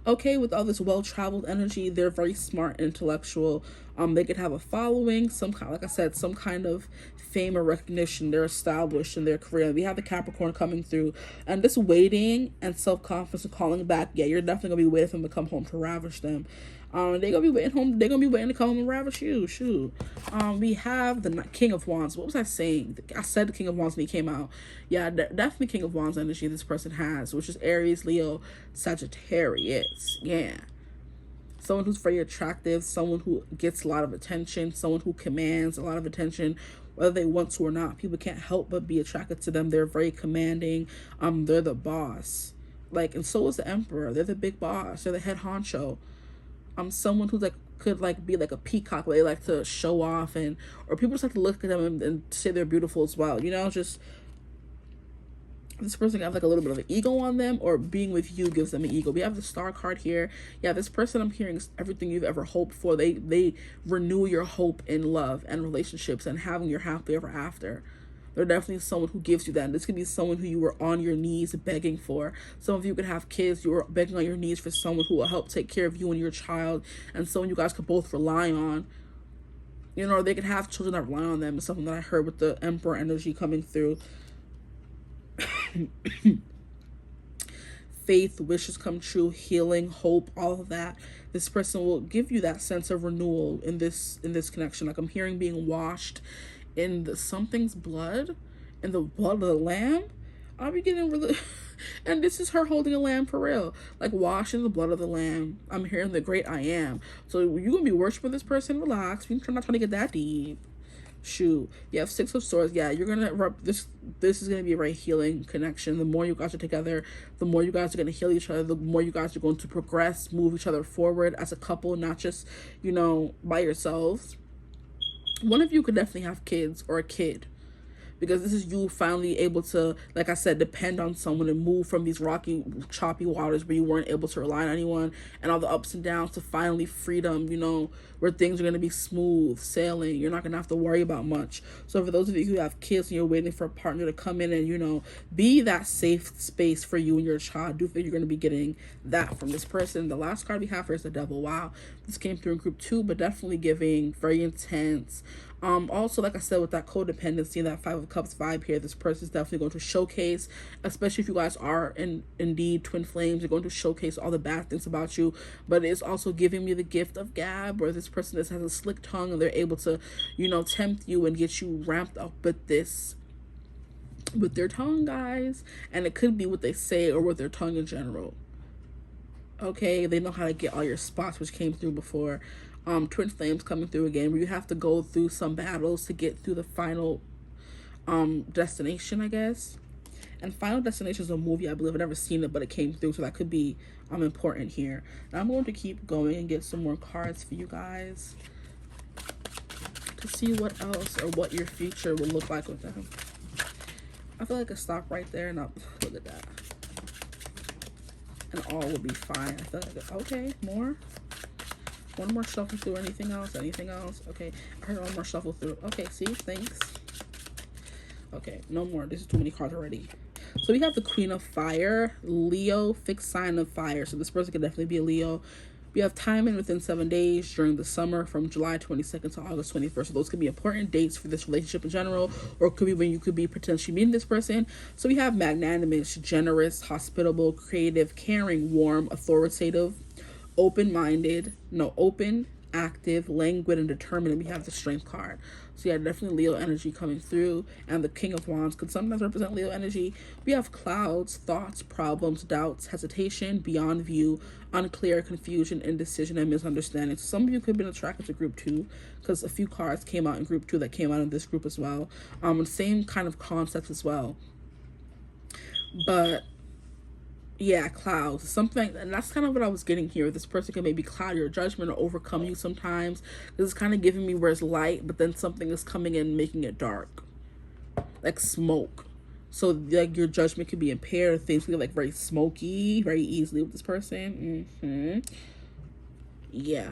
Okay, with all this well-traveled energy, they're very smart, intellectual. They could have a following, some kind, like I said, some kind of fame or recognition. They're established in their career. We have the Capricorn coming through, and this waiting and self-confidence and calling back. Yeah, you're definitely gonna be waiting for them to come home to ravish them. They're gonna be waiting home. They're gonna be waiting to come home and ravish you. Shoot. We have the King of Wands. What was I saying? I said the King of Wands when he came out. Yeah, definitely King of Wands energy this person has, which is Aries, Leo, Sagittarius. Yeah. Someone who's very attractive, someone who gets a lot of attention, someone who commands a lot of attention, whether they want to or not. People can't help but be attracted to them. They're very commanding. They're the boss. Like, and so is the Emperor. They're the big boss. They're the head honcho. Someone who's like could like be like a peacock, where they like to show off, and or people just like to look at them and say they're beautiful as well. You know, just this person can have like a little bit of an ego on them, or being with you gives them an ego. We have the Star card here. Yeah, this person I'm hearing is everything you've ever hoped for. They renew your hope in love and relationships and having your happily ever after. They're definitely someone who gives you that. And this could be someone who you were on your knees begging for. Some of you could have kids. You were begging on your knees for someone who will help take care of you and your child, and someone you guys could both rely on. You know, or they could have children that rely on them. It's something that I heard with the Emperor energy coming through. Faith, wishes come true, healing, hope, all of that. This person will give you that sense of renewal in this connection. Like I'm hearing being washed in the something's blood, in the blood of the lamb. I'll be getting really and this is her holding a lamb for real, like washing the blood of the lamb. I'm hearing the great I am. So you're gonna be worshiping this person. Relax, we're not trying to get that deep. Shoot, you have 6 of Swords. Yeah, you're gonna this is gonna be a very healing connection. The more you guys are together, the more you guys are gonna heal each other, the more you guys are going to progress, move each other forward as a couple, not just, you know, by yourselves. One of you could definitely have kids or a kid, because this is you finally able to, like I said, depend on someone and move from these rocky, choppy waters where you weren't able to rely on anyone, and all the ups and downs, to finally freedom, you know, where things are going to be smooth sailing. You're not going to have to worry about much. So for those of you who have kids and you're waiting for a partner to come in and, you know, be that safe space for you and your child, I do think you're going to be getting that from this person. The last card we have here is the Devil. Wow, this came through in group 2, but definitely giving very intense. Also, like I said, with that codependency, that 5 of Cups vibe here, this person is definitely going to showcase, especially if you guys are indeed twin flames, they're going to showcase all the bad things about you, but it's also giving me the gift of gab, where this person just has a slick tongue and they're able to, you know, tempt you and get you ramped up with this, with their tongue, guys. And it could be what they say or with their tongue in general. Okay, they know how to get all your spots, which came through before. Twin flames coming through again, where you have to go through some battles to get through the final destination, I guess. And Final Destination is a movie, I believe. I've never seen it, but it came through, so that could be important here. Now I'm going to keep going and get some more cards for you guys to see what else or what your future will look like with them. I feel like I stop right there and I'll look at that. And all will be fine. I feel like, okay, more. One more shuffle through. Anything else? Anything else? Okay, I heard one more shuffle through. Okay, see, thanks. Okay, no more. This is too many cards already. So we have the Queen of Fire, Leo, fixed sign of fire. So this person could definitely be a Leo. We have timing within 7 days during the summer from July 22nd to August 21st. So those could be important dates for this relationship in general, or it could be when you could be potentially meeting this person. So we have magnanimous, generous, hospitable, creative, caring, warm, authoritative, open-minded, open, active, languid, and determined. And we have the Strength card. So yeah, definitely Leo energy coming through. And the King of Wands could sometimes represent Leo energy. We have clouds, thoughts, problems, doubts, hesitation, beyond view, unclear, confusion, indecision, and misunderstanding. So some of you could have been attracted to group 2 because a few cards came out in group 2 that came out in this group as well. Same kind of concepts as well. But yeah, clouds, something, and that's kind of what I was getting here. This person can maybe cloud your judgment or overcome you sometimes. This is kind of giving me where it's light, but then something is coming in making it dark, like smoke. So like your judgment could be impaired. Things can get like very smoky very easily with this person. Yeah,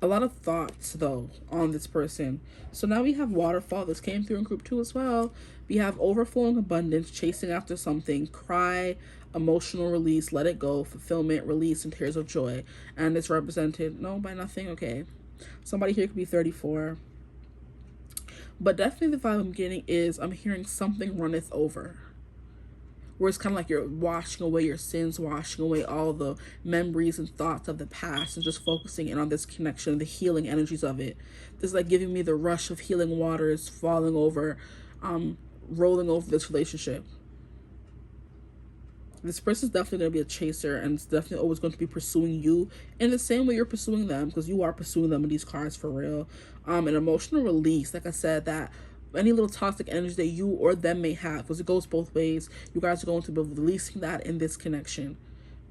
a lot of thoughts though on this person. So now we have waterfall. This came through in group 2 as well. We have overflowing abundance, chasing after something, cry, emotional release, let it go, fulfillment, release, and tears of joy. And it's represented by nothing. Okay, somebody here could be 34, but definitely the vibe I'm getting is I'm hearing something runneth over, where it's kind of like you're washing away your sins, washing away all the memories and thoughts of the past, and just focusing in on this connection, the healing energies of it. This is like giving me the rush of healing waters falling over, rolling over this relationship. This person's definitely going to be a chaser, and it's definitely always going to be pursuing you in the same way you're pursuing them, because you are pursuing them in these cards for real. An emotional release, like I said, that any little toxic energy that you or them may have, because it goes both ways, you guys are going to be releasing that in this connection.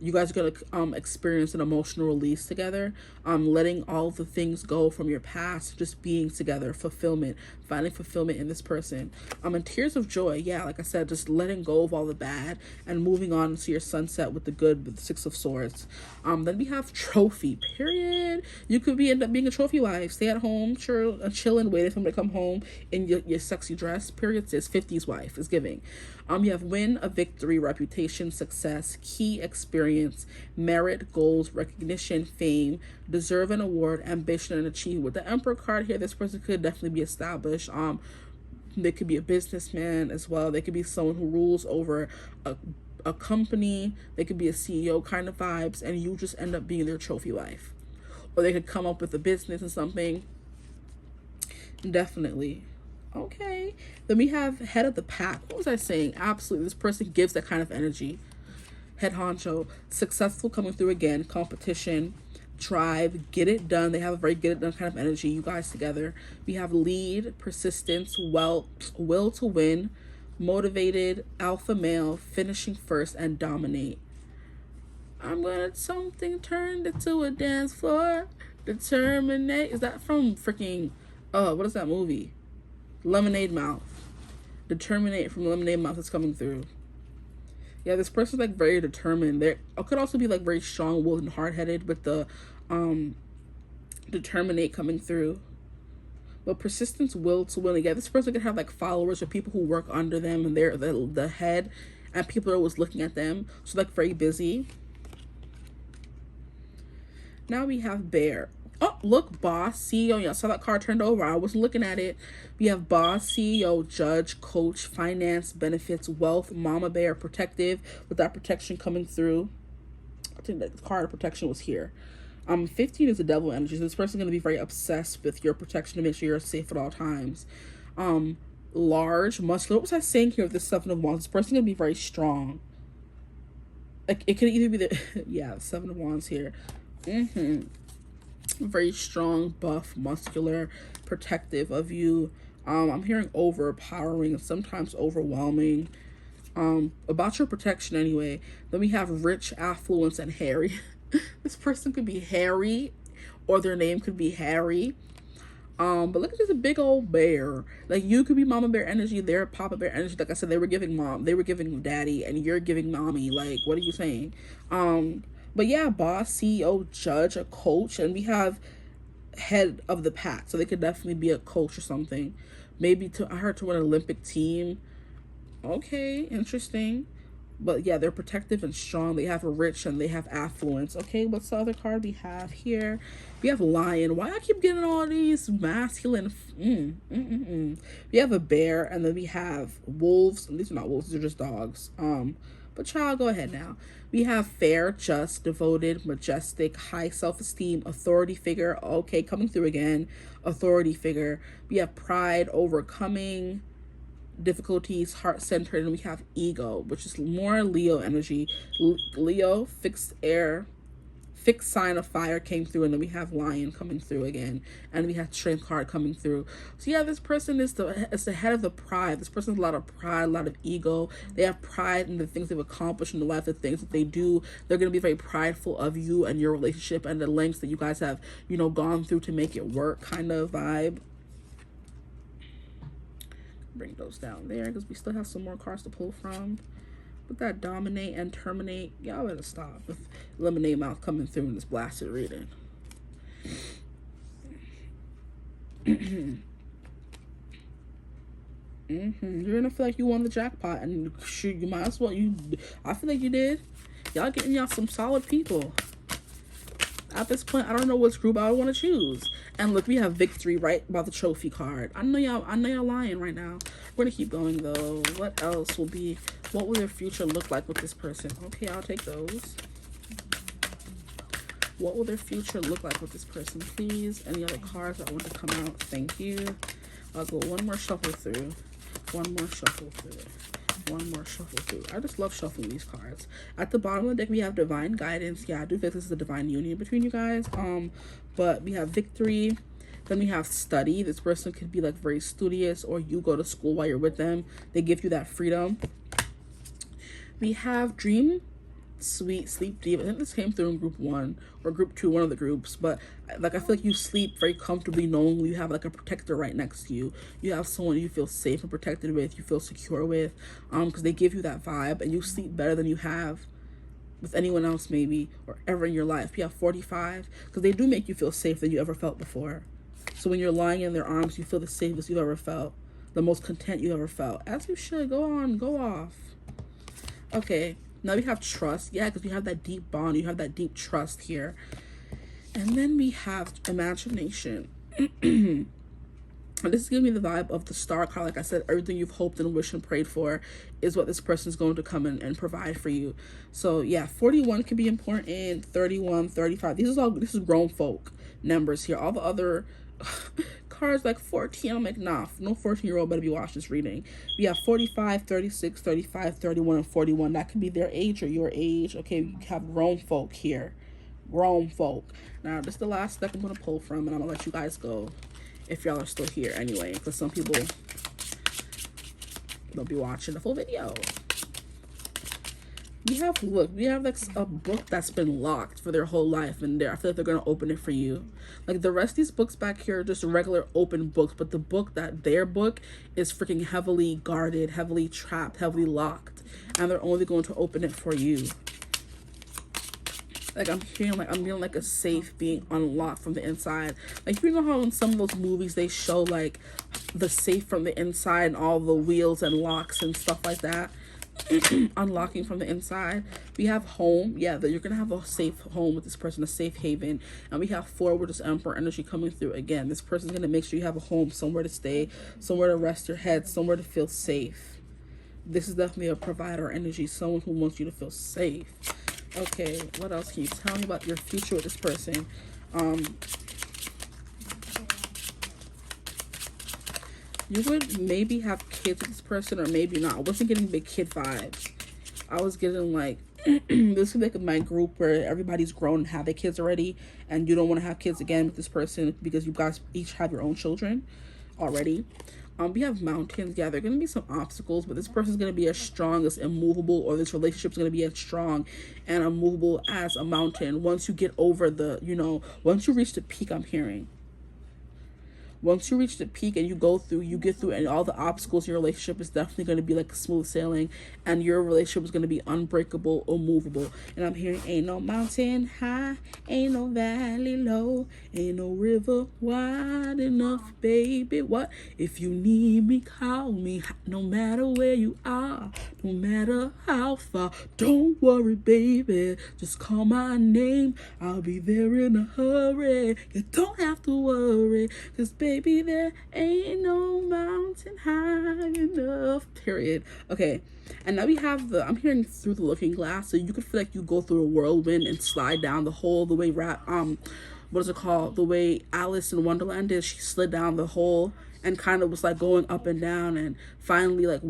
You guys are going to experience an emotional release together, letting all the things go from your past, just being together, fulfillment, finding fulfillment in this person. And tears of joy, yeah, like I said, just letting go of all the bad and moving on to your sunset with the good, with the 6 of Swords. Then we have trophy, period. You could end up being a trophy wife, stay at home, chilling, waiting for them to come home in your sexy dress, period. Sis, 50s wife is giving. You have win, a victory, reputation, success, key experience, merit, goals, recognition, fame, deserve an award, ambition, and achievement. With the Emperor card here, this person could definitely be established. They could be a businessman as well. They could be someone who rules over a company. They could be a CEO kind of vibes, and you just end up being their trophy wife. Or they could come up with a business and something. Definitely. Okay, then we have head of the pack. What was I saying? Absolutely, this person gives that kind of energy. Head honcho, successful, coming through again, competition, drive, get it done. They have a very get it done kind of energy, you guys together. We have lead, persistence, will to win, motivated, alpha male, finishing first, and dominate. I'm gonna something turned into a dance floor, determinate. Is that from freaking what is that movie? Lemonade Mouth. Determinate from Lemonade Mouth is coming through. Yeah, this person's like very determined. They could also be like very strong-willed and hard-headed with the determinate coming through. But persistence, will to win. Yeah, this person could have like followers or people who work under them, and they're the head, and people are always looking at them. So like very busy. Now we have bear. Oh, look, boss, CEO. Y'all saw that card turned over. I wasn't looking at it. We have boss, CEO, judge, coach, finance, benefits, wealth, mama bear, protective, with that protection coming through. I think that the card of protection was here. 15 is the devil energy. So this person's going to be very obsessed with your protection to make sure you're safe at all times. Large, muscular. What was I saying here with this 7 of Wands? This person's going to be very strong. Like, it could either be the, yeah, 7 of Wands here. Very strong, buff, muscular, protective of you. I'm hearing overpowering, sometimes overwhelming. About your protection anyway. Then we have rich, affluence, and hairy. This person could be hairy, or their name could be Harry. But look at this big old bear. Like, you could be mama bear energy, they're papa bear energy. Like I said, they were giving mom, they were giving daddy, and you're giving mommy. Like, what are you saying? But yeah, boss, CEO, judge, a coach, and we have head of the pack. So they could definitely be a coach or something. Maybe I heard to an Olympic team. Okay, interesting. But yeah, they're protective and strong. They have a rich and they have affluence. Okay, what's the other card we have here? We have lion. Why I keep getting all these masculine? We have a bear, and then we have wolves. These are not wolves, these are just dogs. But child, go ahead now. We have fair, just, devoted, majestic, high self-esteem, authority figure. Okay, coming through again. Authority figure. We have pride, overcoming difficulties, heart-centered, and we have ego, which is more Leo energy. Leo, fixed air, fixed sign of fire came through, and then we have lion coming through again, and we have strength card coming through. So yeah, this person is the head of the pride. This person has a lot of pride, a lot of ego. They have pride in the things they've accomplished in the life, the things that they do. They're going to be very prideful of you and your relationship and the lengths that you guys have, you know, gone through to make it work, kind of vibe. Bring those down there because we still have some more cards to pull from. But that dominate and terminate, y'all better stop with lemonade mouth coming through in this blasted reading. You're gonna feel like you won the jackpot, and shoot, you might as well. I feel like you did. Y'all getting y'all some solid people. At this point, I don't know which group I would want to choose. And look, we have victory right by the trophy card. I know y'all lying right now. We're gonna keep going though. What else will be? What will their future look like with this person? Okay, I'll take those. What will their future look like with this person, please? Any other cards that want to come out? Thank you. I'll go one more shuffle through. One more shuffle through. One more shuffle through. I just love shuffling these cards. At the bottom of the deck, we have divine guidance. Yeah, I do think this is a divine union between you guys. But we have victory. Then we have study. This person could be like very studious, or you go to school while you're with them. They give you that freedom. We have dream, sweet, sleep deep. I think this came through in group 1 or group 2, one of the groups. But like, I feel like you sleep very comfortably knowing you have like a protector right next to you. You have someone you feel safe and protected with, you feel secure with, because they give you that vibe, and you sleep better than you have with anyone else maybe or ever in your life. You have 45, because they do make you feel safe than you ever felt before. So when you're lying in their arms, you feel the safest you've ever felt, the most content you ever felt. As you should. Go on, go off. Okay, now we have trust. Yeah, because you have that deep bond. You have that deep trust here. And then we have imagination. And this is giving me the vibe of the star card. Like I said, everything you've hoped and wished and prayed for is what this person is going to come in and provide for you. So yeah, 41 can be important. 31, 35. This is grown folk numbers here. All the other cards like 14, I'm like, nah, no 14-year-old better be watching this reading. We have 45, 36, 35, 31, and 41. That could be their age or your age. Okay, we have grown folk here. Grown folk. Now, this is the last deck I'm going to pull from, and I'm going to let you guys go if y'all are still here anyway, because some people don't be watching the full video. We have, look, we have like a book that's been locked for their whole life, and I feel like they're going to open it for you. Like, the rest of these books back here are just regular open books, but the book their book is freaking heavily guarded, heavily trapped, heavily locked, and they're only going to open it for you. Like, I'm feeling like a safe being unlocked from the inside. Like, you know how in some of those movies they show like the safe from the inside and all the wheels and locks and stuff like that? Unlocking from the inside. We have home. Yeah, that you're gonna have a safe home with this person, a safe haven. And we have 4 with this Emperor energy coming through again. This person's gonna make sure you have a home, somewhere to stay, somewhere to rest your head, somewhere to feel safe. This is definitely a provider energy, someone who wants you to feel safe. Okay, what else can you tell me about your future with this person? You would maybe have kids with this person, or maybe not. I wasn't getting big kid vibes. I was getting like, this is like my group where everybody's grown and have their kids already, and you don't want to have kids again with this person because you guys each have your own children. already. We have mountains. Yeah, there are going to be some obstacles, but this person's going to be as strong, as immovable, or this relationship's going to be as strong and immovable as a mountain once you get over the, once you reach the peak. I'm hearing once you reach the peak and you get through and all the obstacles in your relationship, is definitely going to be like smooth sailing, and your relationship is going to be unbreakable, immovable. And I'm hearing, ain't no mountain high, ain't no valley low, ain't no river wide enough, baby. What? If you need me, call me, no matter where you are, no matter how far. Don't worry, baby, just call my name, I'll be there in a hurry. You don't have to worry, 'cause baby, there ain't no mountain high enough, period. Okay, and now we have I'm hearing through the looking glass, so you could feel like you go through a whirlwind and slide down the hole, the way what is it called, the way Alice in Wonderland did. She slid down the hole and kind of was like going up and down, and finally like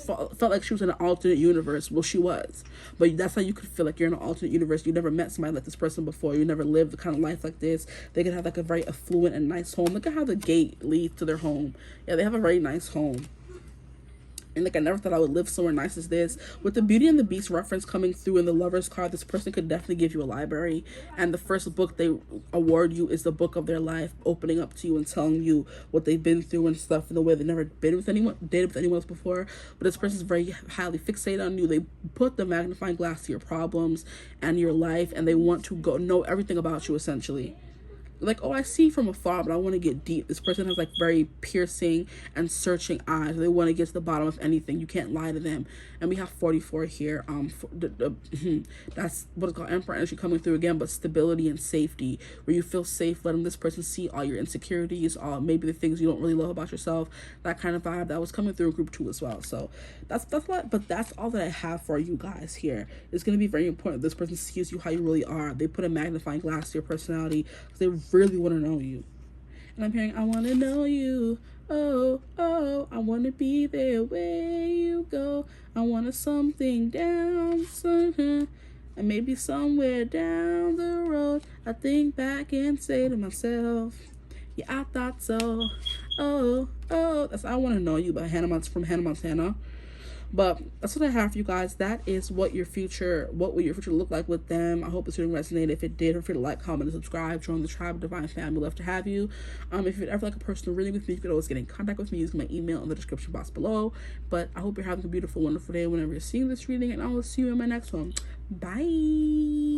felt like she was in an alternate universe. Well, she was, but that's how you could feel like you're in an alternate universe. You never met somebody like this person before. You never lived the kind of life like this. They could have like a very affluent and nice home. Look at how the gate leads to their home. Yeah, they have a very nice home. And like, I never thought I would live somewhere nice as this. With the Beauty and the Beast reference coming through in the Lover's card, this person could definitely give you a library. And the first book they award you is the book of their life, opening up to you and telling you what they've been through and stuff in a way they've never dated with anyone else before. But this person's very highly fixated on you. They put the magnifying glass to your problems and your life, and they want to know everything about you, essentially. Like, oh, I see from afar, but I want to get deep. This person has like very piercing and searching eyes. They want to get to the bottom of anything. You can't lie to them. And we have 44 here. That's what it's called, Emperor energy coming through again, but stability and safety, where you feel safe letting this person see all your insecurities, all maybe the things you don't really love about yourself. That kind of vibe that was coming through in group 2 as well. So that's a lot, but that's all that I have for you guys here. It's going to be very important this person sees you how you really are. They put a magnifying glass to your personality because they really want to know you. And I'm hearing, I want to know you. Oh, oh, I want to be there where you go. I want to something down, and maybe somewhere down the road. I think back and say to myself, yeah, I thought so. Oh, oh, that's I Want to Know You by from Hannah Montana. But that's what I have for you guys. That is what will your future look like with them. I hope this video resonated. If it did, feel free to like, comment, and subscribe. Join the tribe of divine family. Love to have you. If you'd ever like a personal reading with me, you could always get in contact with me using my email in the description box below. But I hope you're having a beautiful, wonderful day whenever you're seeing this reading, and I will see you in my next one. Bye.